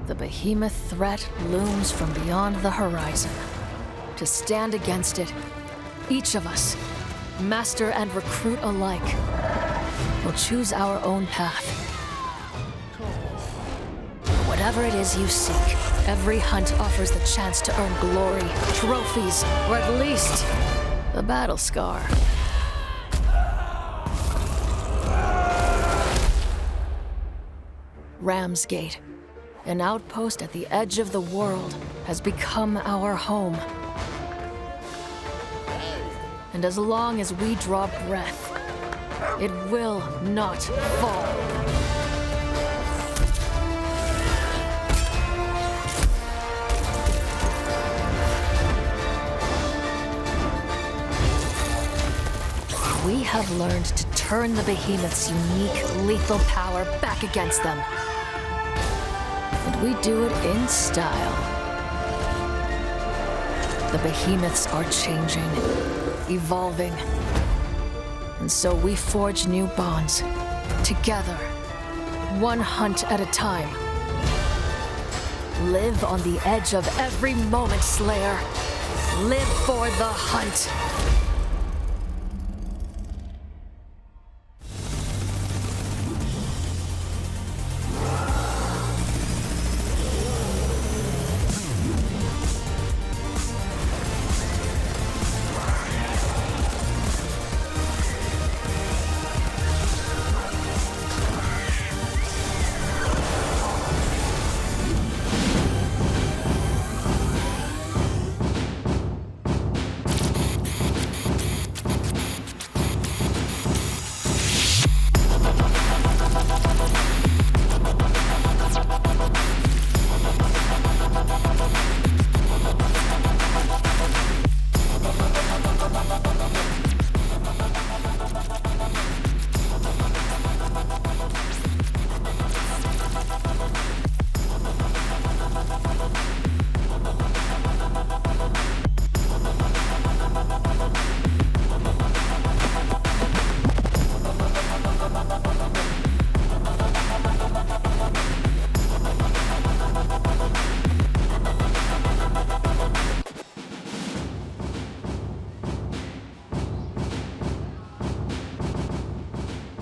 The behemoth threat looms from beyond the horizon. To stand against it, each of us, master and recruit alike, will choose our own path. Whatever it is you seek, every hunt offers the chance to earn glory, trophies, or at least a battle scar. Ramsgate, an outpost at the edge of the world, has become our home. And as long as we draw breath, it will not fall. We have learned to turn the behemoth's unique, lethal power back against them. And we do it in style. The behemoths are changing, evolving. And so we forge new bonds, together, one hunt at a time. Live on the edge of every moment, Slayer. Live for the hunt.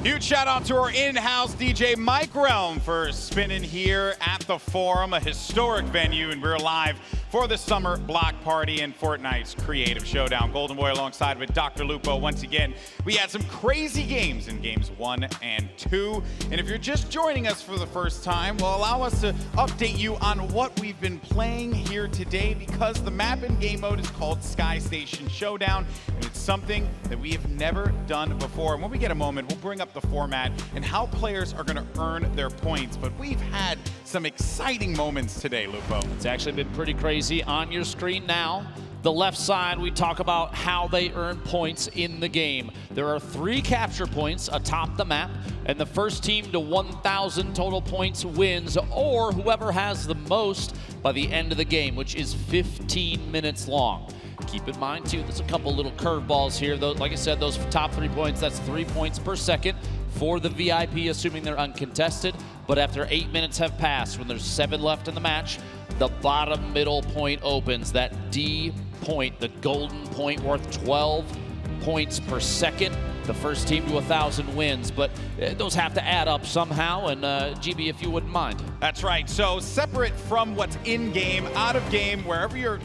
Huge shout out to our in-house DJ Mike Realm for spinning here at the Forum, a historic venue, and we're live for the Summer Block Party and Fortnite's Creative Showdown. Golden Boy alongside with Dr. Lupo. Once again, we had some crazy games in games 1 and 2. And if you're just joining us for the first time, well, allow us to update you on what we've been playing here today, because the map and game mode is called Station Showdown, and it's something that we have never done before. And when we get a moment, we'll bring up the format and how players are going to earn their points. But we've had some exciting moments today, Lupo. It's actually been pretty crazy. On your screen now, the left side, we talk about how they earn points in the game. There are 3 capture points atop the map, and the first team to 1,000 total points wins, or whoever has the most by the end of the game, which is 15 minutes long. Keep in mind, too, there's a couple little curveballs here. Like I said, those top 3 points, that's 3 points per second for the VIP, assuming they're uncontested. But after 8 minutes have passed, when there's 7 left in the match, the bottom middle point opens. That D point, the golden point, worth 12 points per second. The first team to 1,000 wins, but those have to add up somehow, and GB, if you wouldn't mind. That's right. So separate from what's in-game, out-of-game, wherever your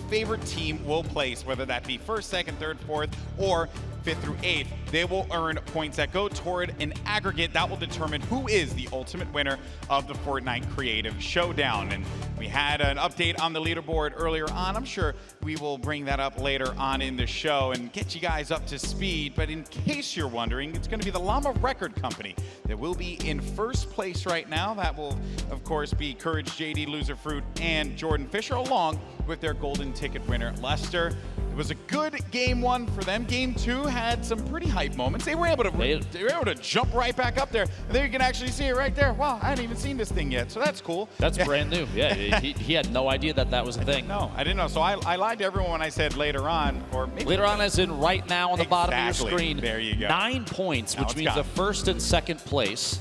favorite team will place, whether that be 1st, 2nd, 3rd, 4th, or 5th through 8th, they will earn points that go toward an aggregate that will determine who is the ultimate winner of the Fortnite Creative Showdown. And we had an update on the leaderboard earlier on. I'm sure we will bring that up later on in the show and get you guys up to speed. But in case you're wondering, it's going to be the Llama Record Company that will be in 1st place right now. That will, of course, be Courage, JD, Loser Fruit, and Jordan Fisher, along with their golden ticket winner, Lester. It was a good game 1 for them. Game 2 had some pretty hype moments. They were able to jump right back up there. And there you can actually see it right there. Wow, I hadn't even seen this thing yet, so that's cool. That's brand new. Yeah, he had no idea that was a thing. No, I didn't know. So I lied to everyone when I said later on, or maybe later on, as in right now on the bottom of your screen. There you go. 9 points, which means the 1st and 2nd place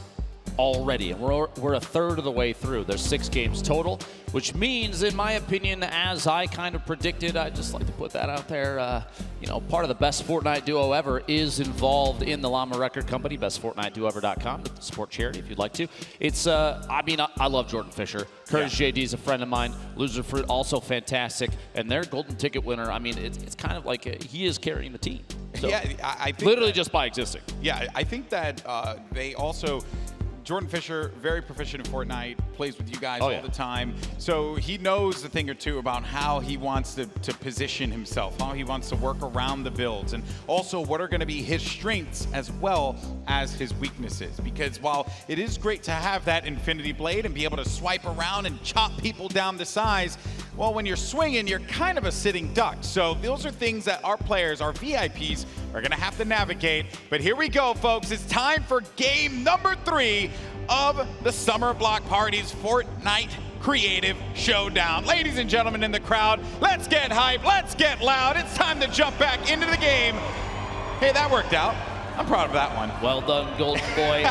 already, and we're a third of the way through. There's 6 games total, which means, in my opinion, as I kind of predicted, I'd just like to put that out there, you know, part of the best Fortnite duo ever is involved in the Llama Record Company, bestfortniteduo.com, support charity if you'd like to. It's, I mean, I love Jordan Fisher. Courage JD is a friend of mine. Loser Fruit, also fantastic. And their golden ticket winner, I mean, it's kind of like he is carrying the team. So, yeah, I think literally just by existing. Yeah, I think that they also... Jordan Fisher, very proficient in Fortnite, plays with you guys all the time. So he knows a thing or two about how he wants to position himself, how he wants to work around the builds, and also what are going to be his strengths as well as his weaknesses. Because while it is great to have that Infinity Blade and be able to swipe around and chop people down to size, well, when you're swinging, you're kind of a sitting duck. So those are things that our players, our VIPs, are going to have to navigate. But here we go, folks. It's time for game number 3 of the Summer Block Party's Fortnite Creative Showdown. Ladies and gentlemen in the crowd, let's get hype, let's get loud. It's time to jump back into the game. Hey, that worked out. I'm proud of that one. Well done, Golden Boy.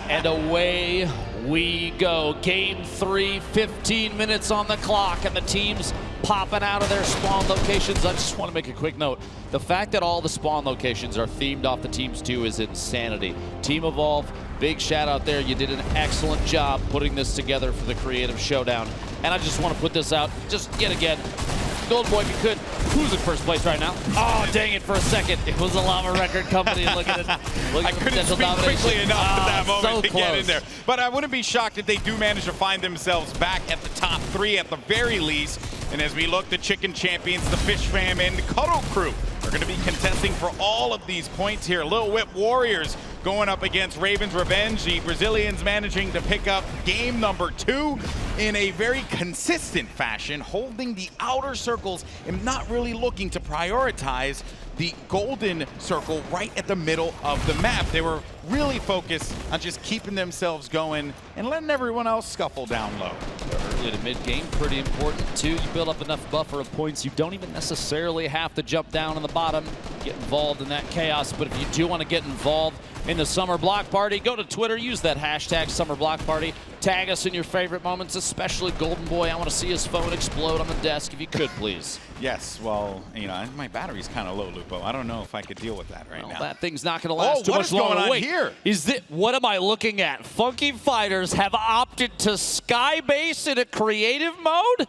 And away we go. Game 3, 15 minutes on the clock, and the team's popping out of their spawn locations. I just want to make a quick note. The fact that all the spawn locations are themed off the teams too is insanity. Team Evolve, big shout out there. You did an excellent job putting this together for the Creative Showdown. And I just want to put this out just yet again. Golden Boy, if you could, who's in 1st place right now? Oh, dang it, for a second. It was the Llama Record Company. Look at it. I couldn't speak quickly enough at that moment to get in there. But I wouldn't be shocked if they do manage to find themselves back at the top 3 at the very least. And as we look, the Chicken Champions, the Fish Fam, and the Cuddle Crew are going to be contesting for all of these points here. Lil Whip Warriors going up against Raven's Revenge. The Brazilians managing to pick up game number 2 in a very consistent fashion, holding the outer circles and not really looking to prioritize the golden circle right at the middle of the map. They were really focused on just keeping themselves going and letting everyone else scuffle down low. Early to mid-game, pretty important too. You build up enough buffer of points. You don't even necessarily have to jump down on the bottom, get involved in that chaos. But if you do want to get involved in the Summer Block Party, go to Twitter, use that hashtag Summer Block Party. Tag us in your favorite moments, especially Golden Boy. I want to see his phone explode on the desk, if you could, please. Yes, well, you know, my battery's kind of low, Lupo. I don't know if I could deal with that right now. That thing's not going to last too much longer. What is going on here? Is it? What am I looking at? Funky Fighters have opted to skybase in a creative mode?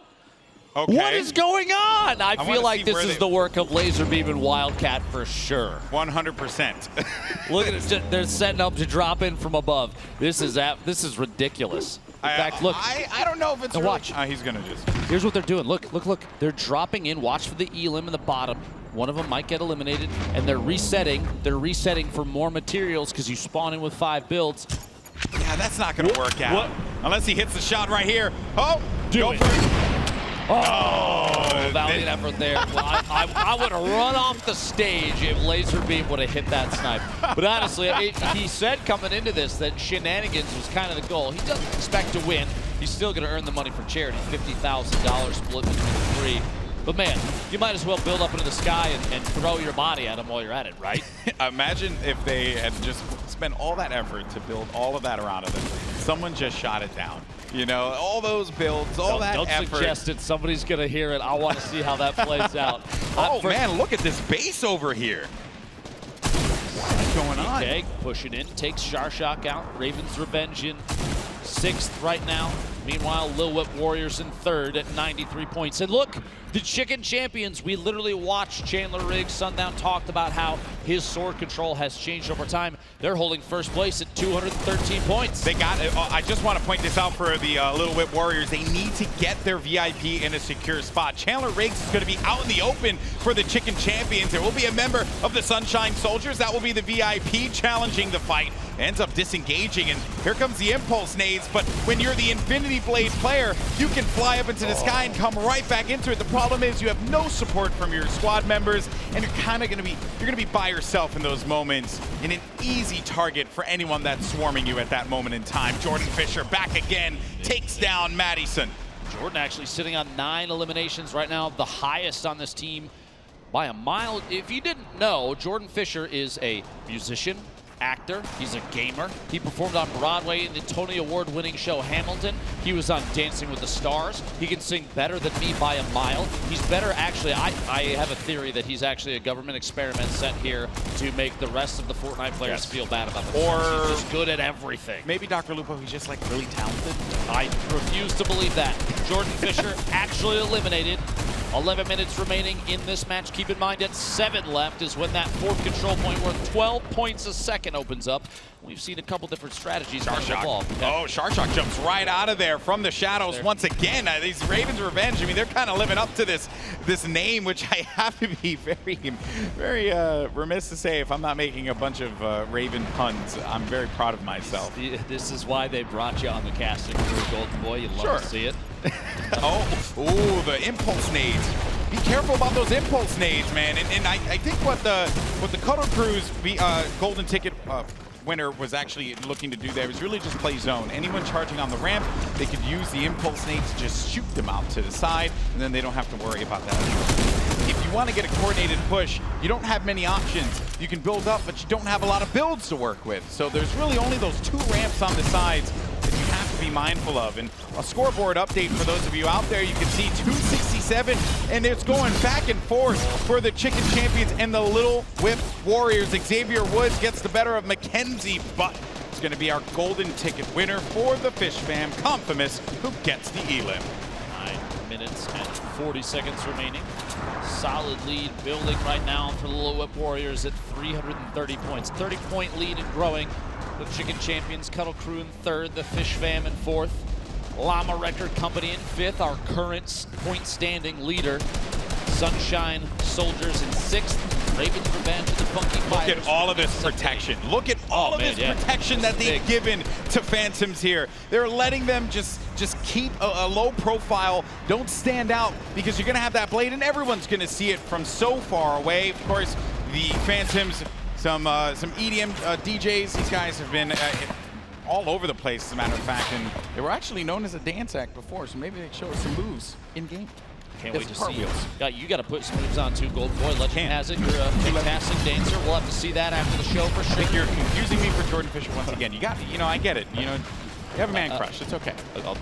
Okay. What is going on? I feel like this is the work of Laserbeam and Wildcat for sure. 100%. Look at it. They're setting up to drop in from above. This is ridiculous. In fact, look. I don't know if it's really. Watch. He's going to just. Here's what they're doing. Look. They're dropping in. Watch for the elim in the bottom. One of them might get eliminated, and they're resetting. They're resetting for more materials because you spawn in with 5 builds. Yeah, that's not going to work out. Unless he hits the shot right here. Oh, Do it. for it. Oh, valiant effort there. Well, I would have run off the stage if Laserbeam would have hit that snipe. But honestly, he said coming into this that shenanigans was kind of the goal. He doesn't expect to win. He's still going to earn the money for charity, $50,000 split between the 3. But man, you might as well build up into the sky and throw your body at him while you're at it, right? Imagine if they had just spent all that effort to build all of that around them. Someone just shot it down. You know, all those builds, all that effort. Don't suggest it. Somebody's going to hear it. I want to see how that plays out. Oh, man, look at this base over here. What's going on? Okay, pushing in. Takes Sharshak out. Raven's Revenge in 6th right now. Meanwhile, Lil Whip Warriors in 3rd at 93 points. And look, the Chicken Champions, we literally watched Chandler Riggs. Sundown talked about how his sword control has changed over time. They're holding 1st place at 213 points. They got it. I just want to point this out for the Lil Whip Warriors. They need to get their VIP in a secure spot. Chandler Riggs is going to be out in the open for the Chicken Champions. There will be a member of the Sunshine Soldiers. That will be the VIP challenging the fight. Ends up disengaging, and here comes the impulse nades. But when you're the Infinity Blade player, you can fly up into the sky and come right back into it. The problem is you have no support from your squad members, and you're kind of going to be by yourself in those moments, and an easy target for anyone that's swarming you at that moment in time. Jordan Fisher back again, takes down Madison. Jordan actually sitting on 9 eliminations right now, the highest on this team by a mile. If you didn't know, Jordan Fisher is a musician, actor, he's a gamer. He performed on Broadway in the Tony Award-winning show Hamilton. He was on Dancing with the Stars. He can sing better than me by a mile. He's better, actually, I have a theory that he's actually a government experiment set here to make the rest of the Fortnite players feel bad about themselves. Or he's just good at everything. Maybe Dr. Lupo, he's just like really talented. I refuse to believe that. Jordan Fisher actually eliminated. 11 minutes remaining in this match. Keep in mind at 7 left is when that 4th control point worth 12 points a second opens up. We've seen a couple different strategies. Sharshak. Oh, Sharshak jumps right out of there from the shadows once again. These Ravens Revenge, I mean, they're kind of living up to this name, which I have to be very remiss to say if I'm not making a bunch of Raven puns. I'm very proud of myself. This is why they brought you on the casting crew, Golden Boy. You'd love to see it. Oh, the impulse nades. Be careful about those impulse nades, man. And I think what the Cuddle Crew's golden ticket winner was actually looking to do there was really just play zone. Anyone charging on the ramp, they could use the impulse nades to just shoot them out to the side, and then they don't have to worry about that. If you want to get a coordinated push, you don't have many options. You can build up, but you don't have a lot of builds to work with. So there's really only those 2 ramps on the sides that you have to be mindful of. And a scoreboard update for those of you out there, you can see 267, and it's going back and forth for the Chicken Champions and the Little Whip Warriors. Xavier Woods gets the better of Mackenzie, but it's going to be our golden ticket winner for the Fish Fam, Confamous, who gets the elim. 9 minutes and 40 seconds remaining. Solid lead building right now for the Little Whip Warriors at 330 points. 30-point lead and growing. The Chicken Champions, Cuddle Crew in 3rd, the Fish Fam in 4th. Llama Record Company in 5th, our current point standing leader. Sunshine Soldiers in 6th. Raven's Revenge and the Funky Fighters. Look at all of this protection. Look at all of this protection that they've given to Phantoms here. They're letting them just keep a low profile. Don't stand out because you're going to have that blade and everyone's going to see it from so far away. Of course, the Phantoms, some EDM DJs. These guys have been all over the place, as a matter of fact, and they were actually known as a dance act before, so maybe they show us some moves in game. Can't wait to see you. You got to put some moves on too, Golden Boy. Legend has it. You're a fantastic dancer. We'll have to see that after the show for sure. I think you're confusing me for Jordan Fisher once again. I get it. You have a man crush. It's okay.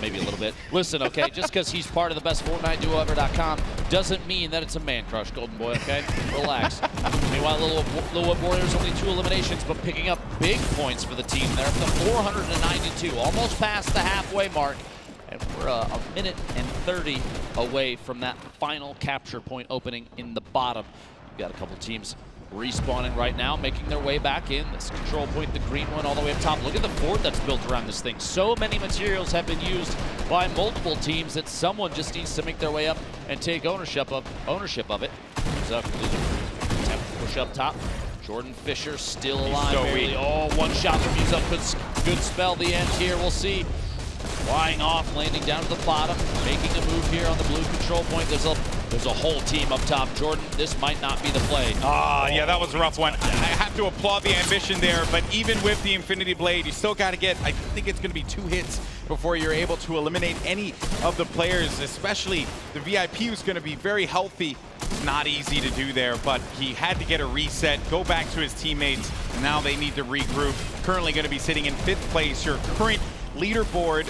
Maybe a little bit. Listen, okay, just because he's part of the best Fortnite duo ever.com doesn't mean that it's a man crush, Golden Boy, okay? Relax. Meanwhile, Little Whip Warriors only 2 eliminations, but picking up big points for the team. They're up to 492, almost past the halfway mark. And we're a minute and 30 away from that final capture point opening in the bottom. You've got a couple teams respawning right now, making their way back in. This control point, the green one, all the way up top. Look at the fort that's built around this thing. So many materials have been used by multiple teams that someone just needs to make their way up and take ownership of it. Attempt to push up top. Jordan Fisher still alive. so weak. Oh, one shot from Yuzup could spell the end here. We'll see. Flying off, landing down to the bottom, making a move here on the blue control point. There's a whole team up top. Jordan, this might not be the play. Yeah, that was a rough one. I have to applaud the ambition there, but even with the Infinity Blade, you still got to get, I think it's going to be 2 hits before you're able to eliminate any of the players, especially the VIP, who's going to be very healthy. It's not easy to do there, but he had to get a reset, go back to his teammates. Now they need to regroup. Currently going to be sitting in 5th place. Your current leaderboard,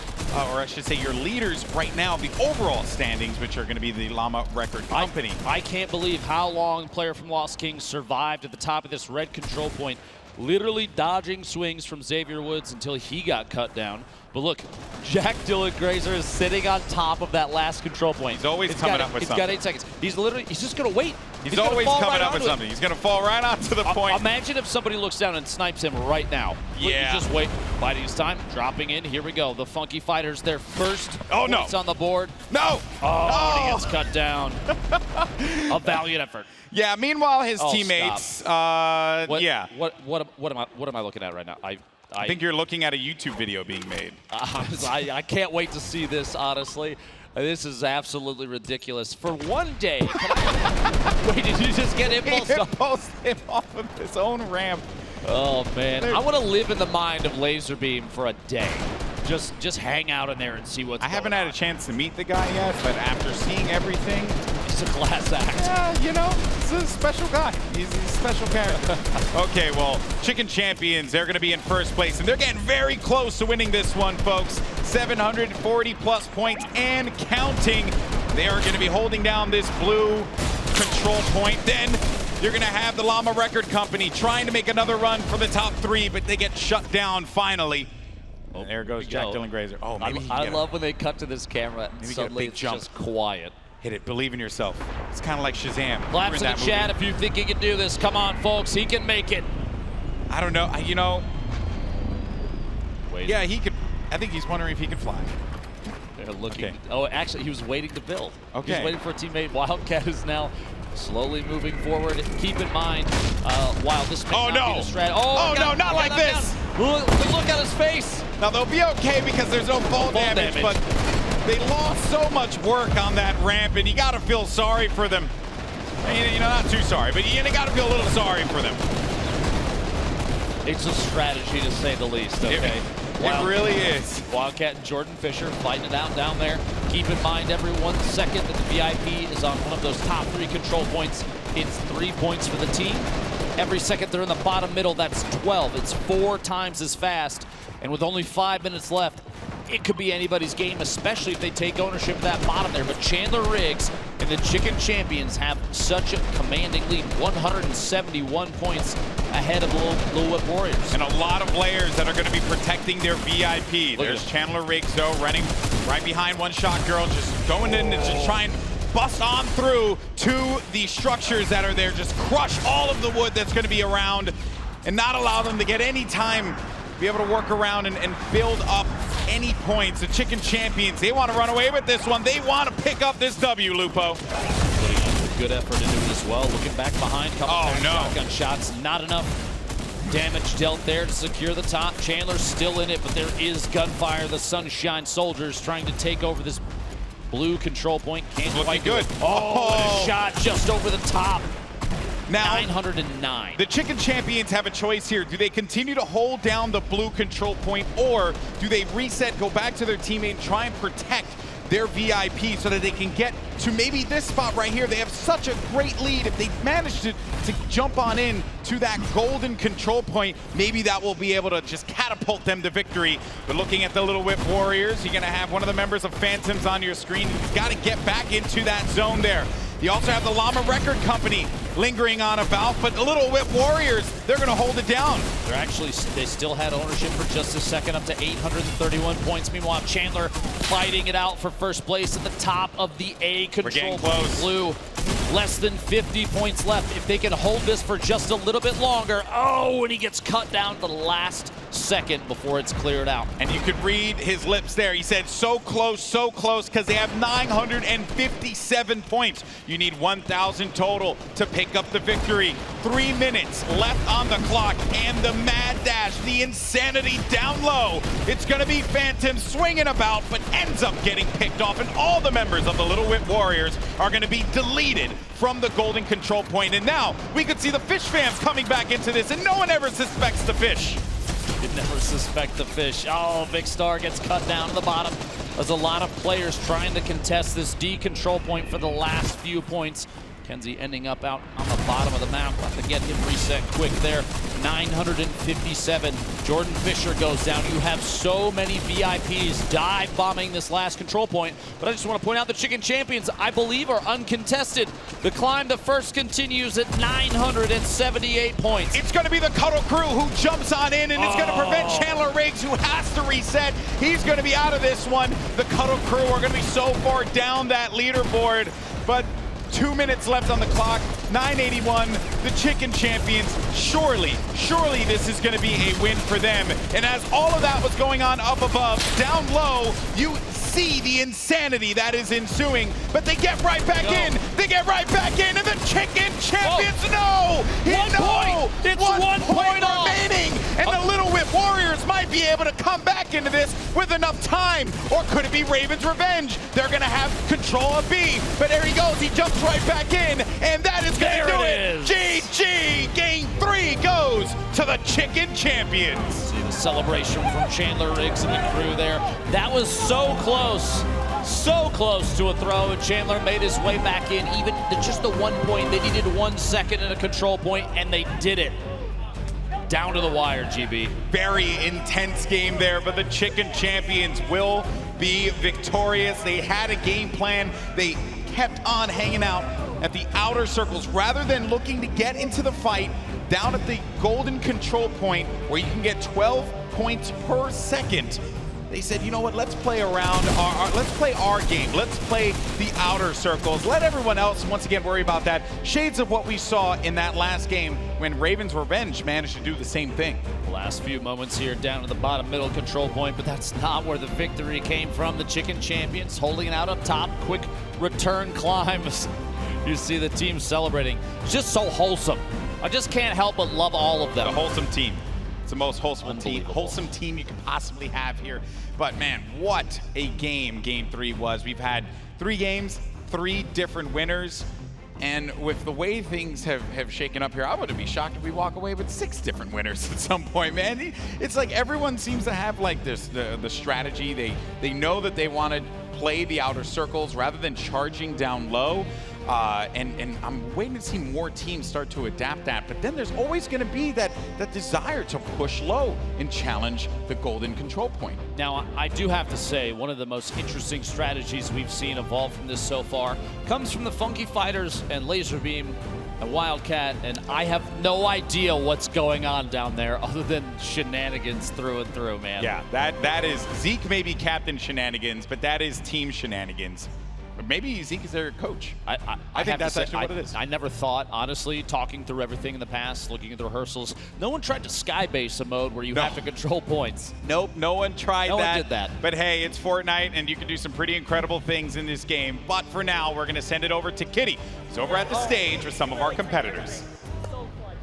or I should say your leaders right now, the overall standings, which are going to be the Llama Record Company. I can't believe how long player from Lost Kings survived at the top of this red control point, literally dodging swings from Xavier Woods until he got cut down. But look, Jack Dylan Grazer is sitting on top of that last control point. He's always coming up with something. He's got 8 seconds. He's just going to wait. He's always coming up with something. He's going to fall right onto the point. Imagine if somebody looks down and snipes him right now. Yeah. Just wait. Biding his time. Dropping in. Here we go. The Funky Fighters, their first points on the board. No! He gets cut down. A valiant effort. Yeah, meanwhile, his teammates, What am I looking at right now? I think you're looking at a YouTube video being made. I can't wait to see this, honestly. This is absolutely ridiculous. For one day, wait, did you just get impulsed? He impulsed him off of his own ramp. Oh, man. I want to live in the mind of Laserbeam for a day. Just hang out in there and see what's I haven't had a chance to meet the guy yet, but after seeing everything, he's a class act. Yeah, you know, he's a special guy. He's a special character. Okay, well, Chicken Champions, they're going to be in 1st place, and they're getting very close to winning this one, folks. 740 plus points and counting. They are going to be holding down this blue control point. Then you're going to have the Llama Record Company trying to make another run for the top 3, but they get shut down finally. Oh, there goes Jack Dylan Grazer. Oh, maybe I love when they cut to this camera and suddenly it's just quiet. Hit it. Believe in yourself. It's kind of like Shazam. Claps in the chat if you think he can do this. Come on, folks. He can make it. I don't know. You know. Wait. Yeah, he could. I think he's wondering if he can fly. They're looking. Okay. Oh, actually, he was waiting to build. Okay. He's waiting for a teammate. Wildcat is now slowly moving forward. Keep in mind, while this may not be the strategy. Oh, no, not like this. Look at his face. Now, they'll be okay because there's no fall damage, but they lost so much work on that ramp, and you got to feel sorry for them. You know, not too sorry, but you got to feel a little sorry for them. It's a strategy, to say the least, okay? It really is. Wildcat and Jordan Fisher fighting it out down there. Keep in mind, every 1 second that the VIP is on one of those top 3 control points, it's 3 points for the team. Every second they're in the bottom middle, that's 12. It's 4 times as fast. And with only 5 minutes left, it could be anybody's game, especially if they take ownership of that bottom there. But Chandler Riggs and the Chicken Champions have such a commanding lead, 171 points ahead of the Little Whip Warriors. And a lot of players that are going to be protecting their VIP. There's Chandler Riggs, though, running right behind One Shot Girl, just going in to just try and bust on through to the structures that are there, just crush all of the wood that's going to be around and not allow them to get any time to be able to work around and build up any points. The Chicken Champions, they want to run away with this one. They want to pick up this W, Lupo. Good effort into it as well. Looking back behind, shotgun shots, not enough damage dealt there to secure the top. Chandler's still in it, but there is gunfire. The Sunshine Soldiers trying to take over this blue control point. Can't quite do it. Oh, and a shot just over the top. Now, 909. The Chicken Champions have a choice here. Do they continue to hold down the blue control point, or do they reset, go back to their teammate, and try and protect their VIP so that they can get to maybe this spot right here? They have such a great lead. If they manage to jump on in to that golden control point, maybe that will be able to just catapult them to victory. But looking at the Little Whip Warriors, you're going to have one of the members of Phantoms on your screen. He's got to get back into that zone there. You also have the Llama Record Company lingering on about, but Little Whip Warriors, they're going to hold it down. They still had ownership for just a second, up to 831 points. Meanwhile, Chandler fighting it out for first place at the top of the A control. We're getting close. Blue, less than 50 points left. If they can hold this for just a little bit longer. Oh, and he gets cut down to the last second before it's cleared out. And you could read his lips there. He said, so close, because they have 957 points. You need 1,000 total to pick up the victory. 3 minutes left on the clock, and the mad dash, the insanity down low. It's going to be Phantom swinging about, but ends up getting picked off, and all the members of the Little Whip Warriors are going to be deleted from the golden control point. And now we could see the Fish fam coming back into this, and no one ever suspects the Fish. You'd never suspect the Fish. Oh, Big Star gets cut down to the bottom. There's a lot of players trying to contest this D control point for the last few points. Kenzie ending up out on the bottom of the map. Have to get him reset quick there. 957. Jordan Fisher goes down. You have so many VIPs dive bombing this last control point. But I just want to point out the Chicken Champions, I believe, are uncontested. The climb to first continues at 978 points. It's going to be the Cuddle Crew who jumps on in, and it's going to prevent Chandler Riggs, who has to reset. He's going to be out of this one. The Cuddle Crew are going to be so far down that leaderboard. But 2 minutes left on the clock, 981, the Chicken Champions. Surely this is going to be a win for them. And as all of that was going on up above, down low, you see the insanity that is ensuing, but they get right back in. They get right back in, and the Chicken Champions, It's one point remaining, and the Little Whip Warriors might be able to come back into this with enough time. Or could it be Raven's Revenge? They're going to have control of B, but there he goes. He jumps right back in, and that is going to do it. GG! Game 3 goes to the Chicken Champions. See the celebration from Chandler Riggs and the crew there. That was so close to a throw, and Chandler made his way back in. Even just the 1 point, they needed 1 second in a control point, and they did it. Down to the wire, GB. Very intense game there, but the Chicken Champions will be victorious. They had a game plan. They kept on hanging out at the outer circles rather than looking to get into the fight down at the golden control point where you can get 12 points per second. They said, you know what, let's play around, let's play our game. Let's play the outer circles. Let everyone else, once again, worry about that. Shades of what we saw in that last game when Raven's Revenge managed to do the same thing. Last few moments here down to the bottom middle control point, but that's not where the victory came from. The Chicken Champions holding it out up top. Quick return climbs. You see the team celebrating. It's just so wholesome. I just can't help but love all of them. The wholesome team. It's the most wholesome team you could possibly have here. But man, what a game Game 3 was. We've had 3 games, 3 different winners. And with the way things have shaken up here, I wouldn't be shocked if we walk away with 6 different winners at some point, man. It's like everyone seems to have like this, the strategy. They know that they want to play the outer circles rather than charging down low. And I'm waiting to see more teams start to adapt that. But then there's always going to be that desire to push low and challenge the golden control point. Now, I do have to say, one of the most interesting strategies we've seen evolve from this so far comes from the Funky Fighters and Laserbeam and Wildcat, and I have no idea what's going on down there other than shenanigans through and through, man. Yeah, that is, Zeke may be Captain Shenanigans, but that is team shenanigans. Maybe Zeke is their coach. I think that's actually what it is. I never thought, honestly, talking through everything in the past, looking at the rehearsals, no one tried to skybase a mode where you have to control points. Nope, no one tried that. No one did that. But hey, it's Fortnite, and you can do some pretty incredible things in this game. But for now, we're going to send it over to Kitty, who's over at the stage with some of our competitors.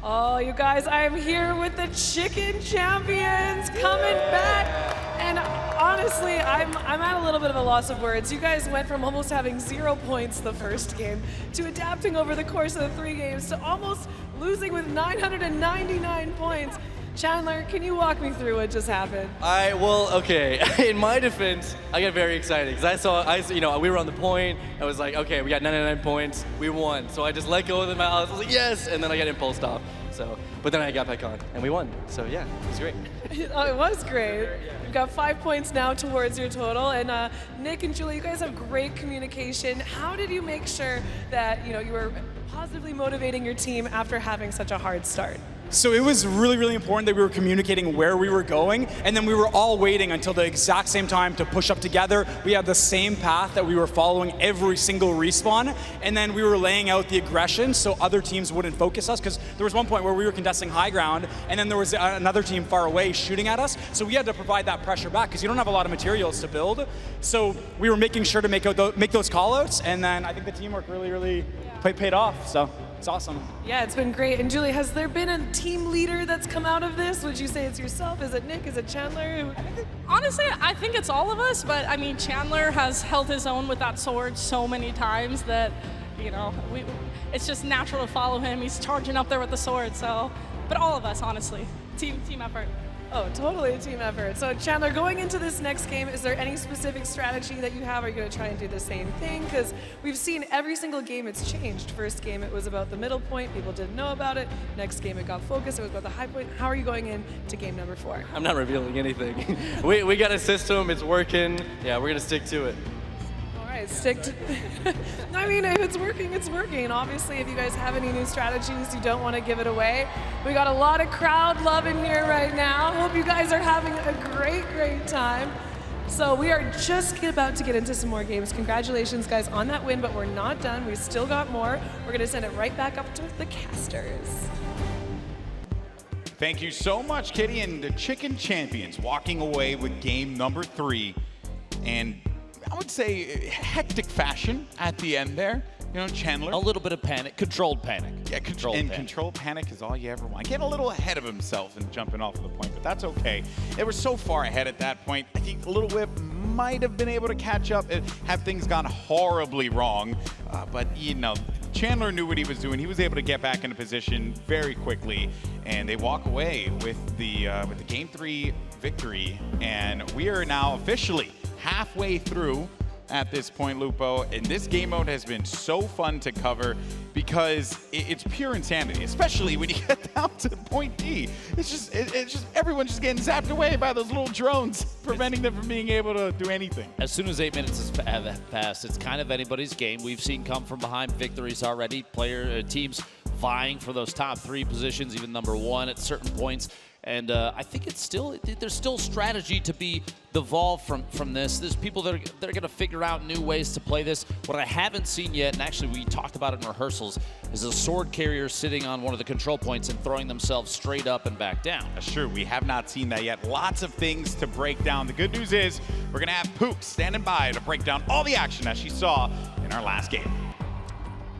Oh, you guys, I am here with the Chicken Champions coming back. And honestly, I'm at a little bit of a loss of words. You guys went from almost having 0 points the first game to adapting over the course of the 3 games to almost losing with 999 points. Chandler, can you walk me through what just happened? Well, okay. In my defense, I get very excited because we were on the point. I was like, okay, we got 99 points, we won. So I just let go of the mouse. I was like, yes, and then I got impulsed off. So, but then I got back on and we won. So yeah, it was great. Oh, it was great. You've got 5 points now towards your total, and Nick and Julie, you guys have great communication. How did you make sure that you were positively motivating your team after having such a hard start? So it was really, really important that we were communicating where we were going, and then we were all waiting until the exact same time to push up together. We had the same path that we were following every single respawn, and then we were laying out the aggression so other teams wouldn't focus us, because there was one point where we were contesting high ground, and then there was another team far away shooting at us, so we had to provide that pressure back, because you don't have a lot of materials to build. So we were making sure to make those call-outs, and then I think the teamwork really paid off, so. It's awesome. Yeah, it's been great. And Julie, has there been a team leader that's come out of this? Would you say it's yourself? Is it Nick? Is it Chandler? Honestly, I think it's all of us, but I mean, Chandler has held his own with that sword so many times that, it's just natural to follow him. He's charging up there with the sword, so, but all of us, honestly. Team effort. Oh, totally a team effort. So Chandler, going into this next game, is there any specific strategy that you have? Are you going to try and do the same thing? Because we've seen every single game it's changed. First game it was about the middle point, people didn't know about it. Next game it got focused, it was about the high point. How are you going into game number 4? I'm not revealing anything. we got a system, it's working. Yeah, we're going to stick to it. All right, stick to I mean, if it's working, it's working. Obviously, if you guys have any new strategies, you don't want to give it away. We got a lot of crowd love in here right now. Hope you guys are having a great time. So we are just about to get into some more games. Congratulations, guys, on that win, but we're not done. We still got more. We're going to send it right back up to the casters. Thank you so much, Kitty, and the Chicken Champions walking away with game number 3. And I would say hectic fashion at the end there. Chandler. A little bit of panic, controlled panic. Yeah, controlled panic is all you ever want. Getting a little ahead of himself and jumping off of the point, but that's okay. They were so far ahead at that point. I think Little Whip might have been able to catch up and have things gone horribly wrong. But Chandler knew what he was doing. He was able to get back into position very quickly, and they walk away with the Game 3 victory. And we are now officially halfway through at this point, Lupo, and this game mode has been so fun to cover because it's pure insanity, especially when you get down to point D. It's just everyone's just getting zapped away by those little drones, preventing them from being able to do anything. As soon as 8 minutes has passed, it's kind of anybody's game. We've seen come from behind victories already, teams vying for those top 3 positions, even number 1 at certain points. And I think there's still strategy to be evolved from this. There's people that are going to figure out new ways to play this. What I haven't seen yet, and actually we talked about it in rehearsals, is a sword carrier sitting on one of the control points and throwing themselves straight up and back down. That's true. We have not seen that yet. Lots of things to break down. The good news is we're going to have Pook standing by to break down all the action that she saw in our last game.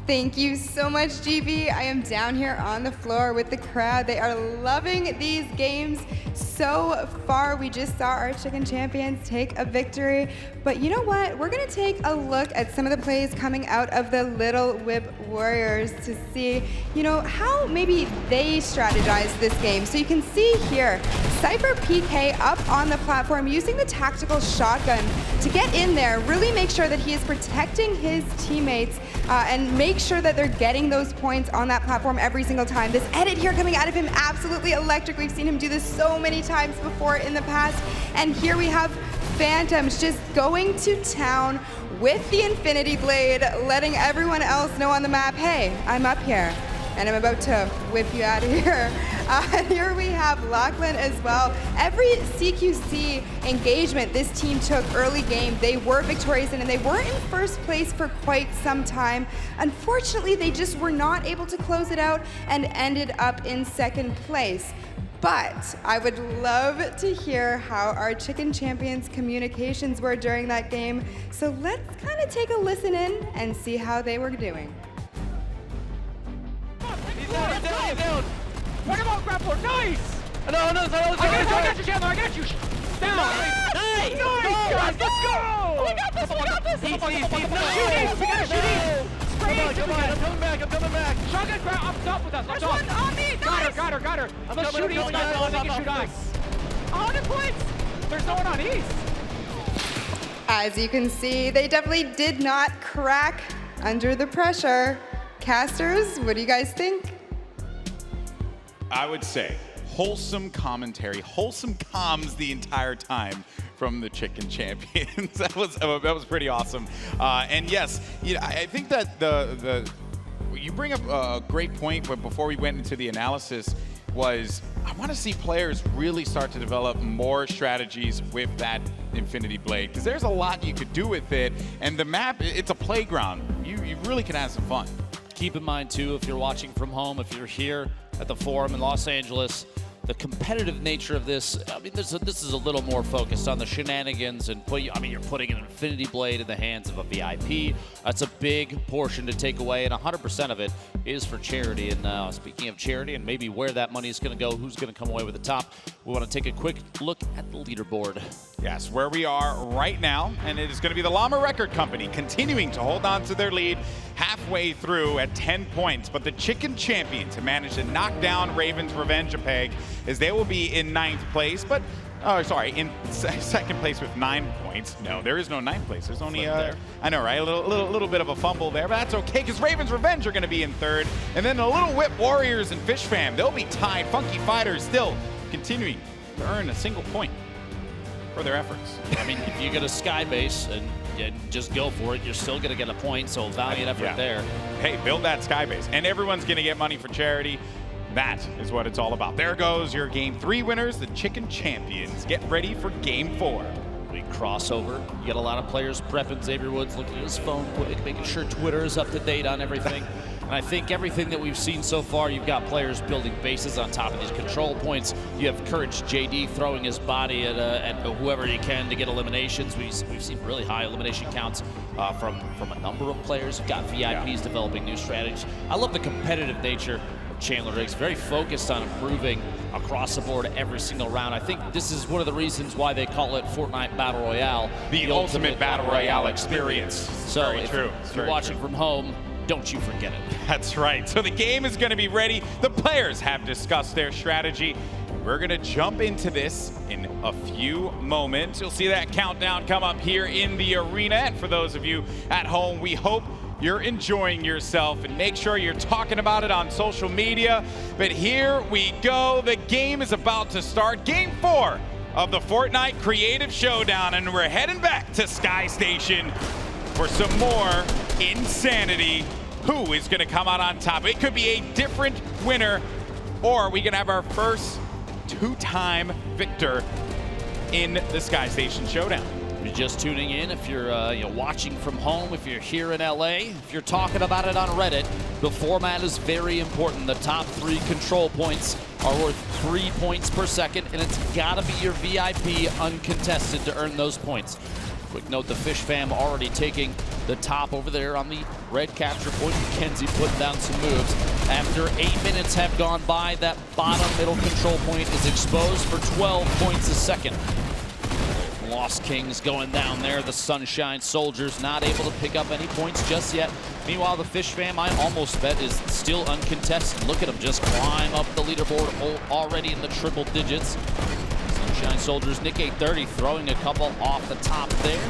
Thank you so much, GB. I am down here on the floor with the crowd. They are loving these games so far. We just saw our Chicken Champions take a victory. But you know what? We're going to take a look at some of the plays coming out of the Little Whip Warriors to see, how maybe they strategize this game. So you can see here, Cypher PK up on the platform using the tactical shotgun to get in there, really make sure that he is protecting his teammates and make sure that they're getting those points on that platform every single time. This edit here coming out of him, absolutely electric. We've seen him do this so many times before in the past. And here we have Phantoms just going to town with the Infinity Blade, letting everyone else know on the map, hey, I'm up here. And I'm about to whip you out of here. Here we have Lachlan as well. Every CQC engagement this team took early game, they were victorious in, and they were in first place for quite some time. Unfortunately, they just were not able to close it out and ended up in second place. But I would love to hear how our Chicken Champions communications were during that game. So let's kind of take a listen in and see how they were doing. He's down. What about grapple? Nice! No, I got you, Chandler, I got you! Down! Nice! Guys, let's go! We got this! Easy. We gotta shoot in! Spray in! Come on, I'm coming back. I'm coming back. Shotgun grab up top with us. There's one on me. Nice. Got her. I'm Let's shoot east, guys. Let's make it shoot ice. 100 points. There's no one on east. As you can see, they definitely did not crack under the pressure. Casters, what do you guys think? I would say wholesome commentary, wholesome comms the entire time from the Chicken Champions. that was pretty awesome. And yes, you know, I think that you bring up a great point before we went into the analysis was I want to see players really start to develop more strategies with that Infinity Blade, because there's a lot you could do with it, and the map, it's a playground. You really can have some fun. Keep in mind too, if you're watching from home, if you're here at the Forum in Los Angeles, the competitive nature of this, I mean, this is a little more focused on the shenanigans and you're putting an Infinity Blade in the hands of a VIP. That's a big portion to take away, and 100% of it is for charity. And speaking of charity and maybe where that money is going to go, who's going to come away with the top, we want to take a quick look at the leaderboard. Yes, where we are right now, and it is going to be the Llama Record Company continuing to hold on to their lead halfway through at 10 points, but the Chicken Champions have managed to knock down Raven's Revenge a peg, as they will be in 9th place, but in second place with 9 points. No, there is no 9th place. There's only I know, right? A little bit of a fumble there, but that's okay, because Raven's Revenge are going to be in 3rd, and then the Little Whip Warriors and Fish Fam, they'll be tied. Funky Fighters still continuing to earn a single point for their efforts. I mean, if you get a sky base and just go for it, you're still going to get a point, so valiant effort there. Hey, build that sky base, and everyone's going to get money for charity. That is what it's all about. There goes your Game 3 winners, the Chicken Champions. Get ready for Game 4. We crossover. You get a lot of players prepping. Xavier Woods looking at his phone quick, making sure Twitter is up to date on everything. And I think everything that we've seen so far, you've got players building bases on top of these control points. You have Courage JD throwing his body at whoever he can to get eliminations. We've seen really high elimination counts from a number of players. You've got VIPs developing new strategies. I love the competitive nature of Chandler Riggs, very focused on improving across the board every single round. I think this is one of the reasons why they call it Fortnite Battle Royale. The ultimate Battle Royale experience. So if you're watching from home, don't you forget it. That's right. So the game is going to be ready. The players have discussed their strategy. We're going to jump into this in a few moments. You'll see that countdown come up here in the arena. And for those of you at home, we hope you're enjoying yourself, and make sure you're talking about it on social media. But here we go. The game is about to start. Game 4 of the Fortnite Creative Showdown, and we're heading back to Sky Station for some more insanity. Who is going to come out on top? It could be a different winner, or we can have our first 2-time victor in the Sky Station Showdown. If you're just tuning in, if you're watching from home, if you're here in LA, if you're talking about it on Reddit, the format is very important. The top 3 control points are worth 3 points per second, and it's gotta be your VIP uncontested to earn those points. Quick note, the Fish Fam already taking the top over there on the red capture point. Mackenzie putting down some moves. After 8 minutes have gone by, that bottom middle control point is exposed for 12 points a second. Lost Kings going down there. The Sunshine Soldiers not able to pick up any points just yet. Meanwhile, the Fish Fam, I almost bet, is still uncontested. Look at them just climb up the leaderboard already in the triple digits. Sunshine Soldiers, Nick 830 throwing a couple off the top there.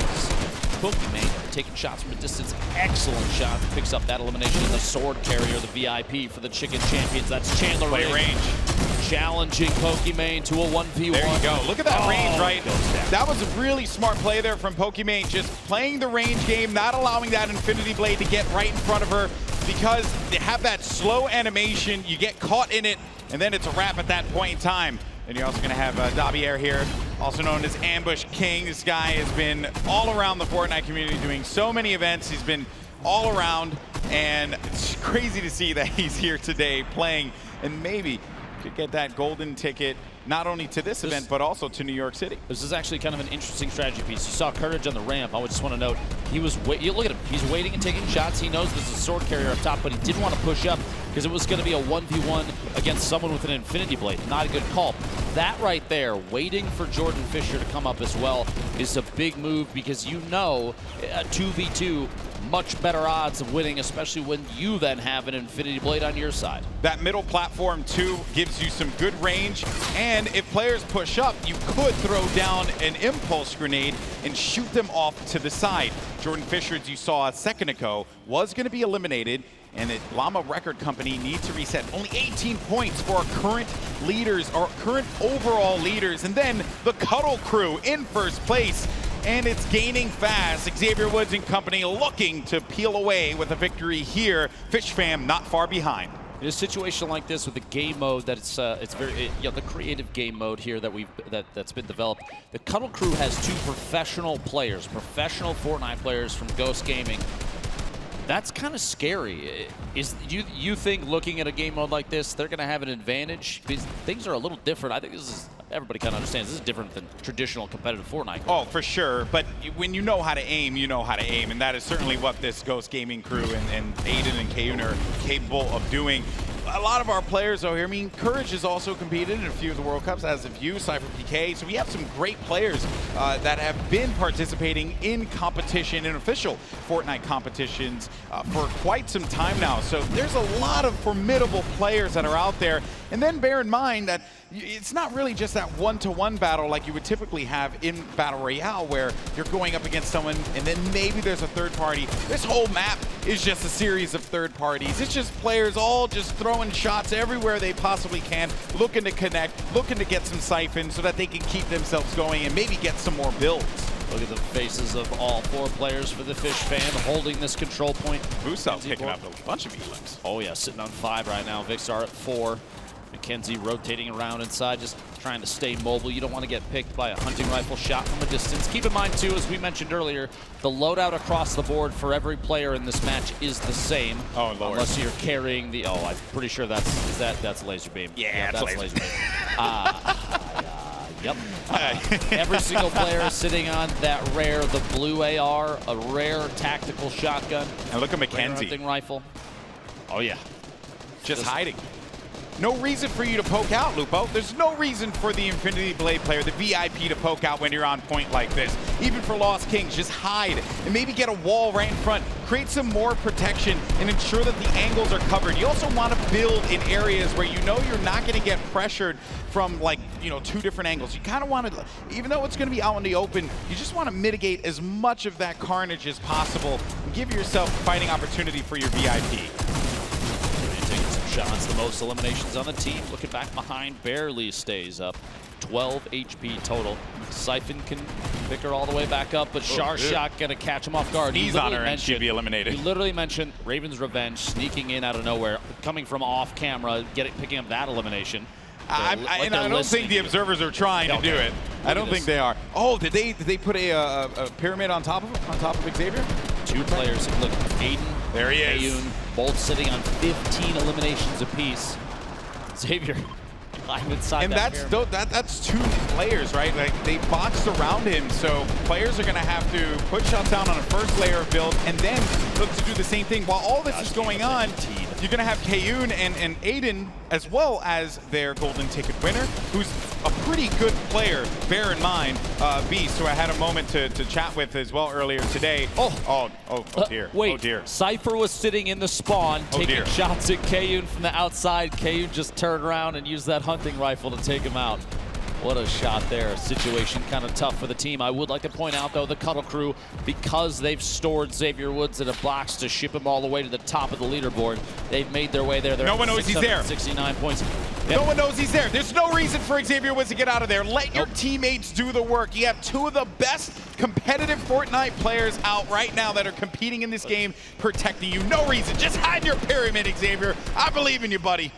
Pokimane taking shots from a distance. Excellent shot. Picks up that elimination. The sword carrier, the VIP for the Chicken Champions. That's Chandler Play range. Challenging Pokimane to a 1v1. There you go. Look at that range, right? That was a really smart play there from Pokimane, just playing the range game, not allowing that Infinity Blade to get right in front of her, because they have that slow animation. You get caught in it, and then it's a wrap at that point in time. And you're also going to have Xavier here, also known as Ambush King. This guy has been all around the Fortnite community doing so many events. He's been all around, and it's crazy to see that he's here today playing, and maybe could get that golden ticket not only to this event, but also to New York City. This is actually kind of an interesting strategy piece. You saw Courage on the ramp. I would just want to note, he was look at him. He's waiting and taking shots. He knows there's a sword carrier up top, but he didn't want to push up because it was going to be a 1v1 against someone with an Infinity Blade. Not a good call. That right there, waiting for Jordan Fisher to come up as well, is a big move, because you know a 2v2 much better odds of winning, especially when you then have an Infinity Blade on your side. That middle platform, too, gives you some good range. And if players push up, you could throw down an impulse grenade and shoot them off to the side. Jordan Fisher, as you saw a second ago, was going to be eliminated. And the Llama Record Company needs to reset. Only 18 points for our current leaders, our current overall leaders. And then the Cuddle Crew in first place. And it's gaining fast. Xavier Woods and company looking to peel away with a victory here. Fish Fam not far behind. In a situation like this with the game mode, that it's very the creative game mode here that's been developed. The Cuddle Crew has 2 professional players, professional Fortnite players from Ghost Gaming. That's kind of scary. You think looking at a game mode like this, they're going to have an advantage? Because things are a little different. I think this is, everybody kind of understands, this is different than traditional competitive Fortnite. Oh, for sure. But when you know how to aim, you know how to aim. And that is certainly what this Ghost Gaming crew and Aiden and Kayun are capable of doing. A lot of our players, though, here, I mean, Courage has also competed in a few of the World Cups, as have you, Cypher PK. So we have some great players that have been participating in competition, in official Fortnite competitions for quite some time now. So there's a lot of formidable players that are out there. And then bear in mind that it's not really just that one-to-one battle like you would typically have in Battle Royale, where you're going up against someone and then maybe there's a third party. This whole map is just a series of third parties. It's just players all just throwing shots everywhere they possibly can, looking to connect, looking to get some siphons so that they can keep themselves going and maybe get some more builds. Look at the faces of all 4 players for the Fish Fam holding this control point. Musel's picking up a bunch of elims. Oh yeah, sitting on 5 right now. Vixar at 4. Mackenzie rotating around inside, just trying to stay mobile. You don't want to get picked by a hunting rifle shot from a distance. Keep in mind, too, as we mentioned earlier, the loadout across the board for every player in this match is the same. Oh, Lord. Unless you're carrying the... Oh, I'm pretty sure that's laser beam. Yeah, that's laser beam. Yep. Every single player is sitting on that rare, the blue AR, a rare tactical shotgun. And look at Mackenzie. Hunting rifle. Oh, yeah. Just hiding. No reason for you to poke out, Lupo. There's no reason for the Infinity Blade player, the VIP, to poke out when you're on point like this. Even for Lost Kings, just hide and maybe get a wall right in front. Create some more protection and ensure that the angles are covered. You also want to build in areas where you know you're not going to get pressured from, like, 2 different angles. You kind of want to, even though it's going to be out in the open, you just want to mitigate as much of that carnage as possible and give yourself a fighting opportunity for your VIP. Shots, the most eliminations on the team. Looking back behind, barely stays up. 12 HP total. Siphon can pick her all the way back up, but Shot gonna catch him off guard. Sneeze on her and she'd be eliminated. He literally mentioned Raven's Revenge sneaking in out of nowhere, coming from off camera, picking up that elimination. I don't think the observers are trying to do it. I don't think they are. Oh, did they put a pyramid on top of him? On top of Xavier? 2 players. Look, Aiden. There he is. Kayun, both sitting on 15 eliminations apiece. Xavier, I'm inside and that that's 2 players, right? Like, they boxed around him, so players are going to have to put shots down on a first layer of build and then look to do the same thing. While all this is going on, you're going to have Kayun and Aiden, as well as their golden ticket winner, who's a pretty good player, bear in mind, Beast, who I had a moment to chat with as well earlier today. Oh dear. Wait, oh dear. Cypher was sitting in the spawn, taking shots at Kayun from the outside. Kayun just turned around and used that hunting rifle to take him out. What a shot there. Situation kind of tough for the team. I would like to point out, though, the Cuddle Crew, because they've stored Xavier Woods in a box to ship him all the way to the top of the leaderboard, they've made their way there. They're no one knows he's there. 69 points. No one knows he's there. There's no reason for Xavier Woods to get out of there. Let your teammates do the work. You have 2 of the best competitive Fortnite players out right now that are competing in this game, protecting you. No reason. Just hide your pyramid, Xavier. I believe in you, buddy.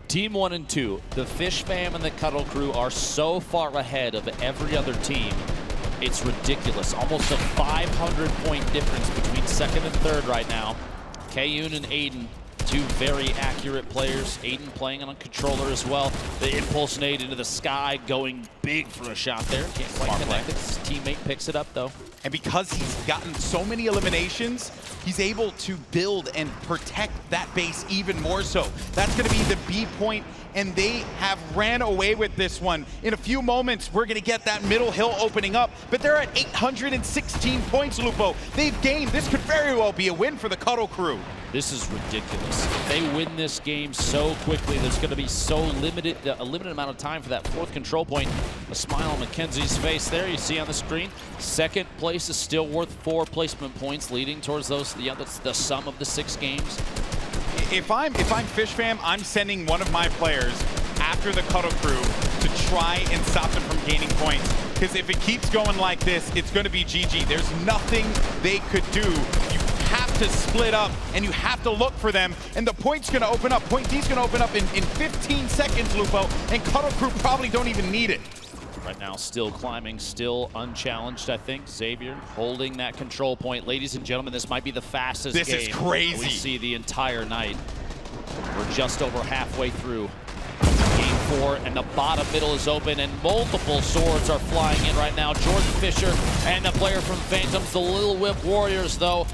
Team 1 and 2, the Fish Fam and the Cuddle Crew are so far ahead of every other team. It's ridiculous. Almost a 500-point difference between 2nd and 3rd right now. Kayun and Aiden, 2 very accurate players. Aiden playing on a controller as well. The impulse nade into the sky, going big for a shot there. Can't quite connect it. His teammate picks it up, though. And because he's gotten so many eliminations, he's able to build and protect that base even more so. That's gonna be the B point, and they have ran away with this one. In a few moments, we're gonna get that middle hill opening up, but they're at 816 points, Lupo. They've gained. This could very well be a win for the Cuddle Crew. This is ridiculous. If they win this game so quickly, there's going to be so limited, a limited amount of time for that fourth control point. A smile on Mackenzie's face there, you see on the screen. Second place is still worth 4 placement points, leading towards those. Yeah, that's the sum of the 6 games. If I'm Fish Fam, I'm sending one of my players after the Cuddle Crew to try and stop them from gaining points. Because if it keeps going like this, it's going to be GG. There's nothing they could do. You have to split up, and you have to look for them, and the point's going to open up. Point D's going to open up in 15 seconds, Lupo, and Cuddle Crew probably don't even need it. Right now, still climbing, still unchallenged, I think. Xavier holding that control point. Ladies and gentlemen, this might be the fastest game is crazy. we see the entire night. We're just over halfway through game 4, and the bottom middle is open, and multiple swords are flying in right now. Jordan Fisher and the player from Phantoms, the Little Whip Warriors, though.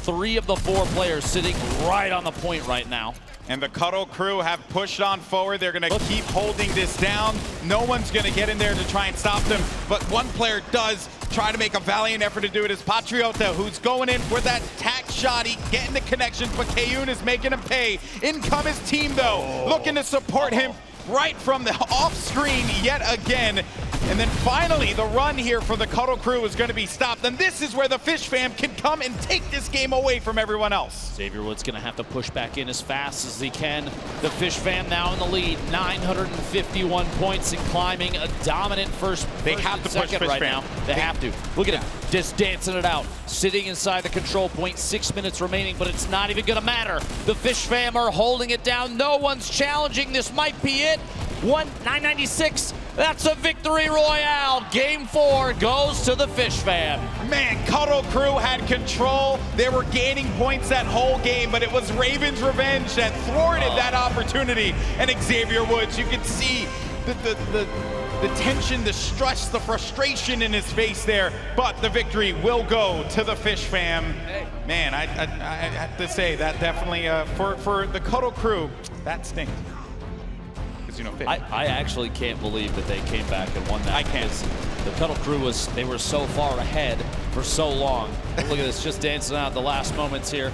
3 of the 4 players sitting right on the point right now. And the Cuddle Crew have pushed on forward. They're going to keep holding this down. No one's going to get in there to try and stop them, but one player does try to make a valiant effort to do it. Is Patriota, who's going in for that tack shotty, getting the connections, but Kayun is making him pay. In come his team, though, looking to support him right from the off screen yet again. And then finally, the run here for the Cuddle Crew is going to be stopped. And this is where the Fish Fam can come and take this game away from everyone else. Xavier Woods going to have to push back in as fast as he can. The Fish Fam now in the lead, 951 points and climbing a dominant first have to push second right Fam. now. They have to. Look at him, just dancing it out, sitting inside the control point, 6 minutes remaining, but it's not even going to matter. The Fish Fam are holding it down. No one's challenging. This might be it. 996. That's a victory royale. Game 4 goes to the Fish Fam. Man, Cuddle Crew had control. They were gaining points that whole game, but it was Raven's Revenge that thwarted that opportunity. And Xavier Woods, you can see the tension, the stress, the frustration in his face there. But the victory will go to the Fish Fam. Man, I have to say that definitely for the Cuddle Crew, that stinks. You know, I actually can't believe that they came back and won that. I can't. The Cuddle Crew they were so far ahead for so long. Look at this, just dancing out the last moments here.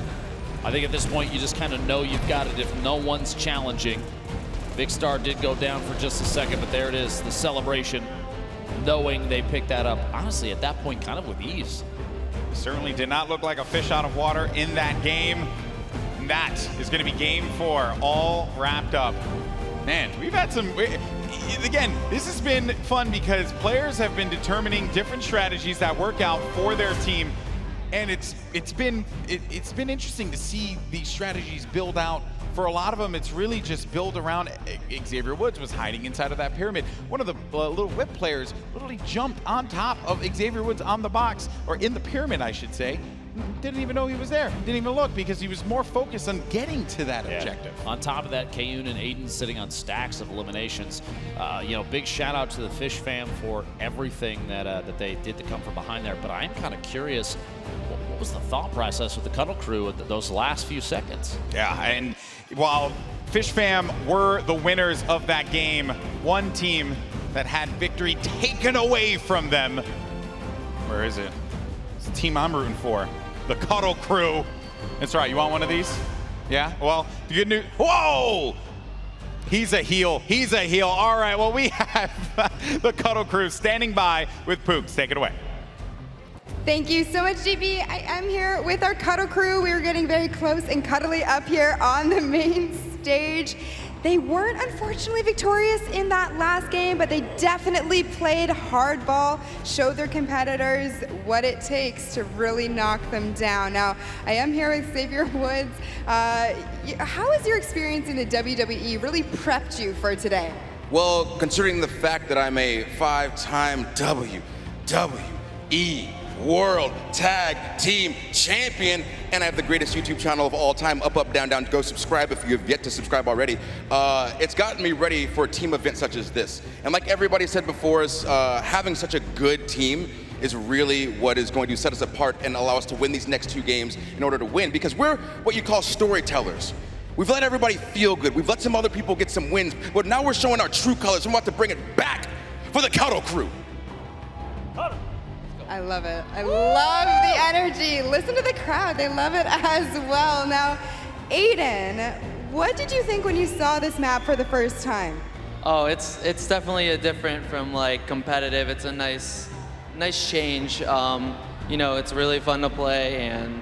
I think at this point you just kind of know you've got it if no one's challenging. Big Star did go down for just a second, but there it is, the celebration, knowing they picked that up. Honestly, at that point, kind of with ease. Certainly did not look like a fish out of water in that game. And that is going to be game 4, all wrapped up. Man, we've had some, again, this has been fun because players have been determining different strategies that work out for their team. And it's been interesting to see these strategies build out. For a lot of them, it's really just built around Xavier Woods was hiding inside of that pyramid. One of the Little Whip players literally jumped on top of Xavier Woods on the box, or in the pyramid, I should say. Didn't even know he was there. Didn't even look because he was more focused on getting to that objective. On top of that, Kayun and Aiden sitting on stacks of eliminations. Big shout out to the Fish Fam for everything that they did to come from behind there. But I'm kind of curious, what was the thought process with the Cuddle Crew at those last few seconds? Yeah, and while Fish Fam were the winners of that game, one team that had victory taken away from them. Where is it? It's the team I'm rooting for. The Cuddle Crew. That's right, you want one of these? Yeah, well, the good news, whoa! He's a heel, he's a heel. All right, well, we have the Cuddle Crew standing by with Pooks. Take it away. Thank you so much, JB. I am here with our Cuddle Crew. We were getting very close and cuddly up here on the main stage. They weren't unfortunately victorious in that last game, but they definitely played hardball, showed their competitors what it takes to really knock them down. Now, I am here with Xavier Woods. How has your experience in the WWE really prepped you for today? Well, considering the fact that I'm a 5-time WWE World Tag Team Champion, and I have the greatest YouTube channel of all time, Up, Up, Down, Down. Go subscribe if you have yet to subscribe already. It's gotten me ready for a team event such as this. And like everybody said before us, having such a good team is really what is going to set us apart and allow us to win these next 2 games in order to win, because we're what you call storytellers. We've let everybody feel good. We've let some other people get some wins, but now we're showing our true colors. I'm about to bring it back for the Cuddle Crew. I love it. I love the energy. Listen to the crowd. They love it as well. Now, Aiden, what did you think when you saw this map for the first time? Oh, it's definitely a different from like competitive. It's a nice change. You know, it's really fun to play, and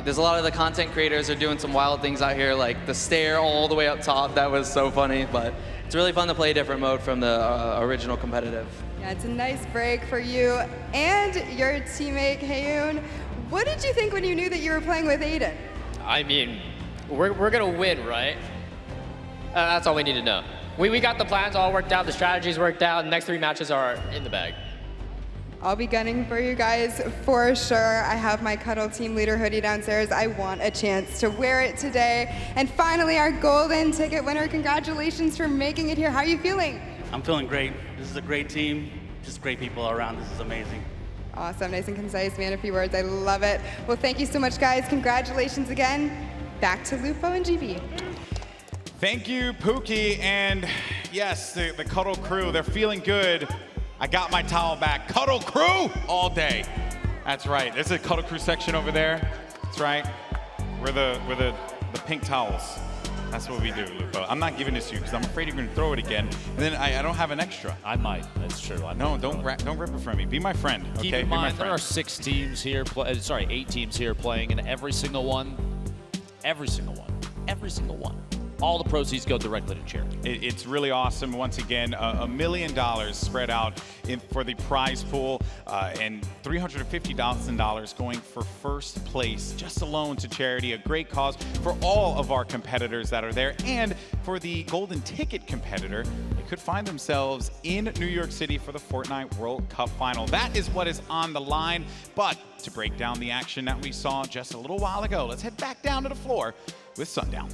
there's a lot of the content creators are doing some wild things out here, like the stair all the way up top. That was so funny, but it's really fun to play a different mode from the original competitive. Yeah, it's a nice break for you and your teammate, Hayoon. What did you think when you knew that you were playing with Aiden? I mean, we're gonna win, right? That's all we need to know. We got the plans all worked out, the strategies worked out, the next 3 matches are in the bag. I'll be gunning for you guys for sure. I have my Cuddle Team Leader hoodie downstairs. I want a chance to wear it today. And finally, our golden ticket winner, congratulations for making it here. How are you feeling? I'm feeling great. This is a great team, just great people around. This is amazing. Awesome, nice and concise, man, a few words. I love it. Well, thank you so much, guys. Congratulations again. Back to Lupo and GB. Thank you, Pookie, and yes, the Cuddle Crew, they're feeling good. I got my towel back. Cuddle Crew all day. That's right. There's a Cuddle Crew section over there. That's right. We're the pink towels. That's what we do, Lupo. I'm not giving this to you because I'm afraid you're going to throw it again, and then I don't have an extra. I might. That's true. No, don't rip it from me. Be my friend. Okay? Keep in Be my mind, there friend. are 6 teams here, 8 teams here playing, and every single one, all the proceeds go directly to charity. It's really awesome. Once again, $1 million spread out for the prize pool, and $350,000 going for first place, just alone to charity. A great cause for all of our competitors that are there, and for the golden ticket competitor, they could find themselves in New York City for the Fortnite World Cup final. That is what is on the line. But to break down the action that we saw just a little while ago, let's head back down to the floor with Sundown.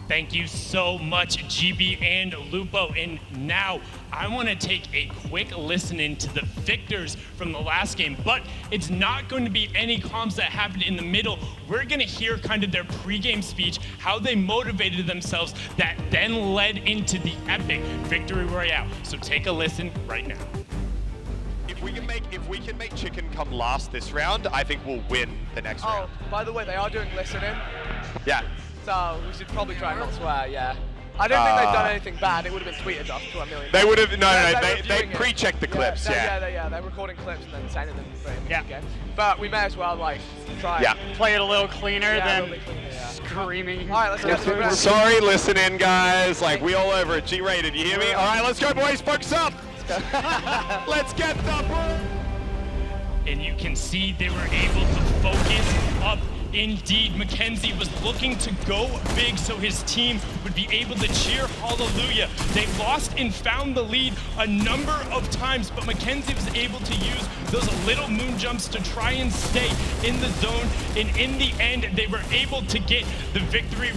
Thank you so much, GB and Lupo. And now I want to take a quick listen into the victors from the last game, but it's not going to be any comms that happened in the middle. We're going to hear kind of their pregame speech, how they motivated themselves, that then led into the epic victory royale. So take a listen right now. If we can make Chicken come last this round, I think we'll win the next round. Oh, by the way, they are doing listening. Yeah. So we should probably try and not swear, yeah. I don't think they've done anything bad. It would have been tweeted off to 1 million. They would have, they pre-checked the clips, yeah. They're recording clips and then sending them to game. But we may as well, like, try and play it a little cleaner than screaming. All right, let's go. Sorry, listen in, guys. Like, we all over at G-rated. You hear me? All right, let's go, boys. Focus up. Let's get the... And you can see they were able to focus up. Indeed, Mackenzie was looking to go big so his team would be able to cheer hallelujah. They lost and found the lead a number of times, but Mackenzie was able to use those little moon jumps to try and stay in the zone. And in the end, they were able to get the victory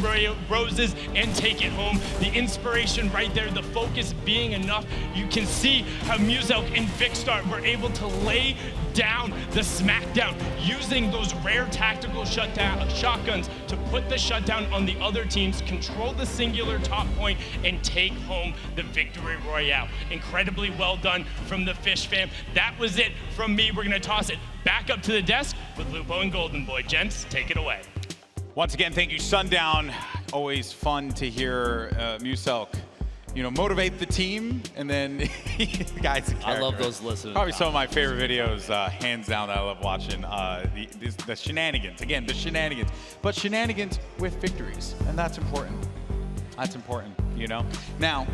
roses and take it home. The inspiration right there, the focus being enough. You can see how Muselk and Vikkstar were able to lay down the smackdown using those rare tactical shotguns to put the shutdown on the other teams, control the singular top point, and take home the victory royale. Incredibly well done from the Fish fam. That was it from me. We're gonna toss it back up to the desk with Lupo and Golden Boy. Gents, take it away. Once again, thank you, Sundown. Always fun to hear Muselk, motivate the team, and then the guy's a character. I love those listeners. Probably some of my favorite videos, hands down, that I love watching. The shenanigans. Again, the shenanigans. But shenanigans with victories, and that's important. That's important, Now,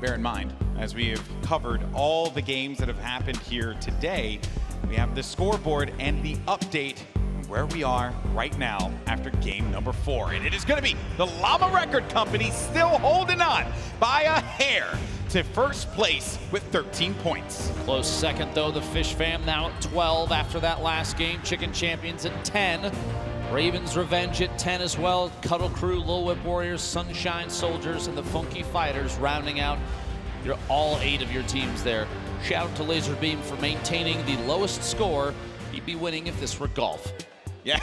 bear in mind, as we have covered all the games that have happened here today, we have the scoreboard and the update where we are right now after game number 4. And it is going to be the Llama Record Company still holding on by a hair to first place with 13 points. Close second, though, the Fish fam now at 12 after that last game. Chicken Champions at 10. Ravens Revenge at 10 as well. Cuddle Crew, Lil Whip Warriors, Sunshine Soldiers, and the Funky Fighters rounding out all 8 of your teams there Shout out to Laserbeam for maintaining the lowest score. He'd be winning if this were golf. Yeah,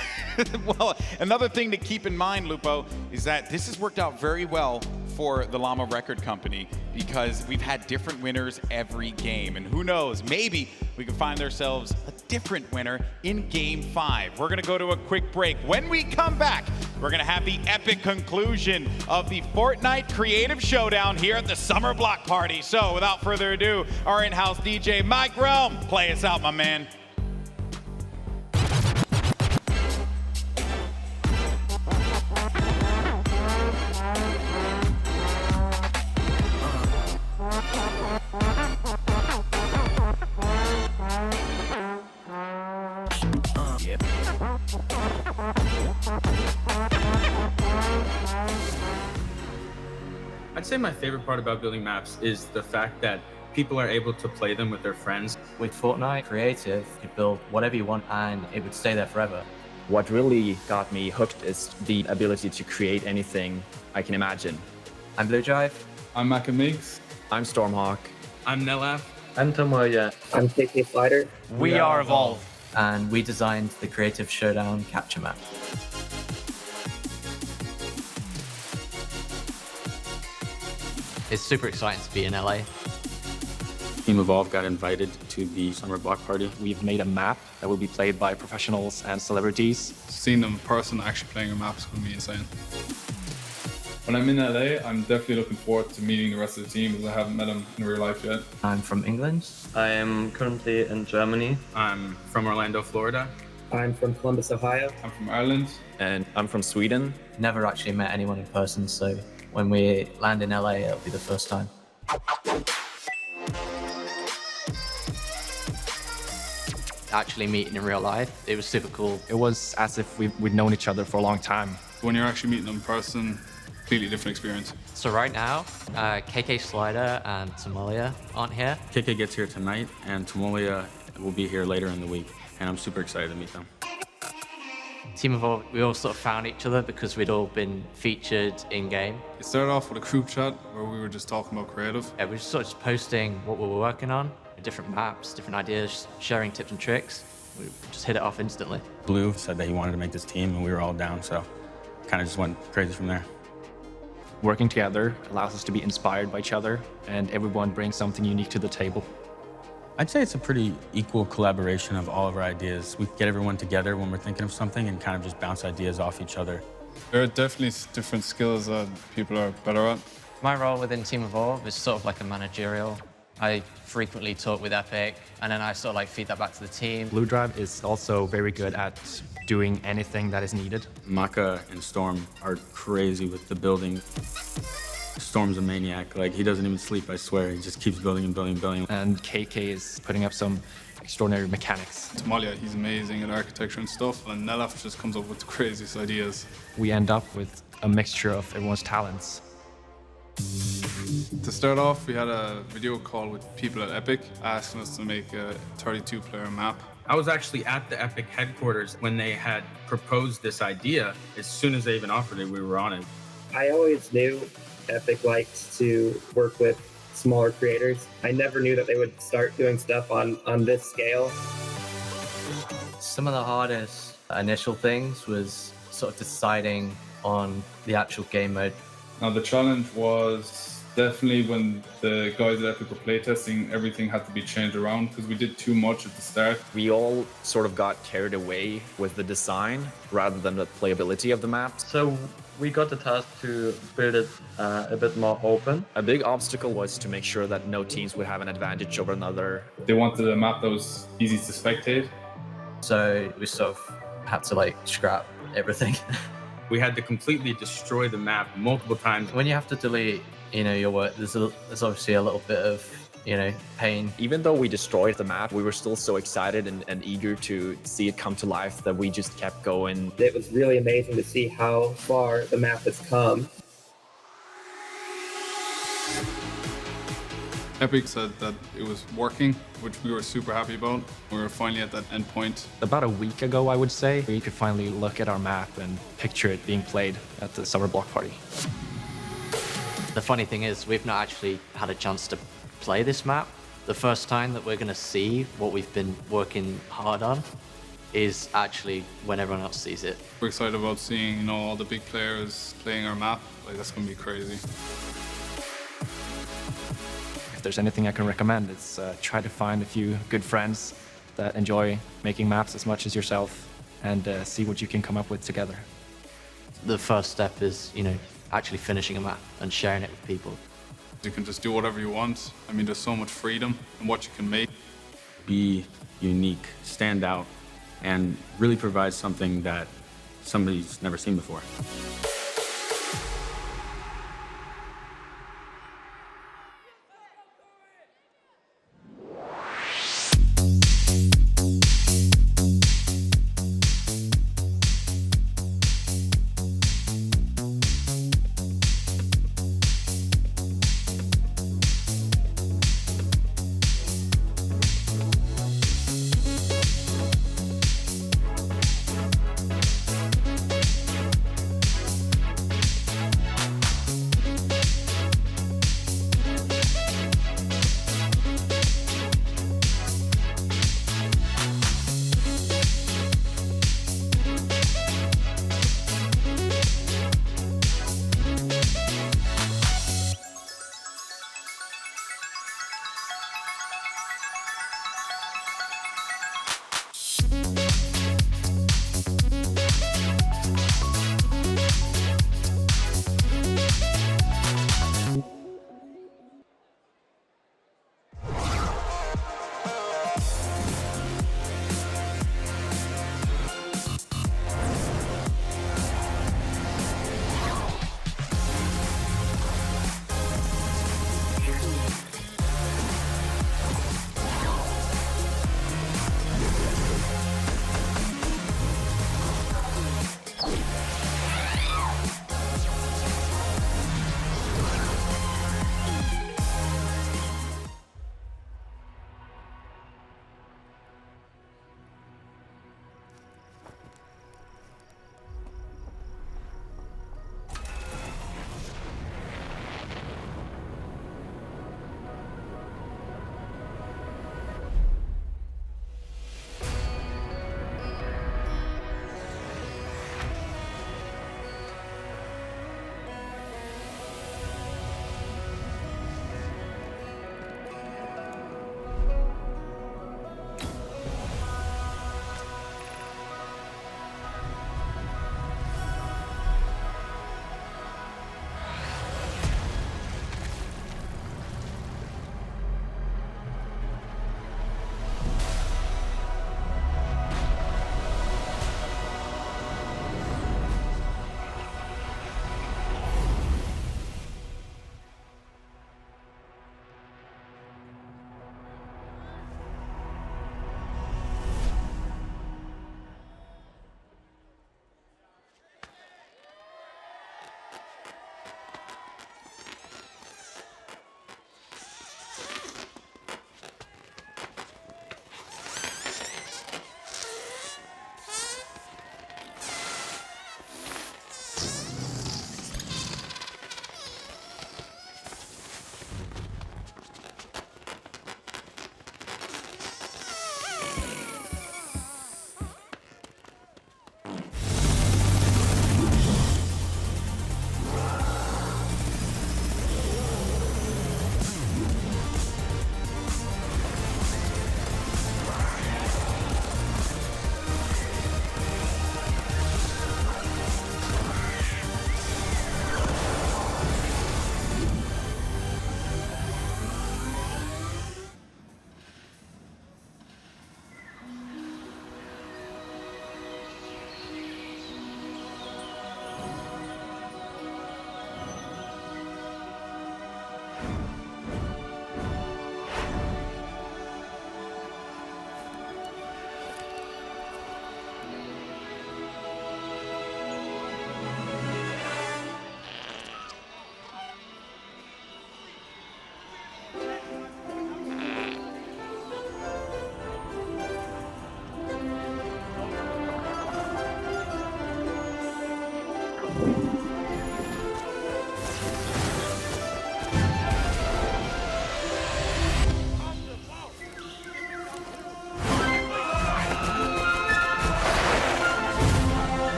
well, another thing to keep in mind, Lupo, is that this has worked out very well for the Llama Record Company because we've had different winners every game. And who knows, maybe we can find ourselves a different winner in Game 5. We're gonna go to a quick break. When we come back, we're gonna have the epic conclusion of the Fortnite Creative Showdown here at the Summer Block Party. So without further ado, our in-house DJ, Mike Realm, play us out, my man. I'd say my favorite part about building maps is the fact that people are able to play them with their friends. With Fortnite Creative, you could build whatever you want and it would stay there forever. What really got me hooked is the ability to create anything I can imagine. I'm Blue Drive. I'm Mac and Migs. I'm Stormhawk. I'm Nelaf. I'm Tomoya. I'm KK Slider. We are Evolve. And we designed the Creative Showdown capture map. It's super exciting to be in LA. Team Evolve got invited to the Summer Block Party. We've made a map that will be played by professionals and celebrities. Seeing them in person actually playing a map is going to be insane. When I'm in LA, I'm definitely looking forward to meeting the rest of the team because I haven't met them in real life yet. I'm from England. I am currently in Germany. I'm from Orlando, Florida. I'm from Columbus, Ohio. I'm from Ireland. And I'm from Sweden. Never actually met anyone in person, so when we land in LA, it'll be the first time. Actually meeting in real life, it was super cool. It was as if we'd known each other for a long time. When you're actually meeting them in person, completely different experience. So right now, KK Slider and Tomoya aren't here. KK gets here tonight, and Tomoya will be here later in the week, and I'm super excited to meet them. Team Evolve, we all sort of found each other because we'd all been featured in-game. It started off with a group chat where we were just talking about creative. Yeah, we were sort of just posting what we were working on, different maps, different ideas, sharing tips and tricks. We just hit it off instantly. Blue said that he wanted to make this team, and we were all down, so kind of just went crazy from there. Working together allows us to be inspired by each other, and everyone brings something unique to the table. I'd say it's a pretty equal collaboration of all of our ideas. We get everyone together when we're thinking of something and kind of just bounce ideas off each other. There are definitely different skills that people are better at. My role within Team Evolve is sort of like a managerial. I frequently talk with Epic, and then I sort of like feed that back to the team. Blue Drive is also very good at doing anything that is needed. Maka and Storm are crazy with the building. Storm's a maniac. Like, he doesn't even sleep, I swear. He just keeps building and building and building. And KK is putting up some extraordinary mechanics. Tomoya, he's amazing at architecture and stuff, and Nelaf just comes up with the craziest ideas. We end up with a mixture of everyone's talents. To start off, we had a video call with people at Epic asking us to make a 32-player map. I was actually at the Epic headquarters when they had proposed this idea. As soon as they even offered it, we were on it. I always knew Epic likes to work with smaller creators. I never knew that they would start doing stuff on this scale. Some of the hardest initial things was sort of deciding on the actual game mode. Now, the challenge was definitely when the guys at Epic were playtesting, everything had to be changed around because we did too much at the start. We all sort of got carried away with the design rather than the playability of the map. So we got the task to build it a bit more open. A big obstacle was to make sure that no teams would have an advantage over another. They wanted a map that was easy to spectate. So we sort of had to like scrap everything. We had to completely destroy the map multiple times. When you have to delete, your work, there's obviously a little bit of, pain. Even though we destroyed the map, we were still so excited and eager to see it come to life that we just kept going. It was really amazing to see how far the map has come. Epic said that it was working, which we were super happy about. We were finally at that end point. About a week ago, I would say, we could finally look at our map and picture it being played at the Summer Block Party. The funny thing is, we've not actually had a chance to play this map. The first time that we're going to see what we've been working hard on is actually when everyone else sees it. We're excited about seeing, you know, all the big players playing our map. Like, that's going to be crazy. If there's anything I can recommend, it's try to find a few good friends that enjoy making maps as much as yourself and see what you can come up with together. The first step is, you know, actually finishing a map and sharing it with people. You can just do whatever you want. I mean, there's so much freedom in what you can make. Be unique, stand out, and really provide something that somebody's never seen before.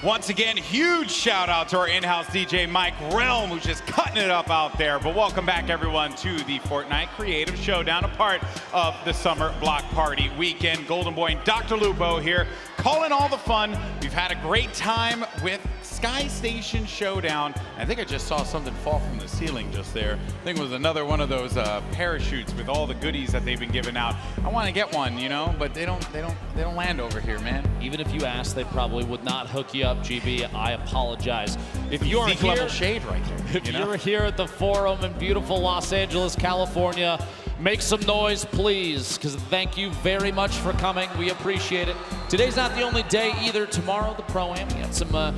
Once again, huge shout out to our in-house DJ Mike Realm, who's just cutting it up out there. But welcome back everyone to the Fortnite Creative Showdown, a part of the Summer Block Party weekend. Golden Boy and Dr. Lupo here, calling all the fun. We've had a great time with Station Showdown. I think I just saw something fall from the ceiling just there. I think it was another one of those parachutes with all the goodies that they've been giving out. I want to get one, you know, but they don't land over here, man. Even if you asked, they probably would not hook you up, GB. I apologize. If you're Zeke here, level shade right there. if you're here at the Forum in beautiful Los Angeles, California, make some noise, please, because thank you very much for coming. We appreciate it. Today's not the only day either. Tomorrow, the Pro-Am. We got some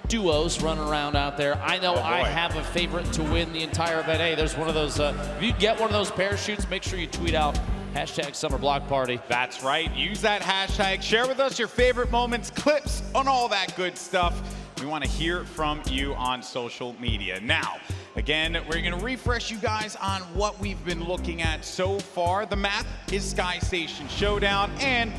duos running around out there. I know I have a favorite to win the entire event. Hey, there's one of those, if you get one of those parachutes, make sure you tweet out hashtag Summer Block Party. That's right. Use that hashtag. Share with us your favorite moments, clips, on all that good stuff. We want to hear from you on social media. Now, again, we're going to refresh you guys on what we've been looking at so far. The map is Station Showdown, and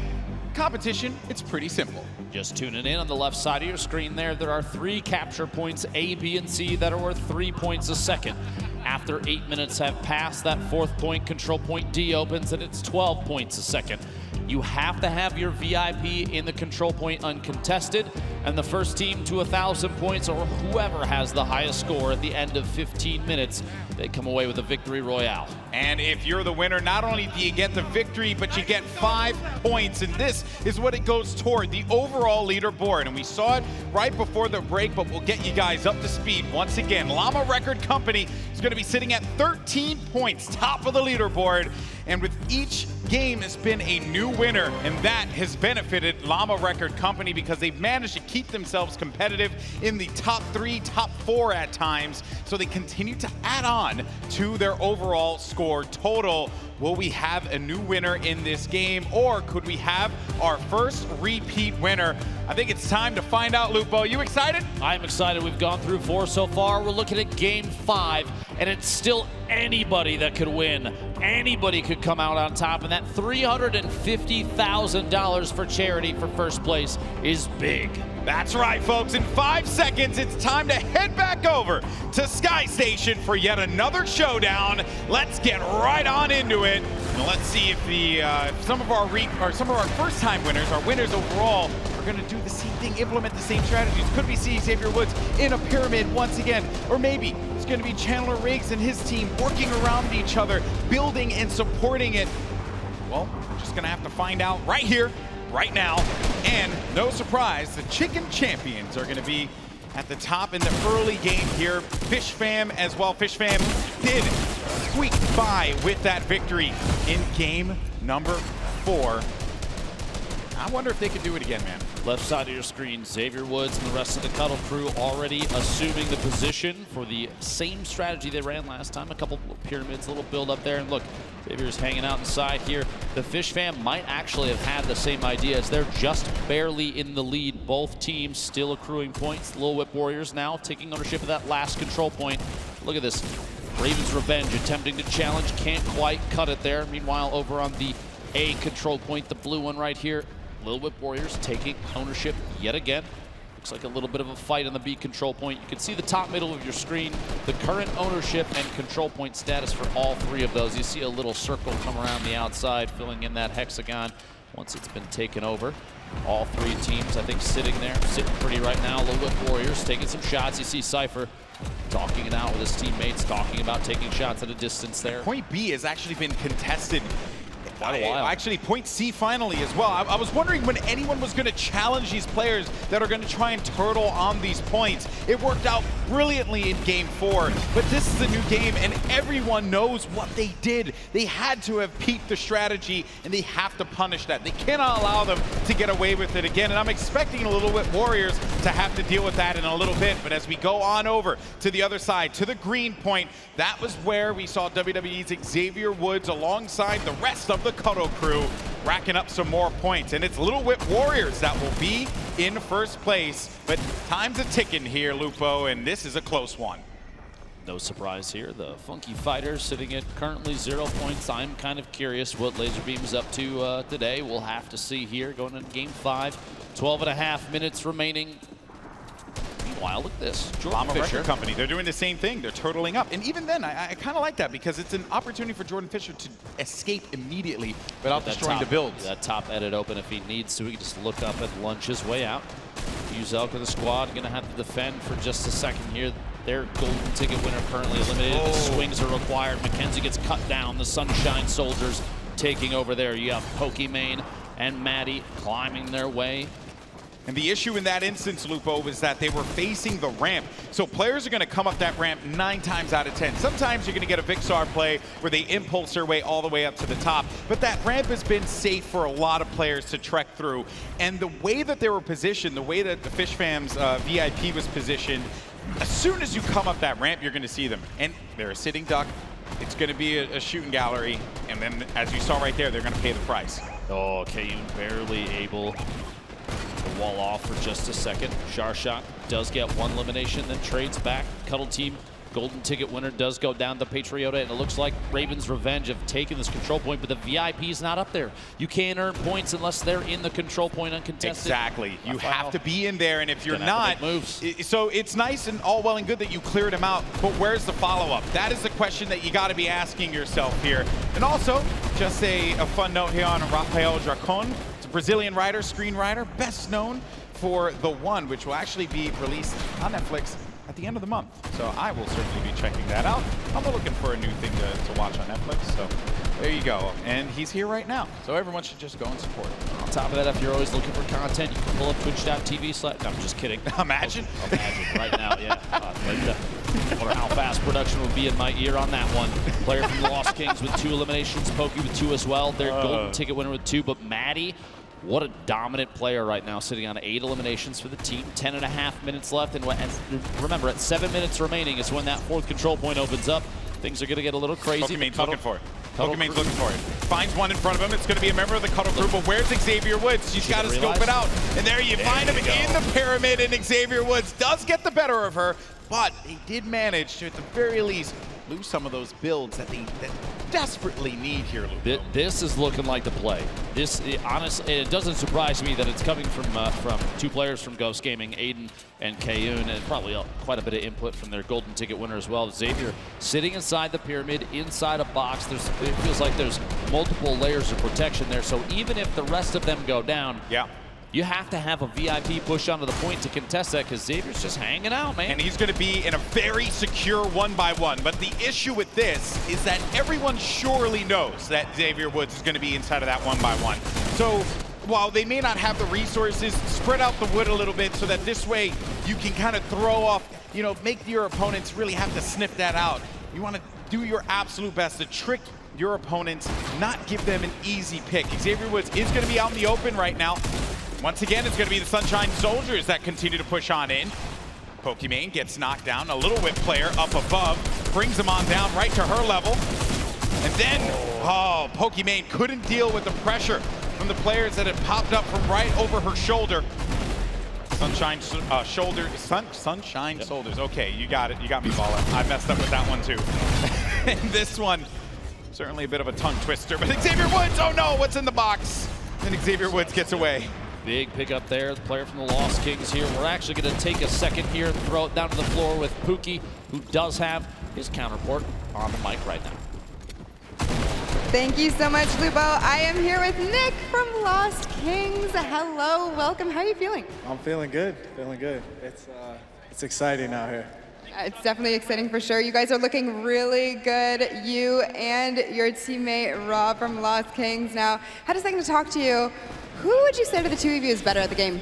competition, it's pretty simple. Just tuning in on the left side of your screen there are 3 capture points, A, B, and C, that are worth 3 points a second. After 8 minutes have passed, that 4th point, control point D, opens, and it's 12 points a second. You have to have your VIP in the control point uncontested, and the first team to 1,000 points, or whoever has the highest score at the end of 15 minutes, they come away with a victory royale. And if you're the winner, not only do you get the victory, but you get 5 points, and this is what it goes toward, the overall leaderboard. And we saw it right before the break, but we'll get you guys up to speed once again. Llama Record Company is going to be sitting at 13 points, top of the leaderboard. And with each game has been a new winner, and that has benefited Llama Record Company because they've managed to keep themselves competitive in the top 3, top 4 at times. So they continue to add on to their overall score total. Will we have a new winner in this game, or could we have our first repeat winner? I think it's time to find out, Lupo. You excited? I'm excited. We've gone through 4 so far. We're looking at game 5, and it's still anybody that could win. Anybody could come out on top, and that $350,000 for charity for first place is big. That's right, folks. In 5 seconds, it's time to head back over to Station for yet another showdown. Let's get right on into it. And let's see if the some of our first-time winners, our winners overall, are going to do the same thing, implement the same strategies. Could we see Xavier Woods in a pyramid once again? Or maybe it's going to be Chandler Riggs and his team working around each other, building and supporting it. Well, we're just going to have to find out right here, right now. And no surprise, the Chicken Champions are going to be at the top in the early game here. Fish Fam as well. Fish Fam did squeak by with that victory in game number 4. I wonder if they could do it again, man. Left side of your screen, Xavier Woods and the rest of the Cuddle crew already assuming the position for the same strategy they ran last time. A couple pyramids, a little build up there. And look, Xavier's hanging out inside here. The Fish Fam might actually have had the same idea as they're just barely in the lead. Both teams still accruing points. Lil Whip Warriors now taking ownership of that last control point. Look at this. Raven's Revenge attempting to challenge, can't quite cut it there. Meanwhile, over on the A control point, the blue one right here, Lil Whip Warriors taking ownership yet again. Looks like a little bit of a fight on the B control point. You can see the top middle of your screen, the current ownership and control point status for all 3 of those. You see a little circle come around the outside, filling in that hexagon once it's been taken over. All 3 teams, I think, sitting there, sitting pretty right now. Lil Whip Warriors taking some shots. You see Cypher talking it out with his teammates, talking about taking shots at a distance there. Point B has actually been contested. Quite a while. Actually, point C finally as well. I was wondering when anyone was going to challenge these players that are going to try and turtle on these points. It worked out brilliantly in game 4, but this is a new game and everyone knows what they did. They had to have peaked the strategy and they have to punish that. They cannot allow them to get away with it again, and I'm expecting Little Whip Warriors to have to deal with that in a little bit. But as we go on over to the other side, to the green point, that was where we saw WWE's Xavier Woods alongside the rest of the Cuddle crew racking up some more points, and it's Little Whip Warriors that will be in first place. But time's a ticking here, Lupo, and this is a close one. No surprise here. The Funky Fighters sitting at currently 0 points. I'm kind of curious what Laserbeam's up to today. We'll have to see here going into game 5. 12.5 minutes remaining. Meanwhile, look at this. Jordan Llama Fisher. Record Company, they're doing the same thing. They're turtling up. And even then, I kind of like that because it's an opportunity for Jordan Fisher to escape immediately without destroying the builds. That top edit open if he needs to. He can just look up and lunge his way out. Uzelk and the squad going to have to defend for just a second here. Their golden ticket winner currently eliminated. The swings are required. Mackenzie gets cut down. The Sunshine Soldiers taking over there. You have Pokimane and Maddie climbing their way. And the issue in that instance, Lupo, was that they were facing the ramp. So players are going to come up that ramp 9 times out of 10. Sometimes you're going to get a Vixar play where they impulse their way all the way up to the top. But that ramp has been safe for a lot of players to trek through. And the way that they were positioned, the way that the Fish Fam's VIP was positioned, as soon as you come up that ramp, you're going to see them. And they're a sitting duck. It's going to be a shooting gallery. And then, as you saw right there, they're going to pay the price. Oh, Kayun barely able to wall off for just a second. Sharshot does get one elimination, then trades back. Cuddle Team golden ticket winner does go down to Patriota, and it looks like Raven's Revenge have taken this control point, but the VIP is not up there. You can't earn points unless they're in the control point uncontested. Exactly. You have to be in there, and if you're not, so it's nice and all well and good that you cleared him out, but where's the follow-up? That is the question that you got to be asking yourself here. And also, just a fun note here on Rafael Dracon. It's a Brazilian writer, screenwriter, best known for The One, which will actually be released on Netflix at the end of the month. So I will certainly be checking that out. I'm looking for a new thing to watch on Netflix. So there you go. And he's here right now. So everyone should just go and support him. On top of that, if you're always looking for content, you can pull up twitch.tv/. No, I'm just kidding. Imagine. Imagine right now, yeah. I wonder how fast production would be in my ear on that one. Player from the Lost Kings with 2 eliminations. Pokey with 2 as well. Their golden ticket winner with 2. But Maddie, what a dominant player right now, sitting on 8 eliminations for the team. 10.5 minutes left, and remember, at 7 minutes remaining is when that 4th control point opens up. Things are going to get a little crazy. Pokemon's looking for it. Pokemon's looking for it. Finds one in front of him. It's going to be a member of the Cuddle crew, but where's Xavier Woods? She's got to scope it out. And there you find him in the pyramid, and Xavier Woods does get the better of her, but he did manage to, at the very least, lose some of those builds that they desperately need here, Lupo. This is looking like the play. Honestly, it doesn't surprise me that it's coming from 2 players from Ghost Gaming, Aiden and Kayun, and probably quite a bit of input from their golden ticket winner as well. Xavier sitting inside the pyramid, inside a box. It feels like there's multiple layers of protection there, so even if the rest of them go down, you have to have a VIP push onto the point to contest that, because Xavier's just hanging out, man. And he's going to be in a very secure 1-by-1. But the issue with this is that everyone surely knows that Xavier Woods is going to be inside of that 1-by-1. So while they may not have the resources, spread out the wood a little bit so that this way you can kind of throw off, make your opponents really have to sniff that out. You want to do your absolute best to trick your opponents, not give them an easy pick. Xavier Woods is going to be out in the open right now. Once again, it's going to be the Sunshine Soldiers that continue to push on in. Pokimane gets knocked down. A little whip player up above brings him on down right to her level. And then, Pokimane couldn't deal with the pressure from the players that had popped up from right over her shoulder. Sunshine Soldiers. Okay, you got it. You got me, Balla. I messed up with that one too. And this one, certainly a bit of a tongue twister. But Xavier Woods, oh no, what's in the box? And Xavier Woods gets away. Big pickup there, the player from the Lost Kings here. We're actually going to take a second here and throw it down to the floor with Pookie, who does have his counterport on the mic right now. Thank you so much, Lupo. I am here with Nick from Lost Kings. Hello, welcome. How are you feeling? I'm feeling good, It's exciting out here. It's definitely exciting for sure. You guys are looking really good. You and your teammate, Rob from Lost Kings. Now, had a second to talk to you. Who would you say to the 2 of you is better at the game?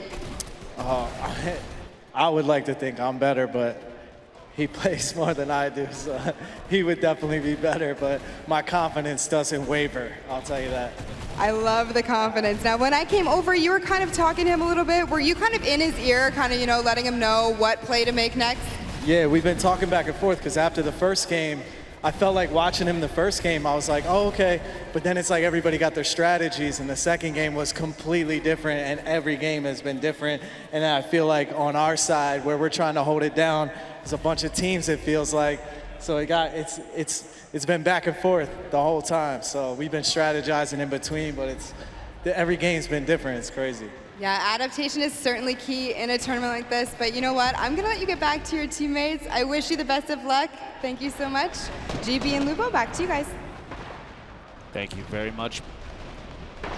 I would like to think I'm better, but he plays more than I do, so he would definitely be better, but my confidence doesn't waver, I'll tell you that. I love the confidence. Now, when I came over, you were kind of talking to him a little bit. Were you kind of in his ear, kind of, letting him know what play to make next? Yeah, we've been talking back and forth, because after the first game, I felt like watching him the first game, I was like, oh, okay. But then it's like everybody got their strategies, and the second game was completely different, and every game has been different. And I feel like on our side, where we're trying to hold it down, there's a bunch of teams, it feels like. So it's been back and forth the whole time. So we've been strategizing in between, but every game's been different. It's crazy. Yeah, adaptation is certainly key in a tournament like this, but you know what? I'm gonna let you get back to your teammates. I wish you the best of luck. Thank you so much. GB and Lupo, back to you guys. Thank you very much.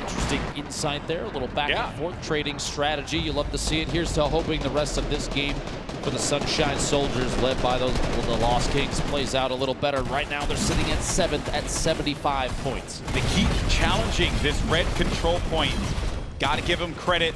Interesting insight there, a little back and forth trading strategy. You love to see it. Here's to hoping the rest of this game for the Sunshine Soldiers, led by the Lost Kings, plays out a little better. Right now, they're sitting at 7th at 75 points. They keep challenging this red control point. Got to give them credit.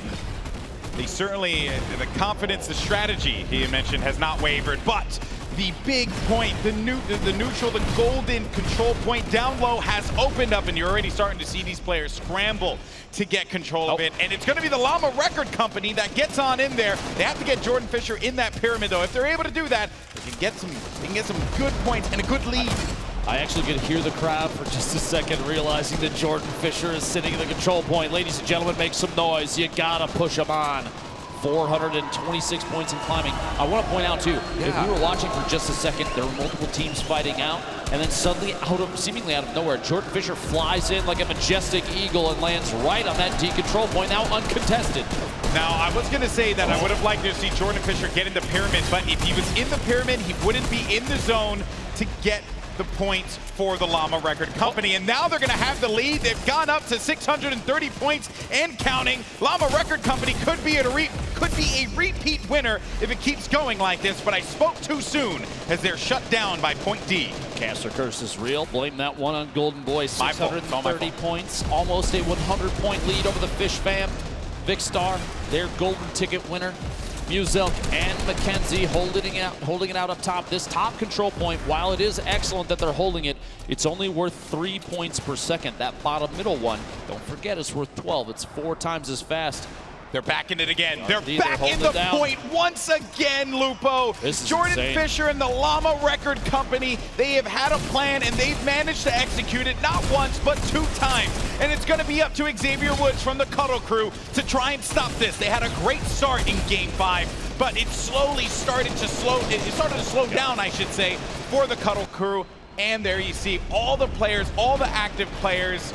They certainly, the confidence, the strategy he mentioned has not wavered, but the big point, the neutral, the golden control point down low has opened up, and you're already starting to see these players scramble to get control of it. And it's going to be the Llama Record Company that gets on in there. They have to get Jordan Fisher in that pyramid, though. If they're able to do that, they can get some good points and a good lead. I actually could hear the crowd for just a second, realizing that Jordan Fisher is sitting in the control point. Ladies and gentlemen, make some noise. You gotta push him on. 426 points in climbing. I want to point out too, if we were watching for just a second, there were multiple teams fighting out, and then suddenly, seemingly out of nowhere, Jordan Fisher flies in like a majestic eagle and lands right on that D control point, now uncontested. Now, I was going to say that I would have liked to see Jordan Fisher get in the pyramid, but if he was in the pyramid, he wouldn't be in the zone to get the points for the Llama Record Company. And now they're going to have the lead. They've gone up to 630 points and counting. Llama Record Company could be a repeat winner if it keeps going like this, but I spoke too soon as they're shut down by Point D. Caster curse is real. Blame that one on Golden Boy. 630 points, almost a 100-point lead over the Fish Fam. Vicstar, their golden ticket winner. Muzelk and McKenzie holding it out up top. This top control point, while it is excellent that they're holding it, it's only worth 3 points per second. That bottom middle one, don't forget, it's worth 12. It's 4 times as fast. They're back in it again. They're back in the point once again, Lupo. Jordan Fisher and the Llama Record Company, they have had a plan and they've managed to execute it not once, but 2 times. And it's going to be up to Xavier Woods from the Cuddle Crew to try and stop this. They had a great start in Game 5, but it started to slow down, I should say, for the Cuddle Crew. And there you see all the players, all the active players.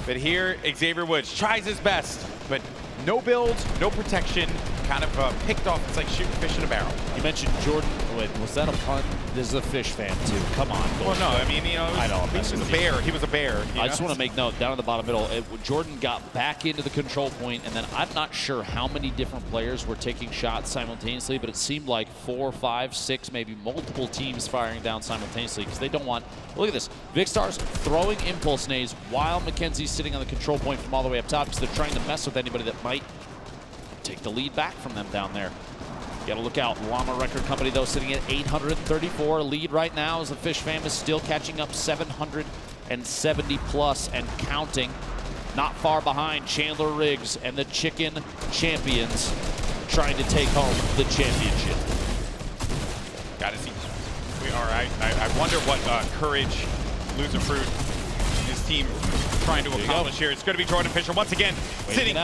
But here, Xavier Woods tries his best, but no builds, no protection, kind of picked off. It's like shooting fish in a barrel. You mentioned Jordan. Wait, was that a pun? This is a Fish fan too. Come on. Well, no, I mean, you know, he was a bear. He was a bear. I just want to make note, down in the bottom middle, Jordan got back into the control point, and then I'm not sure how many different players were taking shots simultaneously, but it seemed like 4, 5, 6, maybe multiple teams firing down simultaneously because they don't want. Look at this. Vicstar's throwing impulse nades while McKenzie's sitting on the control point from all the way up top because they're trying to mess with anybody that might take the lead back from them down there. You gotta look out. Llama Record Company, though, sitting at 834. Lead right now as the Fish Fam is still catching up, 770 plus and counting. Not far behind Chandler Riggs and the Chicken Champions trying to take home the championship. Gotta see. I wonder what Courage, Loser Fruit, his team trying to accomplish here. It's going to be Jordan Fisher once again sitting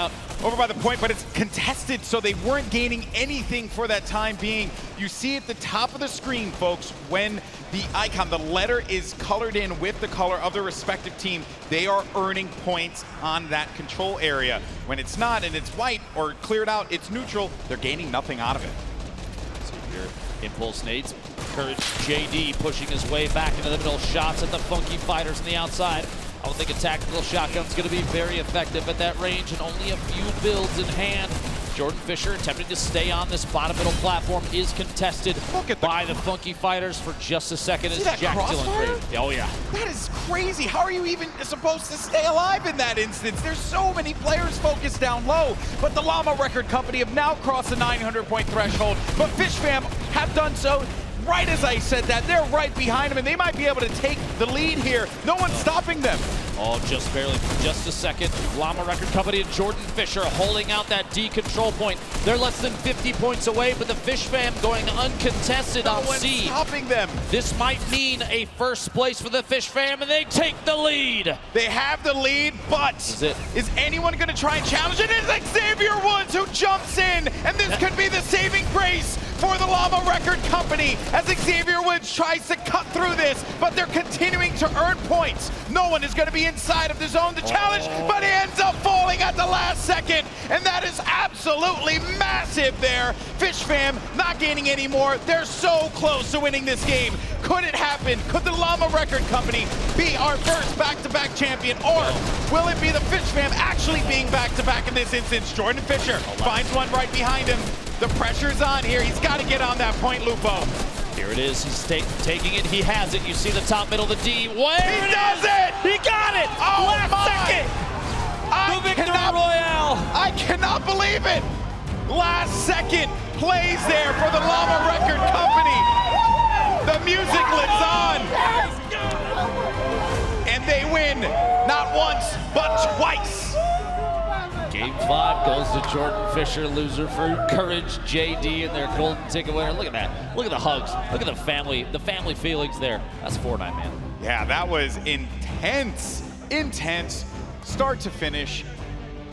over by the point, but it's contested, so they weren't gaining anything for that time being. You see at the top of the screen, folks, when the icon, the letter is colored in with the color of the respective team, they are earning points on that control area. When it's not and it's white or cleared out, it's neutral, they're gaining nothing out of it. So here, impulse nades. Courage JD pushing his way back into the middle. Shots at the Funky Fighters on the outside. I don't think a tactical shotgun's going to be very effective at that range, and only a few builds in hand. Jordan Fisher attempting to stay on this bottom middle platform is contested by the Funky Fighters for just a second. See that crossfire? Oh yeah. That is crazy. How are you even supposed to stay alive in that instance? There's so many players focused down low, but the Llama Record Company have now crossed the 900-point threshold, but Fish Fam have done so. Right as I said that, they're right behind them, and they might be able to take the lead here. No one's stopping them. Oh, just barely, just a second. Llama Record Company and Jordan Fisher holding out that D control point. They're less than 50 points away, but the Fish Fam going uncontested on C. Stopping them. This might mean a first place for the Fish Fam, and they take the lead. They have the lead, but is anyone going to try and challenge it? It is Xavier Woods who jumps in, and this could be the saving grace for the Llama Record Company as Xavier Woods tries to cut through this, but they're continuing to earn points. No one is going to be inside of the zone to challenge, but he ends up falling at the last second, and that is absolutely massive there. Fish Fam not gaining any more. They're so close to winning this game. Could it happen? Could the Llama Record Company be our first back-to-back champion, or will it be the Fish Fam actually being back-to-back in this instance? Jordan Fisher finds one right behind him. The pressure's on here. He's got to get on that point, Lupo. Here it is. He's taking it. He has it. You see the top middle of the D. Where he does it! He got it! Oh Last my! second! The victory royale! I cannot believe it! Last second plays there for the Llama Record Company. The music lives on. And they win not once, but twice. Game 5 goes to Jordan Fisher, loser for Courage, JD, and their golden ticket winner. Look at that. Look at the hugs. Look at the family feelings there. That's Fortnite, man. Yeah, that was intense. Intense, start to finish.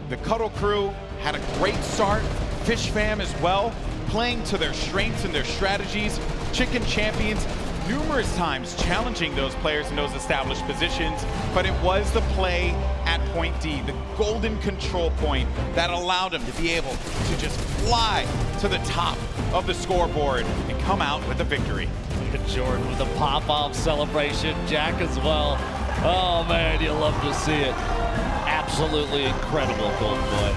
The Cuddle crew had a great start. Fish Fam as well, playing to their strengths and their strategies. Chicken Champions numerous times challenging those players in those established positions, but it was the play at point D, the golden control point, that allowed him to be able to just fly to the top of the scoreboard and come out with a victory. Look at Jordan with a pop-off celebration. Jack as well. Oh man, you love to see it. Absolutely incredible, Golden Boy.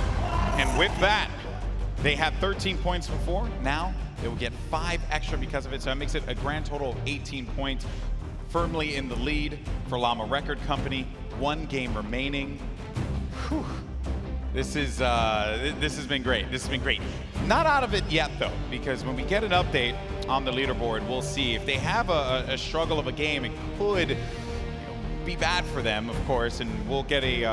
And with that, they had 13 points before. Now they will get 5 extra because of it, so that makes it a grand total of 18 points. Firmly in the lead for Llama Record Company. 1 game remaining. Whew. This has been great. This has been great. Not out of it yet though, because when we get an update on the leaderboard, we'll see if they have a struggle of a game. It could be bad for them, of course, and we'll get a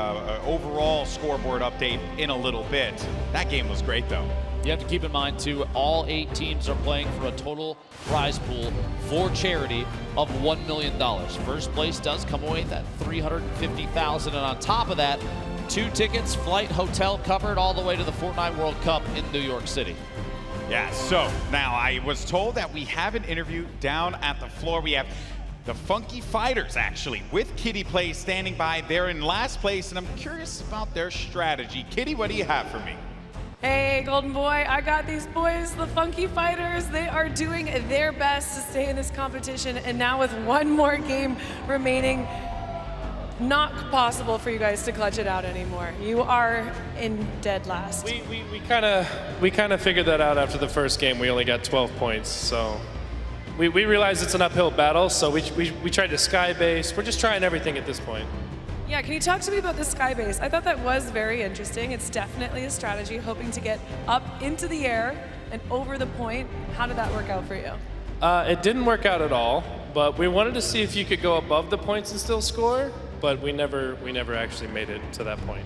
overall scoreboard update in a little bit. That game was great though. You have to keep in mind too, all 8 teams are playing for a total prize pool for charity of $1 million. First place does come away with that $350,000, and on top of that, 2 tickets, flight, hotel covered all the way to the Fortnite World Cup in New York City. Yeah, so now I was told that we have an interview down at the floor. We have the Funky Fighters actually with Kitty Play standing by. They're in last place, and I'm curious about their strategy. Kitty, what do you have for me? Hey, Golden Boy, I got these boys, the Funky Fighters. They are doing their best to stay in this competition, and now with 1 more game remaining, not possible for you guys to clutch it out anymore. You are in dead last. We kind of figured that out after the first game. We only got 12 points, so we realized it's an uphill battle, so we tried to sky base. We're just trying everything at this point. Yeah, can you talk to me about the sky base? I thought that was very interesting. It's definitely a strategy, hoping to get up into the air and over the point. How did that work out for you? It didn't work out at all, but we wanted to see if you could go above the points and still score, but we never actually made it to that point.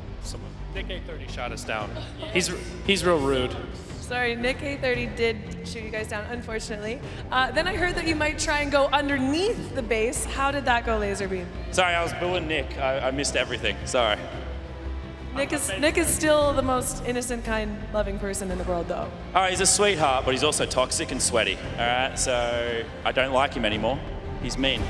Nick A30 shot us down. He's real rude. Sorry, Nick A30 did shoot you guys down, unfortunately. Then I heard that you might try and go underneath the base. How did that go, Laserbeam? Sorry, I was booing Nick. I missed everything. Sorry. Nick is still the most innocent, kind, loving person in the world, though. All right, he's a sweetheart, but he's also toxic and sweaty. All right, so I don't like him anymore. He's mean.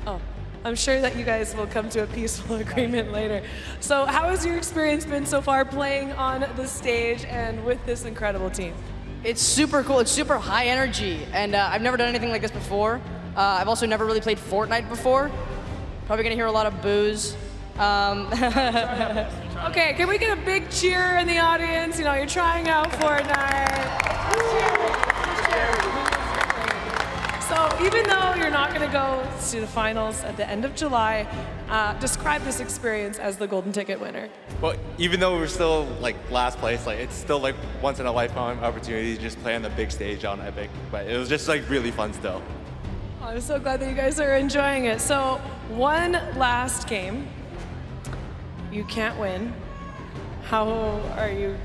Oh, I'm sure that you guys will come to a peaceful agreement later. So how has your experience been so far playing on the stage and with this incredible team? It's super cool. It's super high energy, and I've never done anything like this before. I've also never really played Fortnite before. Probably gonna hear a lot of boos. Okay, can we get a big cheer in the audience? You know, you're trying out Fortnite. So even though you're not going to go to the finals at the end of July, describe this experience as the golden ticket winner. Well, even though we're still like last place, like it's still like once in a lifetime opportunity to just play on the big stage on Epic. But it was just like really fun still. I'm so glad that you guys are enjoying it. So one last game. You can't win. How are you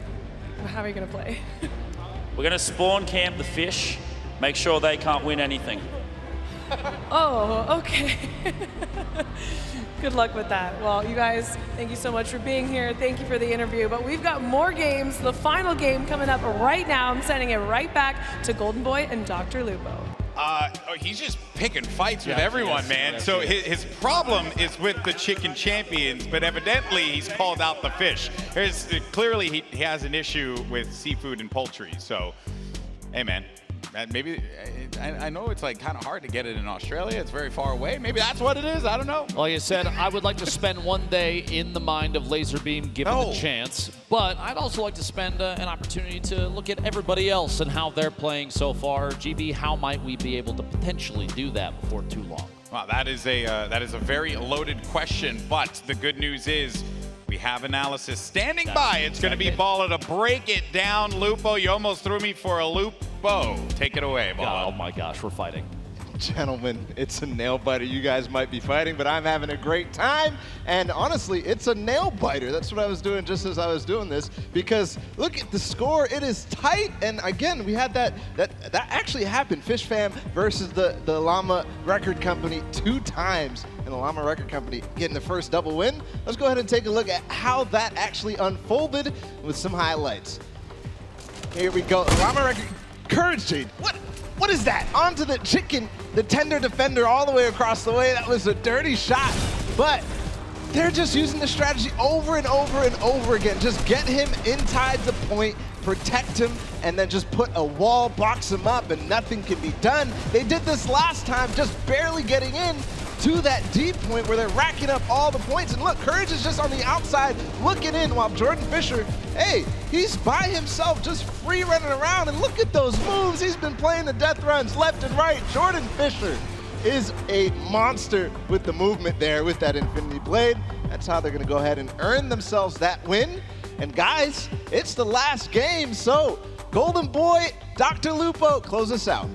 going to play? We're going to spawn camp the fish, make sure they can't win anything. Oh, okay. Good luck with that. Well, you guys, thank you so much for being here. Thank you for the interview. But we've got more games. The final game coming up right now. I'm sending it right back to Golden Boy and Dr. Lupo. He's just picking fights with everyone, man. So his problem is with the chicken champions, but evidently he's called out the fish. Clearly he has an issue with seafood and poultry. So, hey, man. Maybe, I know it's like kind of hard to get it in Australia. It's very far away. Maybe that's what it is. I don't know. Like I said, I would like to spend one day in the mind of Laserbeam given the chance, but I'd also like to spend an opportunity to look at everybody else and how they're playing so far. GB, how might we be able to potentially do that before too long? Wow, that is a very loaded question, but the good news is we have analysis standing by. It's going to be Balla to break it down. Lupo, you almost threw me for a loop. Bo, take it away, Balla. Oh my gosh, we're fighting. Gentlemen, it's a nail biter. You guys might be fighting, but I'm having a great time. And honestly, it's a nail biter. That's what I was doing just as I was doing this, because look at the score. It is tight. And again, we had that actually happened. Fish Fam versus the Llama Record Company 2 times. And the Llama Record Company getting the first double win. Let's go ahead and take a look at how that actually unfolded with some highlights. Here we go. Llama Record, Courage Jade. What is that? Onto the chicken, the tender defender all the way across the way. That was a dirty shot, but they're just using the strategy over and over and over again. Just get him inside the point, protect him, and then just put a wall, box him up, and nothing can be done. They did this last time, just barely getting in to that deep point where they're racking up all the points. And look, Courage is just on the outside looking in while Jordan Fisher, hey, he's by himself just free running around. And look at those moves. He's been playing the death runs left and right. Jordan Fisher is a monster with the movement there with that Infinity Blade. That's how they're going to go ahead and earn themselves that win. And guys, it's the last game. So Golden Boy, Dr. Lupo, close us out.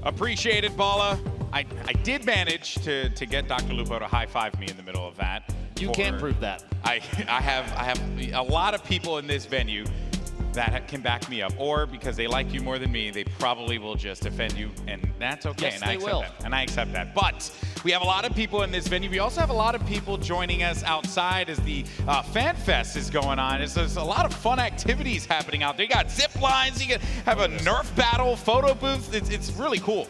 Appreciate it, Balla. I did manage to get Dr. Lupo to high-five me in the middle of that. You can't prove that. I have a lot of people in this venue that can back me up, or because they like you more than me, they probably will just defend you, and that's okay. Yes, and I accept that. And I accept that. But we have a lot of people in this venue. We also have a lot of people joining us outside as the Fan Fest is going on. There's a lot of fun activities happening out there. You got zip lines. You can have a Nerf battle, photo booths. It's really cool.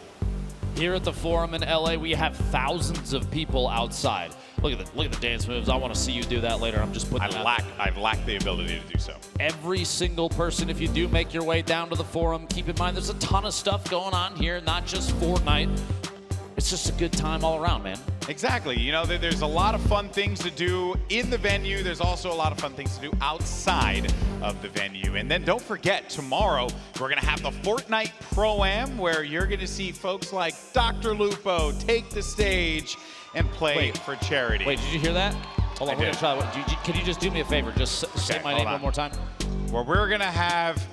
Here at the Forum in LA, we have thousands of people outside. Look at the dance moves. I want to see you do that later. I'm just putting I lack the ability to do so. Every single person, if you do make your way down to the Forum, keep in mind there's a ton of stuff going on here, not just Fortnite. It's just a good time all around, man. Exactly. You know, there's a lot of fun things to do in the venue. There's also a lot of fun things to do outside of the venue. And then don't forget, tomorrow, we're going to have the Fortnite Pro-Am, where you're going to see folks like Dr. Lupo take the stage and play for charity. Wait, did you hear that? Hold on, we're going to try. Can you just do me a favor? Just say my name one more time. Where we're going to have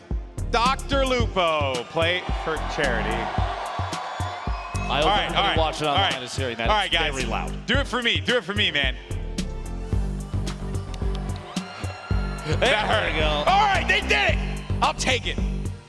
Dr. Lupo play for charity. I hope everybody watching online is hearing that. All right, guys. Very loud. Do it for me. Do it for me, man. There we go. All right, they did it. I'll take it.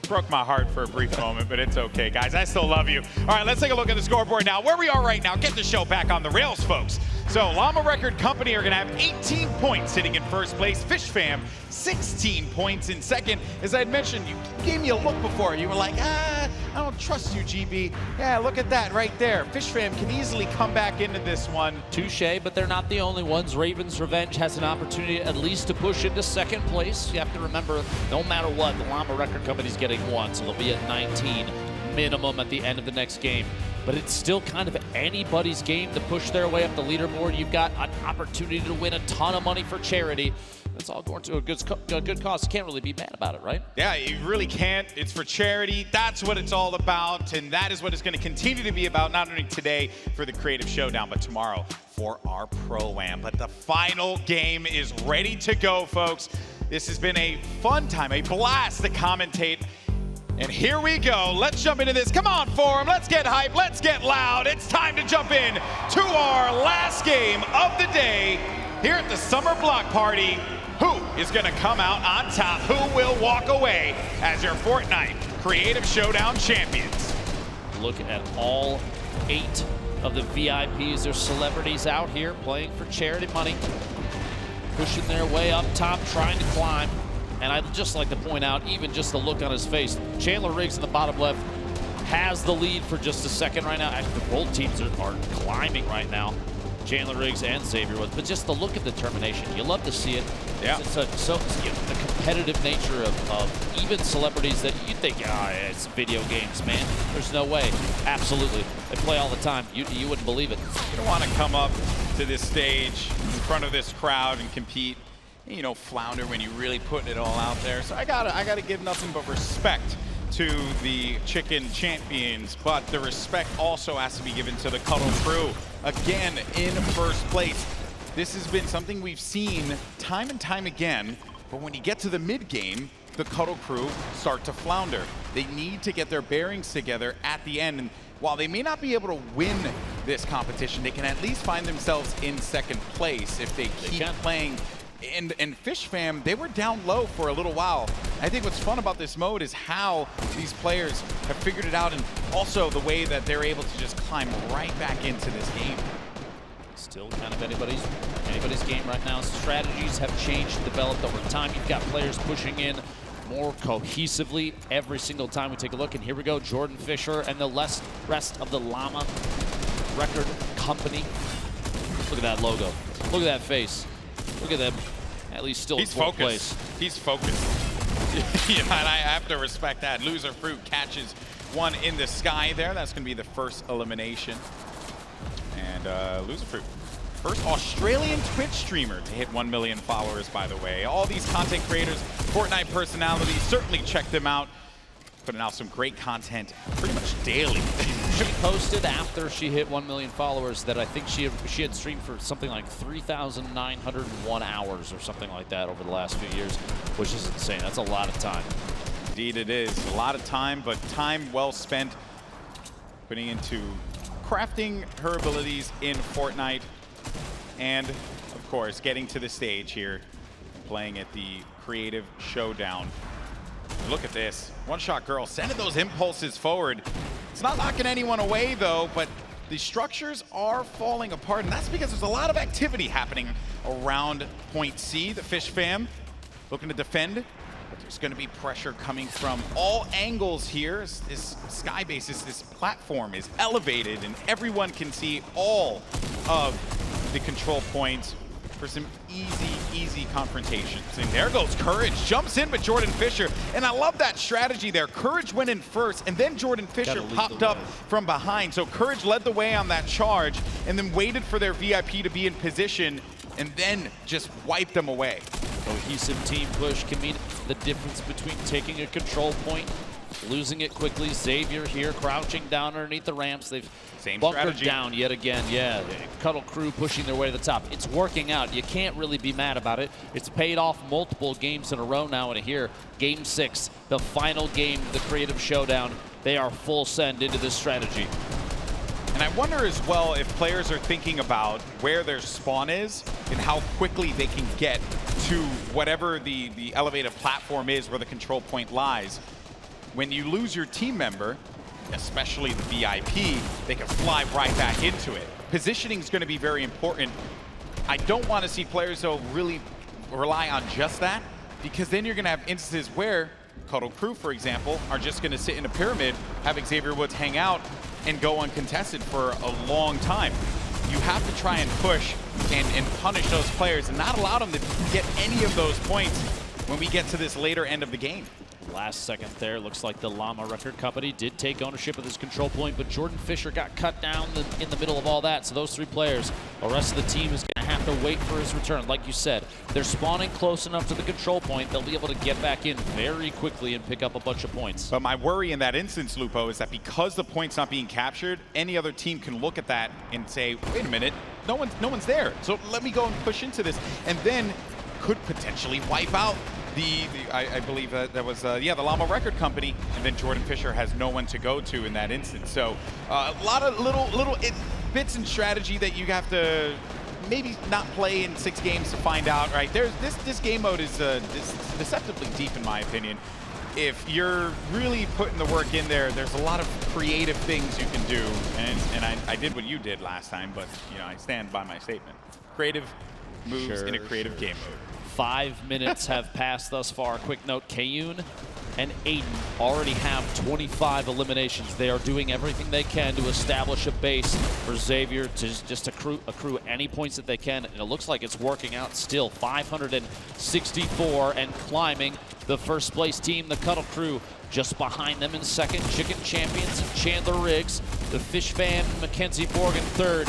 Broke my heart for a brief moment, but it's okay, guys. I still love you. All right, let's take a look at the scoreboard now. Where we are right now, get the show back on the rails, folks. So Llama Record Company are going to have 18 points sitting in first place. Fish Fam, 16 points in second. As I had mentioned, you gave me a look before. You were like, I don't trust you, GB. Yeah, look at that right there. Fish Fam can easily come back into this one. Touche, but they're not the only ones. Raven's Revenge has an opportunity at least to push into second place. You have to remember, no matter what, the Llama Record Company's getting one, so they'll be at 19 minimum at the end of the next game. But it's still kind of anybody's game to push their way up the leaderboard. You've got an opportunity to win a ton of money for charity. That's all going to a good cause. You can't really be mad about it, right? Yeah, you really can't. It's for charity. That's what it's all about, and that is what it's going to continue to be about, not only today for the Creative Showdown, but tomorrow for our Pro-Am. But the final game is ready to go, folks. This has been a fun time, a blast to commentate. And here we go. Let's jump into this. Come on, Forum. Let's get hype. Let's get loud. It's time to jump in to our last game of the day here at the Summer Block Party. Who is going to come out on top? Who will walk away as your Fortnite Creative Showdown champions? Look at all 8 of the VIPs. There's celebrities out here playing for charity money, pushing their way up top, trying to climb. And I'd just like to point out, even just the look on his face, Chandler Riggs in the bottom left has the lead for just a second right now. Actually, both teams are climbing right now. Chandler Riggs and Xavier Woods, but just the look of determination, you love to see it. Yeah. It's the competitive nature of even celebrities that you think, it's video games, man. There's no way. Absolutely. They play all the time. You wouldn't believe it. You don't want to come up to this stage in front of this crowd and compete, you know, flounder when you really put it all out there. So I gotta give nothing but respect to the chicken champions, but the respect also has to be given to the Cuddle crew. Again, in first place. This has been something we've seen time and time again, but when you get to the mid game, the Cuddle crew start to flounder. They need to get their bearings together at the end, and while they may not be able to win this competition, they can at least find themselves in second place if they keep playing. And Fish Fam, they were down low for a little while. I think what's fun about this mode is how these players have figured it out, and also the way that they're able to just climb right back into this game. Still kind of anybody's game right now. Strategies have changed and developed over time. You've got players pushing in more cohesively every single time we take a look. And here we go, Jordan Fisher and the rest of the Llama record company. Look at that logo. Look at that face. Look at them, at least still in fourth place. He's focused. Yeah, and I have to respect that. Loser Fruit catches one in the sky there. That's going to be the first elimination. And Loser Fruit, first Australian Twitch streamer to hit 1 million followers, by the way. All these content creators, Fortnite personalities, certainly check them out. Putting out some great content pretty much daily. She posted after she hit 1 million followers that I think she had streamed for something like 3,901 hours or something like that over the last few years, which is insane. That's a lot of time. Indeed it is. A lot of time, but time well spent putting into crafting her abilities in Fortnite and, of course, getting to the stage here, playing at the Creative Showdown. Look at this. One-shot girl sending those impulses forward. It's not knocking anyone away, though, but the structures are falling apart, and that's because there's a lot of activity happening around Point C. The Fish Fam looking to defend, but there's going to be pressure coming from all angles here. This sky base, this platform is elevated, and everyone can see all of the control points for some easy confrontations. And there goes Courage, jumps in with Jordan Fisher, and I love that strategy there. Courage went in first, and then Jordan Fisher popped up from behind. So Courage led the way on that charge, and then waited for their VIP to be in position, and then just wiped them away. Cohesive team push can mean the difference between taking a control point, losing it quickly. Xavier here crouching down underneath the ramps. They've bunkered down yet again. Yeah, Cuddle crew pushing their way to the top. It's working out. You can't really be mad about it. It's paid off multiple games in a row now, and here, Game 6, the final game of the Creative Showdown. They are full send into this strategy. And I wonder as well if players are thinking about where their spawn is and how quickly they can get to whatever the elevated platform is where the control point lies. When you lose your team member, especially the VIP, they can fly right back into it. Positioning is going to be very important. I don't want to see players, though, really rely on just that, because then you're going to have instances where Cuddle crew, for example, are just going to sit in a pyramid, have Xavier Woods hang out, and go uncontested for a long time. You have to try and push and punish those players and not allow them to get any of those points when we get to this later end of the game. Last second there, looks like the Llama Record Company did take ownership of this control point, but Jordan Fisher got cut down in the middle of all that. So those three players, the rest of the team is going to have to wait for his return. Like you said, they're spawning close enough to the control point. They'll be able to get back in very quickly and pick up a bunch of points. But my worry in that instance, Lupo, is that because the point's not being captured, any other team can look at that and say, wait a minute, no one's there. So let me go and push into this. And then could potentially wipe out I believe that was the Llama Record Company, and then Jordan Fisher has no one to go to in that instance. So a lot of little bits and strategy that you have to maybe not play in 6 games to find out. Right, this game mode is deceptively deep in my opinion. if you're really putting the work in there, there's a lot of creative things you can do. And I did what you did last time, but you know, I stand by my statement. Creative moves in a creative game mode. 5 minutes have passed thus far. Quick note, Kayun and Aiden already have 25 eliminations. They are doing everything they can to establish a base for Xavier to just accrue any points that they can. And it looks like it's working out still. 564 and climbing. The first place team, the Cuddle Crew, just behind them in second. Chicken Champions and Chandler Riggs. The Fish Fan, Mackenzie Borg in third.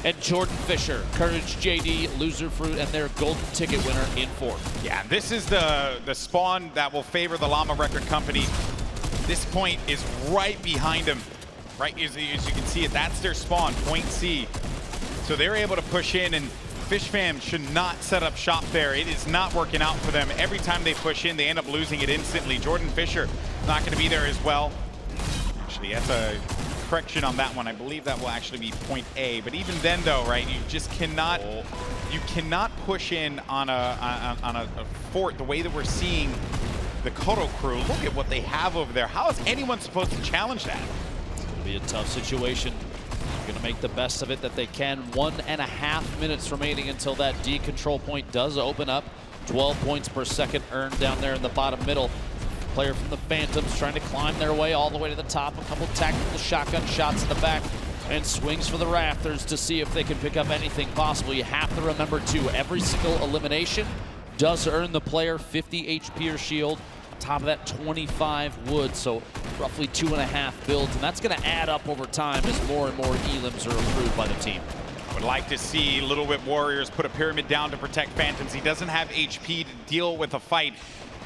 And Jordan Fisher, Courage JD, Loser Fruit, and their golden ticket winner in fourth. Yeah, this is the spawn that will favor the Llama Record Company. This point is right behind them. Right, as you can see it, that's their spawn, point C. So they're able to push in, and Fish Fam should not set up shop there. It is not working out for them. Every time they push in, they end up losing it instantly. Jordan Fisher not going to be there as well. Actually, that's a correction on that one. I believe that will actually be point A. But even then, though, right, you just cannot, you cannot push in on a fort the way that we're seeing the Cuddle Crew. Look at what they have over there. How is anyone supposed to challenge that? It's going to be a tough situation. They're going to make the best of it that they can. 1.5 minutes remaining until that D control point does open up. 12 points per second earned down there in the bottom middle. Player from the Phantoms trying to climb their way all the way to the top. A couple tactical shotgun shots in the back and swings for the rafters to see if they can pick up anything possible. You have to remember, too, every single elimination does earn the player 50 HP or shield. On top of that, 25 wood, so roughly 2.5 builds. And that's going to add up over time as more and more elims are approved by the team. I would like to see Little Whip Warriors put a pyramid down to protect Phantoms. He doesn't have HP to deal with a fight.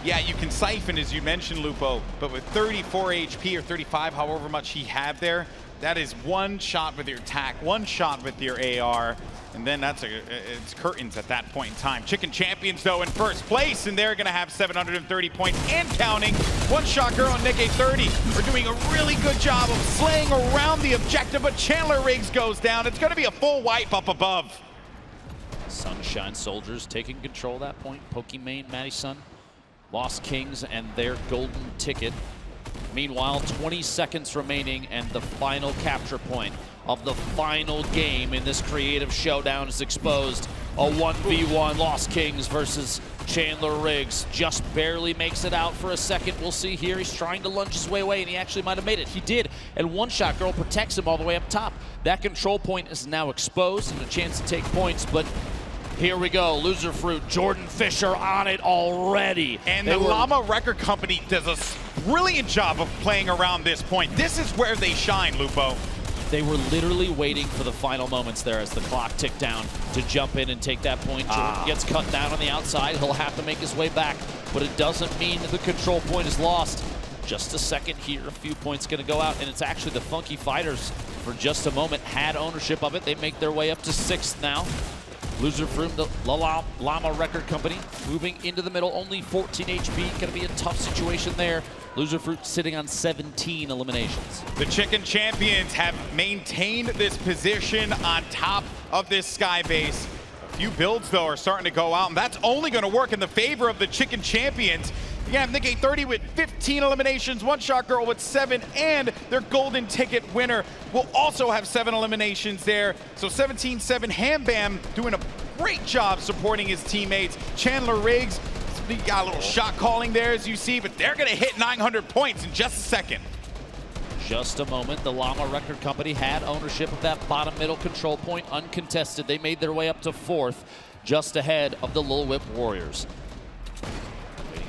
Yeah, you can siphon, as you mentioned, Lupo, but with 34 HP or 35, however much he had there, that is one shot with your tac, one shot with your AR, and then it's curtains at that point in time. Chicken Champions, though, in first place, and they're going to have 730 points and counting. One Shot Girl and Nick A30 are doing a really good job of slaying around the objective, but Chandler Riggs goes down. It's going to be a full wipe up above. Sunshine Soldiers taking control at that point. Pokimane, Matty Sun. Lost Kings and their golden ticket. Meanwhile, 20 seconds remaining and the final capture point of the final game in this Creative Showdown is exposed. A 1v1 Lost Kings versus Chandler Riggs. Just barely makes it out for a second. We'll see here. He's trying to lunge his way away, and he actually might have made it. He did, and One Shot Girl protects him all the way up top. That control point is now exposed and a chance to take points, but here we go, Loser Fruit, Jordan Fisher on it already. And the Llama Record Company does a brilliant job of playing around this point. This is where they shine, Lupo. They were literally waiting for the final moments there as the clock ticked down to jump in and take that point. Jordan gets cut down on the outside. He'll have to make his way back, but it doesn't mean that the control point is lost. Just a second here, a few points gonna go out, and it's actually the Funky Fighters for just a moment had ownership of it. They make their way up to 6th now. Loser from the Llama Record Company moving into the middle, only 14 HP. Gonna be a tough situation there. Loser Fruit sitting on 17 eliminations. The Chicken Champions have maintained this position on top of this sky base. A few builds, though, are starting to go out, and that's only gonna work in the favor of the Chicken Champions. You have Nick A30 with 15 eliminations, One Shot Girl with 7, and their golden ticket winner will also have 7 eliminations there. So 17-7, Ham Bam doing a great job supporting his teammates. Chandler Riggs, he got a little shot calling there, as you see, but they're gonna hit 900 points in just a second. Just a moment, the Llama Record Company had ownership of that bottom middle control point uncontested. They made their way up to 4th, just ahead of the Lil Whip Warriors.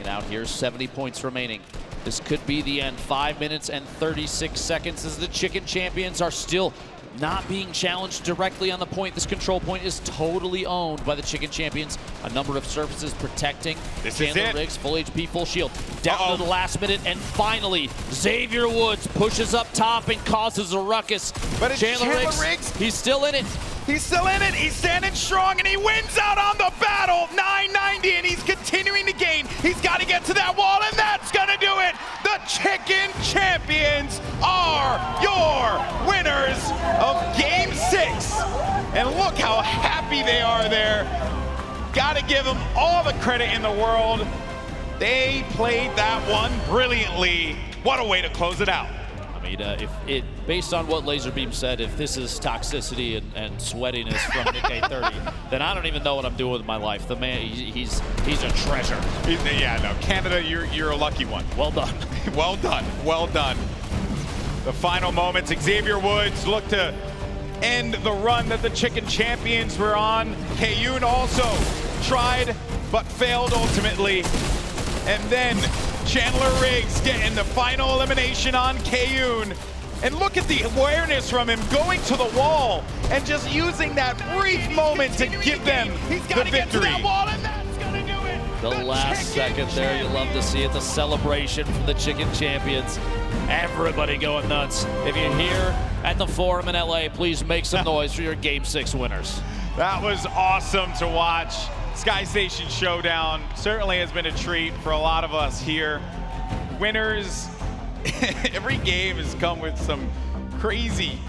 Out here, 70 points remaining. This could be the end. 5 minutes and 36 seconds as the Chicken Champions are still not being challenged directly on the point. This control point is totally owned by the Chicken Champions. A number of surfaces protecting Chandler Riggs, full HP, full shield. Down to the last minute, and finally, Xavier Woods pushes up top and causes a ruckus. But it's Chandler Riggs, he's still in it. He's still in it, he's standing strong, and he wins out on the battle. 990, and he's continuing to gain. He's got to get to that wall, and that's gonna do it. The Chicken Champions are your winners of Game 6. And look how happy they are there. Gotta give them all the credit in the world. They played that one brilliantly. What a way to close it out. I mean, based on what Laserbeam said, if this is toxicity and sweatiness from Nick 830, then I don't even know what I'm doing with my life. The man, he's a treasure. Yeah, no, Canada, you're a lucky one. Well done. Well done. Well done. The final moments, Xavier Woods looked to end the run that the Chicken Champions were on. Kayun also tried, but failed ultimately. And then Chandler Riggs getting the final elimination on Kayun. And look at the awareness from him going to the wall and just using that brief moment to give them the victory. The last second there, you love to see it. The celebration from the Chicken Champions. Everybody going nuts. If you're here at the Forum in LA, please make some noise for your Game 6 winners. That was awesome to watch. Station Showdown certainly has been a treat for a lot of us here. Winners, every game has come with some crazy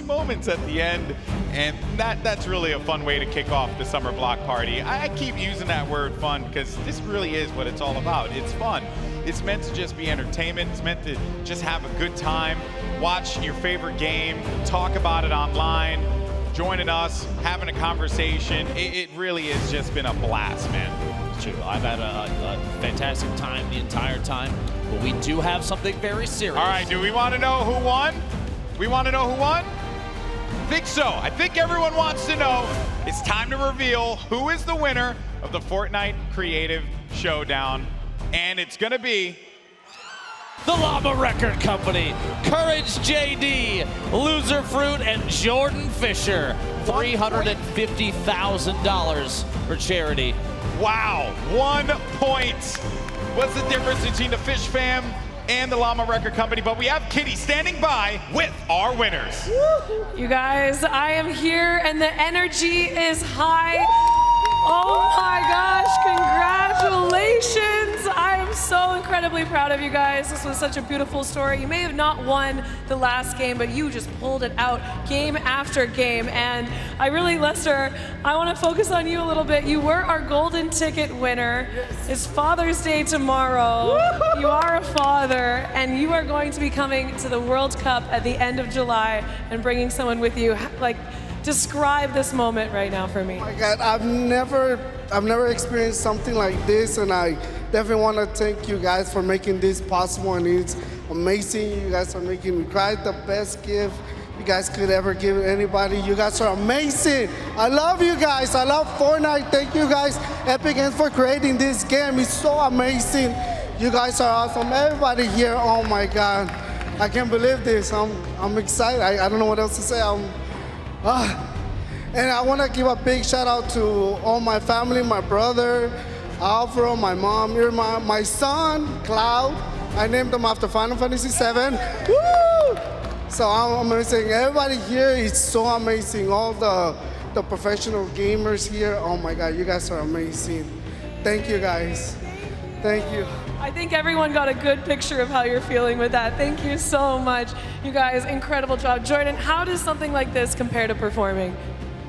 moments at the end, and that's really a fun way to kick off the Summer Block Party. I keep using that word fun because this really is what it's all about. It's fun. It's meant to just be entertainment. It's meant to just have a good time, watch your favorite game, talk about it online, joining us, having a conversation. It really has just been a blast, man. It's true. I've had a fantastic time the entire time, but we do have something very serious. All right, do we want to know who won? We want to know who won? I think so. I think everyone wants to know. It's time to reveal who is the winner of the Fortnite Creative Showdown, and it's going to be the Llama Record Company, Courage JD, Loser Fruit, and Jordan Fisher. $350,000 for charity. Wow, 1 point. What's the difference between the Fish Fam and the Llama Record Company? But we have Kitty standing by with our winners. You guys, I am here and the energy is high. Oh my gosh, congratulations. I am so incredibly proud of you guys. This was such a beautiful story. You may have not won the last game, but you just pulled it out game after game. And I really, Lester, I want to focus on you a little bit. You were our golden ticket winner. Yes. It's Father's Day tomorrow. Woo-hoo! You are a father, and you are going to be coming to the World Cup at the end of July and bringing someone with you. Like, describe this moment right now for me. Oh my God, I've never experienced something like this, and I definitely want to thank you guys for making this possible, and it's amazing. You guys are making me cry. The best gift you guys could ever give anybody. You guys are amazing. I love you guys. I love Fortnite. Thank you guys, Epic Games, for creating this game. It's so amazing. You guys are awesome. Everybody here, oh my God. I can't believe this. I'm excited. I don't know what else to say. And I want to give a big shout out to all my family, my brother, Alvaro, my mom, Irma, my son, Cloud. I named him after Final Fantasy VII. Woo! So I'm amazing. Everybody here is so amazing. All the professional gamers here. Oh my God, you guys are amazing. Thank you guys. Thank you. I think everyone got a good picture of how you're feeling with that. Thank you so much. You guys, incredible job. Jordan, how does something like this compare to performing?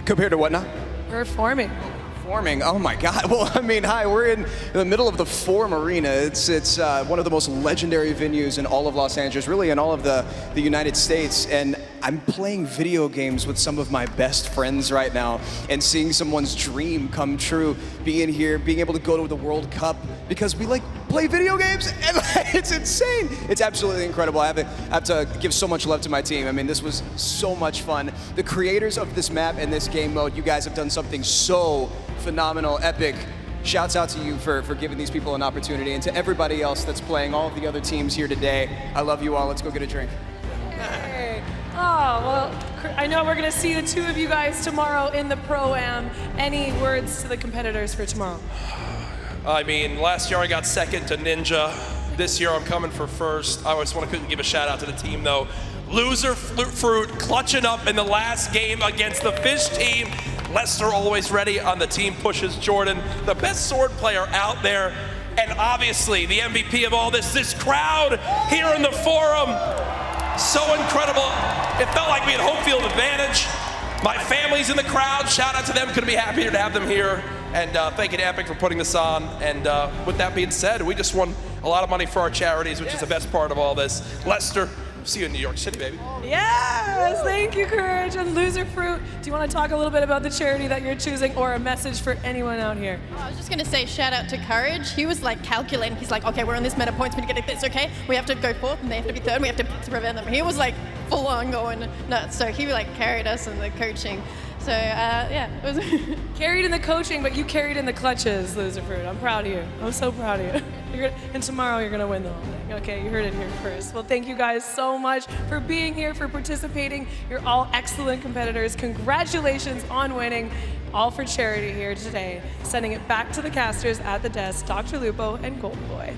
Compared to what now? Performing. Performing, oh my God. Well, I mean, hi, we're in the middle of the Forum Arena. It's one of the most legendary venues in all of Los Angeles, really in all of the United States. And I'm playing video games with some of my best friends right now and seeing someone's dream come true, being here, being able to go to the World Cup because we play video games, and it's insane. It's absolutely incredible. I have to give so much love to my team. I mean, this was so much fun. The creators of this map and this game mode, you guys have done something so phenomenal, epic. Shouts out to you for giving these people an opportunity, and to everybody else that's playing, all of the other teams here today. I love you all. Let's go get a drink. Hey. Oh, well, I know we're going to see the two of you guys tomorrow in the Pro-Am. Any words to the competitors for tomorrow? I mean, last year I got second to Ninja. This year I'm coming for first. I just want to give a shout out to the team though. Loser Fruit clutching up in the last game against the Fish team. Lester always ready on the team pushes Jordan, the best sword player out there. And obviously the MVP of all this crowd here in the Forum. So incredible. It felt like we had home field advantage. My family's in the crowd. Shout out to them. Couldn't be happier to have them here. and thanking Epic for putting this on. And with that being said, we just won a lot of money for our charities, which is the best part of all this. Lester, see you in New York City, baby. Yes, thank you, Courage. And Loser Fruit, do you want to talk a little bit about the charity that you're choosing or a message for anyone out here? I was just going to say shout out to Courage. He was like calculating. He's like, okay, we're on this meta points, we need to get this, okay? We have to go fourth and they have to be third and we have to prevent them. He was like full on going nuts. So he like carried us in the coaching. So yeah, it was carried in the coaching, but you carried in the clutches, Loser Fruit. I'm proud of you. I'm so proud of you. And tomorrow you're gonna win the whole thing. Okay, you heard it here first. Well, thank you guys so much for being here, for participating. You're all excellent competitors. Congratulations on winning. All for charity here today. Sending it back to the casters at the desk, Dr. Lupo and Golden Boy.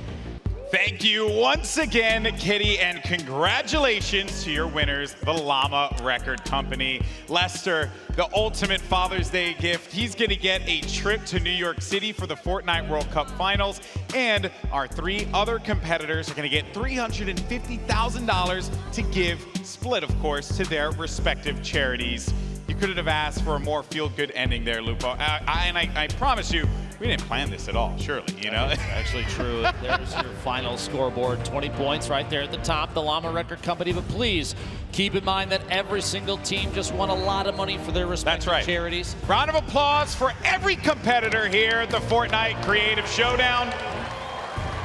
Thank you once again, Kitty, and congratulations to your winners, the Llama Record Company. Lester, the ultimate Father's Day gift. He's going to get a trip to New York City for the Fortnite World Cup Finals, and our 3 other competitors are going to get $350,000 to give, split, of course, to their respective charities. You couldn't have asked for a more feel-good ending there, Lupo. I promise you, we didn't plan this at all, surely, you know? That's actually true. There's your final scoreboard, 20 points right there at the top, the Llama Record Company. But please keep in mind that every single team just won a lot of money for their respective charities. Round of applause for every competitor here at the Fortnite Creative Showdown.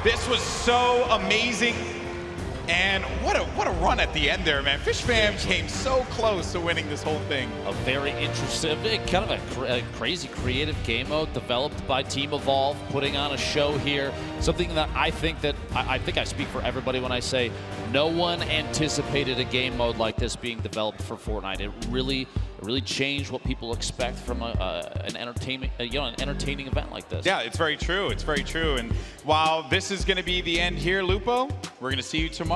This was so amazing. And what a run at the end there, man. Fish Fam came so close to winning this whole thing. A very interesting, kind of a crazy creative game mode developed by Team Evolve, putting on a show here. Something that I think I speak for everybody when I say no one anticipated a game mode like this being developed for Fortnite. It really changed what people expect from an entertaining event like this. Yeah, it's very true. It's very true. And while this is going to be the end here, Lupo, we're going to see you tomorrow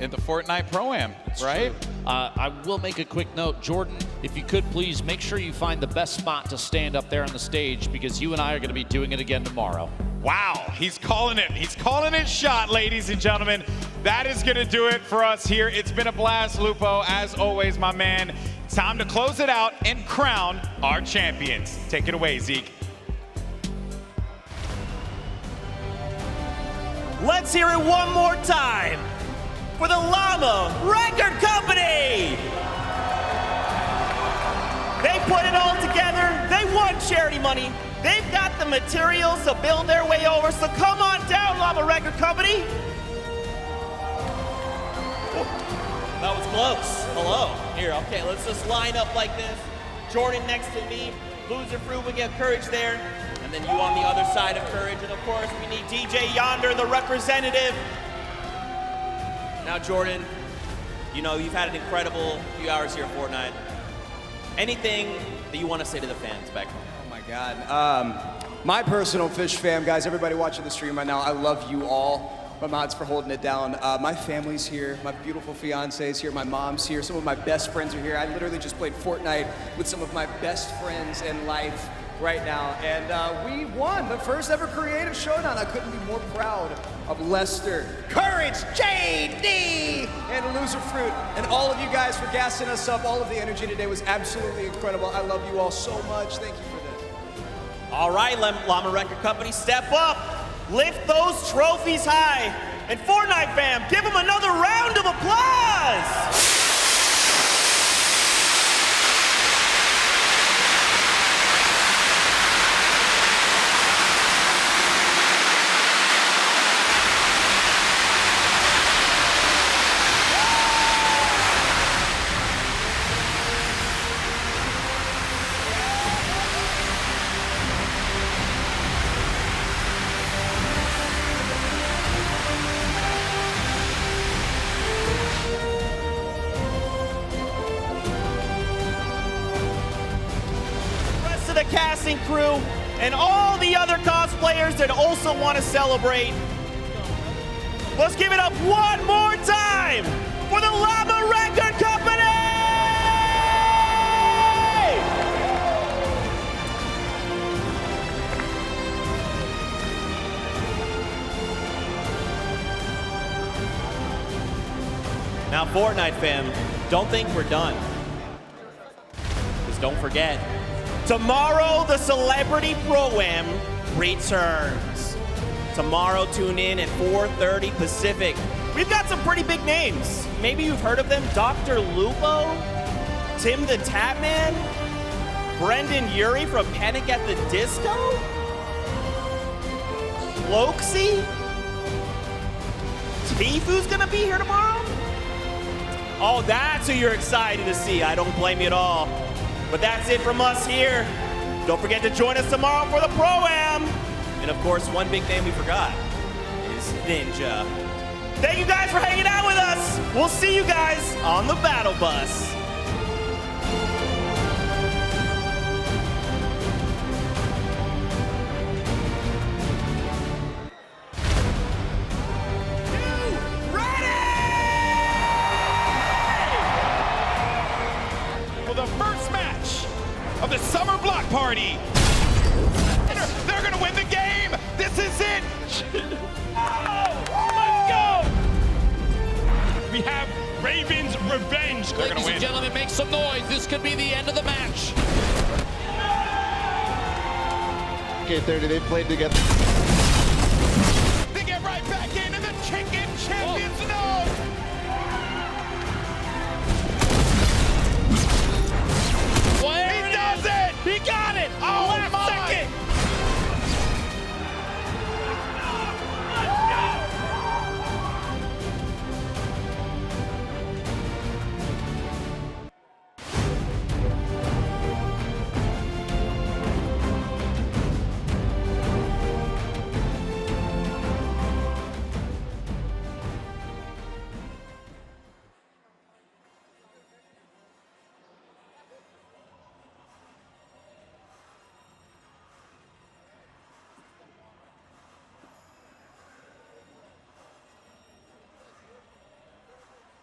at the Fortnite Pro-Am, right? I will make a quick note. Jordan, if you could please make sure you find the best spot to stand up there on the stage, because you and I are going to be doing it again tomorrow. Wow, he's calling it. He's calling it shot, ladies and gentlemen. That is going to do it for us here. It's been a blast, Lupo. As always, my man. It's time to close it out and crown our champions. Take it away, Zeke. Let's hear it one more time for the Llama Record Company. They put it all together. They won charity money. They've got the materials to build their way over, so come on down, Llama Record Company. That was close. Hello. Here, okay, let's just line up like this. Jordan next to me. Loser Fruit, we get Courage there. And then you on the other side of Courage. And of course, we need DJ Yonder, the representative. Now, Jordan, you know, you've had an incredible few hours here at Fortnite. Anything that you want to say to the fans back home? Oh my God. My personal Fish Fam, guys, everybody watching the stream right now, I love you all. My mods for holding it down. My family's here, my beautiful fiance's here, my mom's here, some of my best friends are here. I literally just played Fortnite with some of my best friends in life right now. And we won the first ever Creative Showdown. I couldn't be more proud of Lester, Courage, JD, and Loser Fruit, and all of you guys for gassing us up. All of the energy today was absolutely incredible. I love you all so much. Thank you for this. All right, Llama Record Company, step up. Lift those trophies high. And Fortnite fam, give them another round of applause. Casting crew and all the other cosplayers that also want to celebrate. Let's give it up one more time for the Llama Record Company! Now, Fortnite fam, don't think we're done. Just don't forget, Tomorrow, the Celebrity Pro-Am returns. Tomorrow, tune in at 4:30 Pacific. We've got some pretty big names. Maybe you've heard of them. Dr. Lupo, Tim the Tapman, Brendan Urie from Panic at the Disco, Loxy, Tifu's gonna be here tomorrow? Oh, that's who you're excited to see. I don't blame you at all. But that's it from us here. Don't forget to join us tomorrow for the Pro-Am. And of course, one big name we forgot is Ninja. Thank you guys for hanging out with us. We'll see you guys on the Battle Bus. For the first match of the Summer Block Party. They're gonna win the game. This is it. Let's go. We have Raven's Revenge. They're gonna Ladies win. and gentlemen, make some noise. This could be the end of the match. Okay, 30, they played together.